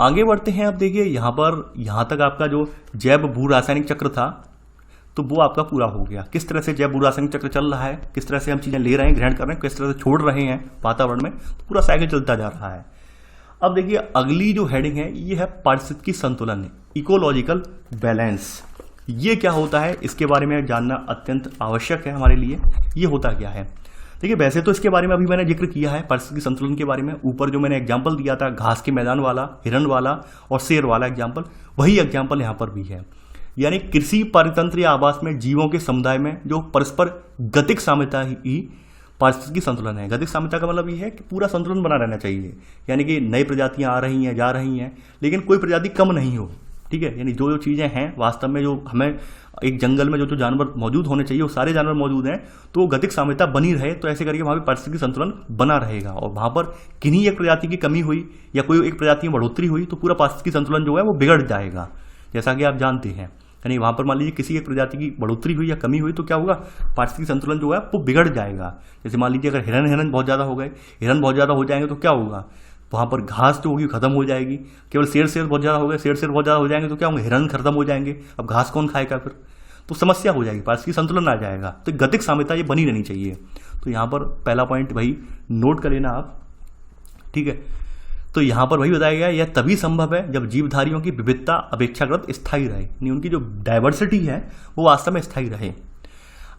आगे बढ़ते हैं। अब देखिए यहां तक आपका जो जैव भू रासायनिक चक्र था तो वो आपका पूरा हो गया। किस तरह से जैव भू रासायनिक चक्र चल रहा है, किस तरह से हम चीजें ले रहे हैं, ग्रहण कर रहे हैं, किस तरह से छोड़ रहे हैं वातावरण में, तो पूरा साइकिल चलता जा रहा है। अब देखिए अगली जो हेडिंग है ये है पारिस्थितिकी संतुलन, इकोलॉजिकल बैलेंस। ये क्या होता है इसके बारे में जानना अत्यंत आवश्यक है हमारे लिए। ये होता क्या है, देखिए वैसे तो इसके बारे में अभी मैंने जिक्र किया है पारिस्थितिकी संतुलन के बारे में। ऊपर जो मैंने एग्जाम्पल दिया था घास के मैदान वाला, हिरन वाला और शेर वाला एग्जाम्पल, वही एग्जाम्पल यहाँ पर भी है। यानी कृषि परितंत्र या आवास में जीवों के समुदाय में जो परस्पर गतिक साम्यता ही पारिस्थितिकी संतुलन है। गतिक साम्यता का मतलब ये है कि पूरा संतुलन बना रहना चाहिए, यानी कि नई प्रजातियां आ रही हैं, जा रही हैं, लेकिन कोई प्रजाति कम नहीं हो। ठीक है, यानी जो चीज़ें हैं वास्तव में, जो हमें एक जंगल में जो जानवर मौजूद होने चाहिए वो सारे जानवर मौजूद हैं, तो वो गतिक साम्यता बनी रहे, तो ऐसे करके वहाँ पर पारिस्थितिकी संतुलन बना रहेगा। और वहाँ पर किन्हीं एक प्रजाति की कमी हुई या कोई एक प्रजाति में बढ़ोतरी हुई तो पूरा पारिस्थितिकी संतुलन जो है वो बिगड़ जाएगा, जैसा कि आप जानते हैं। यानी वहाँ पर मान लीजिए किसी एक प्रजाति की बढ़ोतरी हुई या कमी हुई तो क्या होगा, पारिस्थितिकी संतुलन जो है वो बिगड़ जाएगा। जैसे मान लीजिए अगर हिरन बहुत ज़्यादा हो गए, हिरन बहुत ज़्यादा हो जाएंगे तो क्या होगा, वहाँ पर घास जो होगी खत्म हो जाएगी। केवल शेर बहुत ज़्यादा हो गए, शेर बहुत ज़्यादा हो जाएंगे तो क्या होंगे, हिरन खत्म हो जाएंगे। अब घास कौन खाएगा फिर, तो समस्या हो जाएगी, पारिस्थितिकी संतुलन आ जाएगा। तो गतिक साम्यता ये बनी रहनी चाहिए। तो यहाँ पर पहला पॉइंट भाई नोट कर लेना आप। ठीक है, तो यहाँ पर वही बताया गया, यह तभी संभव है जब जीवधारियों की विविधता अपेक्षाकृत स्थायी रहे, यानी उनकी जो डाइवर्सिटी है वो वास्तव में स्थायी रहे।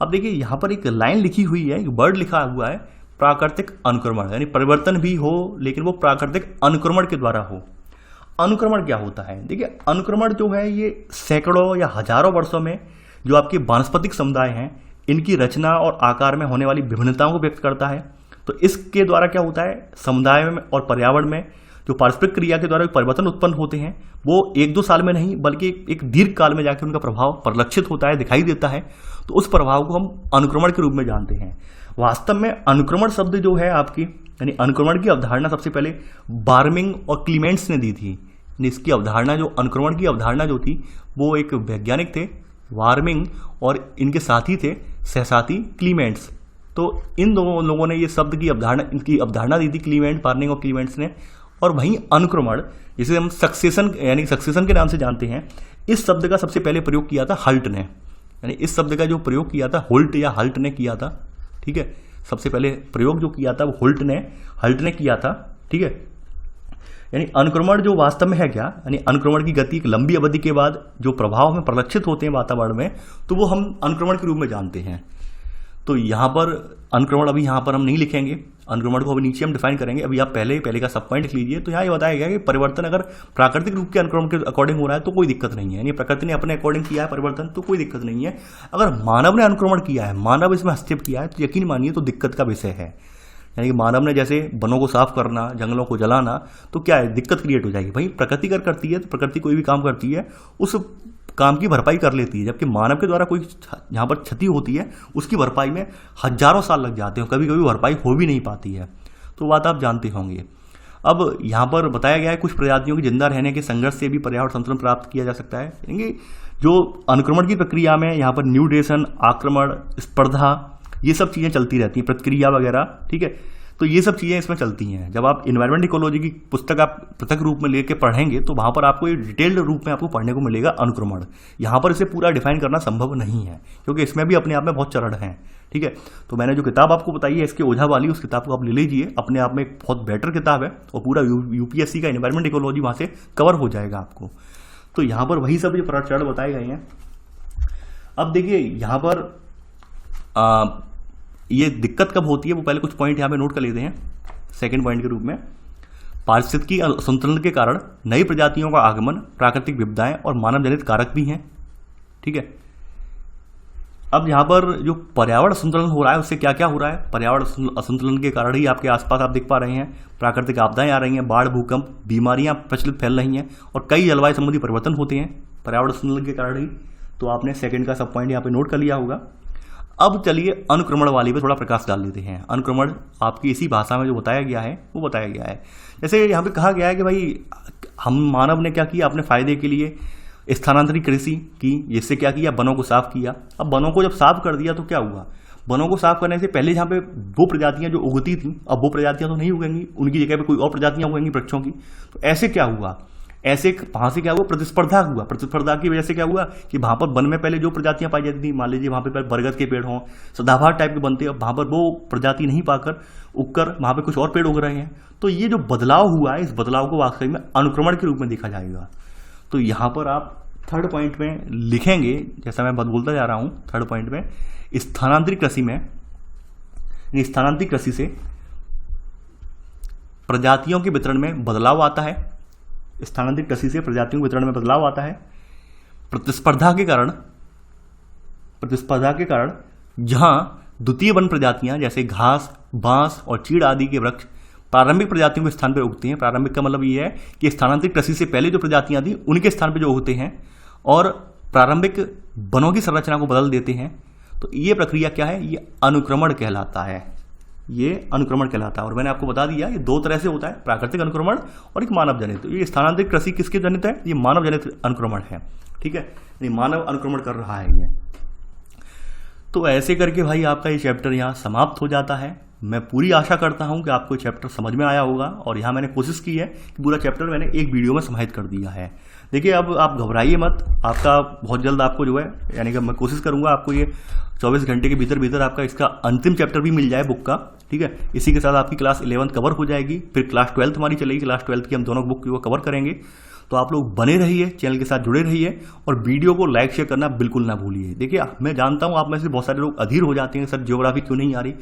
अब देखिए यहाँ पर एक लाइन लिखी हुई है, एक वर्ड लिखा हुआ है, प्राकृतिक अनुक्रमण, यानी परिवर्तन भी हो लेकिन वो प्राकृतिक अनुक्रमण के द्वारा हो। अनुक्रमण क्या होता है, देखिए अनुक्रमण जो है ये सैकड़ों या हजारों वर्षों में जो आपके वानस्पतिक समुदाय हैं इनकी रचना और आकार में होने वाली विभिन्नताओं को व्यक्त करता है। तो इसके द्वारा क्या होता है, समुदाय में और पर्यावरण में जो पारस्परिक क्रिया के द्वारा परिवर्तन उत्पन्न होते हैं वो 1-2 साल में नहीं बल्कि एक दीर्घ काल में जाकर उनका प्रभाव परिलक्षित होता है, दिखाई देता है। तो उस प्रभाव को हम अनुक्रमण के रूप में जानते हैं। वास्तव में अनुक्रमण शब्द जो है आपकी, यानी अनुक्रमण की अवधारणा सबसे पहले बार्मिंग और क्लीमेंट्स ने दी थी। इसकी अवधारणा, जो अनुक्रमण की अवधारणा जो थी वो एक वैज्ञानिक थे वार्मिंग और इनके साथी थे सहसाती क्लीमेंट्स। तो इन दोनों लोगों ने ये शब्द की अवधारणा, इनकी अवधारणा दी थी क्लीमेंट, बार्मिंग और क्लीमेंट्स ने। और वहीं अनुक्रमण जिसे हम सक्सेशन यानी सक्सेशन के नाम से जानते हैं, इस शब्द का सबसे पहले प्रयोग किया था हल्ट ने। यानी इस शब्द का जो प्रयोग किया था होल्ट या हल्ट ने किया था। ठीक है, सबसे पहले प्रयोग जो किया था वो हल्ट ने किया था। ठीक है, यानी अनुक्रमण जो वास्तव में है क्या, यानी अनुक्रमण की गति एक लंबी अवधि के बाद जो प्रभाव में परिलक्षित होते हैं वातावरण में, तो वो हम अनुक्रमण के रूप में जानते हैं। तो यहाँ पर अनुक्रमण अभी यहाँ पर हम नहीं लिखेंगे, अनुक्रमण को अभी नीचे हम डिफाइन करेंगे। अभी आप पहले का सब पॉइंट लिख लीजिए। तो यहाँ ये बताया गया कि परिवर्तन अगर प्राकृतिक रूप के अनुक्रमण के अकॉर्डिंग हो रहा है तो कोई दिक्कत नहीं है, यानी प्रकृति ने अपने अकॉर्डिंग किया है परिवर्तन तो कोई दिक्कत नहीं है। अगर मानव ने अनुक्रमण किया है, मानव इसमें हस्तक्षेप किया है, तो यकीन मानिए तो दिक्कत का विषय है। यानी कि मानव ने जैसे वनों को साफ करना, जंगलों को जलाना, तो क्या है, दिक्कत क्रिएट हो जाएगी। भाई प्रकृति अगर करती है तो प्रकृति कोई भी काम करती है उस काम की भरपाई कर लेती है, जबकि मानव के द्वारा कोई यहाँ पर क्षति होती है उसकी भरपाई में हजारों साल लग जाते हैं, कभी कभी भरपाई हो भी नहीं पाती है। तो बात आप जानते होंगे। अब यहाँ पर बताया गया है कुछ प्रजातियों के जिंदा रहने के संघर्ष से भी पर्यावरण संतुलन प्राप्त किया जा सकता है। यानी जो अनुक्रमण की प्रक्रिया में यहाँ पर न्यूडेशन, आक्रमण, स्पर्धा, ये सब चीज़ें चलती रहती हैं, प्रतिक्रिया वगैरह, ठीक है। तो ये सब चीज़ें इसमें चलती हैं। जब आप इन्वायरमेंट इकोलॉजी की पुस्तक आप पृथक रूप में लेके पढ़ेंगे तो वहाँ पर आपको ये डिटेल्ड रूप में आपको पढ़ने को मिलेगा अनुक्रमण। यहाँ पर इसे पूरा डिफाइन करना संभव नहीं है क्योंकि इसमें भी अपने आप में बहुत चरण हैं, ठीक है। तो मैंने जो किताब आपको बताई है इसके ओझा वाली, उस किताब को आप ले लीजिए, अपने आप में एक बहुत बेटर किताब है और पूरा यूपीएससी का इन्वायरमेंट इकोलॉजी वहाँ से कवर हो जाएगा आपको। तो यहाँ पर वही सब जो चरण बताए गए हैं। अब देखिए यहाँ पर ये दिक्कत कब होती है वो पहले कुछ पॉइंट यहाँ पे नोट कर लेते हैं सेकंड पॉइंट के रूप में। पारिस्थितिकी असंतुलन के कारण नई प्रजातियों का आगमन, प्राकृतिक विपदाएं और मानव जनित कारक भी हैं, ठीक है। अब यहाँ पर जो पर्यावरण असंतुलन हो रहा है उससे क्या क्या हो रहा है, पर्यावरण असंतुलन के कारण ही आपके आसपास आप देख पा रहे हैं प्राकृतिक आपदाएं आ रही हैं, बाढ़, भूकंप, बीमारियां प्रचलित फैल रही हैं और कई जलवायु संबंधी परिवर्तन होते हैं पर्यावरण असंतुलन के कारण ही। तो आपने सेकंड का सब पॉइंट यहाँ पे नोट कर लिया होगा। अब चलिए अनुक्रमण वाली पे थोड़ा प्रकाश डाल देते हैं। अनुक्रमण आपकी इसी भाषा में जो बताया गया है वो बताया गया है। जैसे यहाँ पे कहा गया है कि भाई हम मानव ने क्या किया, अपने फायदे के लिए स्थानांतरित कृषि की, जिससे क्या किया, वनों को साफ किया। अब वनों को जब साफ कर दिया तो क्या हुआ, वनों को साफ करने से पहले जहाँ पे वो प्रजातियां जो उगती थी अब वो प्रजातियां तो नहीं उगेंगी, उनकी जगह पे कोई और प्रजातियां उगेंगी वृक्षों की। तो ऐसे क्या हुआ, ऐसे वहां से क्या हुआ, प्रतिस्पर्धा हुआ। प्रतिस्पर्धा की वजह से क्या हुआ कि वहां पर वन में पहले जो प्रजातियां पाई जाती थी, मान लीजिए वहां पे बरगद के पेड़ हों, सदाबहार टाइप के बनते, अब वहां पर वो प्रजाति नहीं पाकर उगकर वहां पे कुछ और पेड़ उग रहे हैं। तो ये जो बदलाव हुआ है इस बदलाव को वास्तव में अनुक्रमण के रूप में देखा जाएगा। तो यहाँ पर आप थर्ड पॉइंट में लिखेंगे, जैसा मैं बोलता जा रहा हूं, थर्ड पॉइंट में स्थानांतरित कृषि में, स्थानांतरित कृषि से प्रजातियों के वितरण में बदलाव आता है। स्थानांतरित कृषि से प्रजातियों के वितरण में बदलाव आता है। प्रतिस्पर्धा के कारण जहां द्वितीय वन प्रजातियां जैसे घास, बांस और चीड़ आदि के वृक्ष प्रारंभिक प्रजातियों के स्थान पर उगते हैं। प्रारंभिक का मतलब ये है कि स्थानांतरित कृषि से पहले जो प्रजातियां थी उनके स्थान पर जो उगते हैं और प्रारंभिक वनों की संरचना को बदल देते हैं। तो ये प्रक्रिया क्या है, ये अनुक्रमण कहलाता है। ये अनुक्रमण कहलाता है। और मैंने आपको बता दिया ये दो तरह से होता है, प्राकृतिक अनुक्रमण और एक मानव जनित। ये स्थानांतरित कृषि किसके जनित है, ये मानव जनित अनुक्रमण है, ठीक है। ये मानव अनुक्रमण कर रहा है ये। तो ऐसे करके भाई आपका ये चैप्टर यहाँ समाप्त हो जाता है। मैं पूरी आशा करता हूँ कि आपको चैप्टर समझ में आया होगा और यहाँ मैंने कोशिश की है कि पूरा चैप्टर मैंने एक वीडियो में समाहित कर दिया है। देखिए अब आप घबराइए मत, आपका बहुत जल्द आपको जो है, यानी कि मैं कोशिश करूँगा आपको ये 24 घंटे के भीतर आपका इसका अंतिम चैप्टर भी मिल जाए बुक का, ठीक है। इसी के साथ आपकी क्लास 11th कवर हो जाएगी, फिर क्लास 12th हमारी चलेगी। क्लास 12th की हम दोनों बुक को कवर करेंगे। तो आप लोग बने रहिए, चैनल के साथ जुड़े रहिए और वीडियो को लाइक शेयर करना बिल्कुल ना भूलिए। देखिए मैं जानता हूँ आप में से बहुत सारे लोग अधीर हो जाते हैं, सर ज्योग्राफी क्यों नहीं आ रही।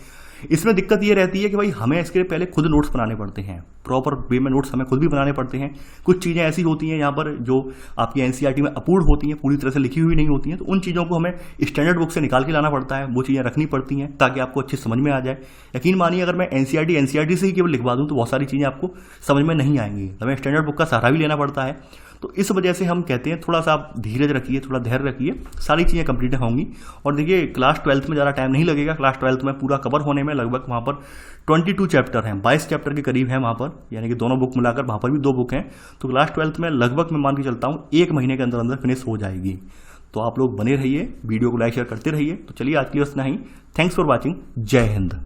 इसमें दिक्कत ये रहती है कि भाई हमें इसके पहले खुद नोट्स बनाने पड़ते हैं, प्रॉपर वे में नोट्स हमें खुद भी बनाने पड़ते हैं। कुछ चीज़ें ऐसी होती हैं यहाँ पर जो आपकी एनसीईआरटी में अपूर्ण होती हैं, पूरी तरह से लिखी हुई नहीं होती हैं, तो उन चीज़ों को हमें स्टैंडर्ड बुक से निकाल के लाना पड़ता है, वो चीज़ें रखनी पड़ती हैं ताकि आपको अच्छी समझ में आ जाए। यकीन मानिए अगर मैं एनसीईआरटी से ही केवल लिखवा दूँ तो बहुत सारी चीज़ें आपको समझ में नहीं आएंगी, हमें स्टैंडर्ड बुक का सहारा भी लेना पड़ता है। तो इस वजह से हम कहते हैं थोड़ा सा आप धीरज रखिए, थोड़ा धैर्य रखिए, सारी चीज़ें कंप्लीट होंगी। और देखिए क्लास 12th में ज़्यादा टाइम नहीं लगेगा, क्लास 12th में पूरा कवर होने में लगभग वहाँ पर 22 चैप्टर हैं, 22 चैप्टर के करीब हैं वहाँ पर, यानी कि दोनों बुक मिलाकर वहाँ पर भी 2 बुक हैं। तो क्लास 12th में लगभग मैं मान के चलता हूँ 1 महीने के अंदर अंदर फिनिश हो जाएगी। तो आप लोग बने रहिए, वीडियो को लाइक शेयर करते रहिए। तो चलिए आज के लिए इतना ही। Thanks for watching. जय हिंद।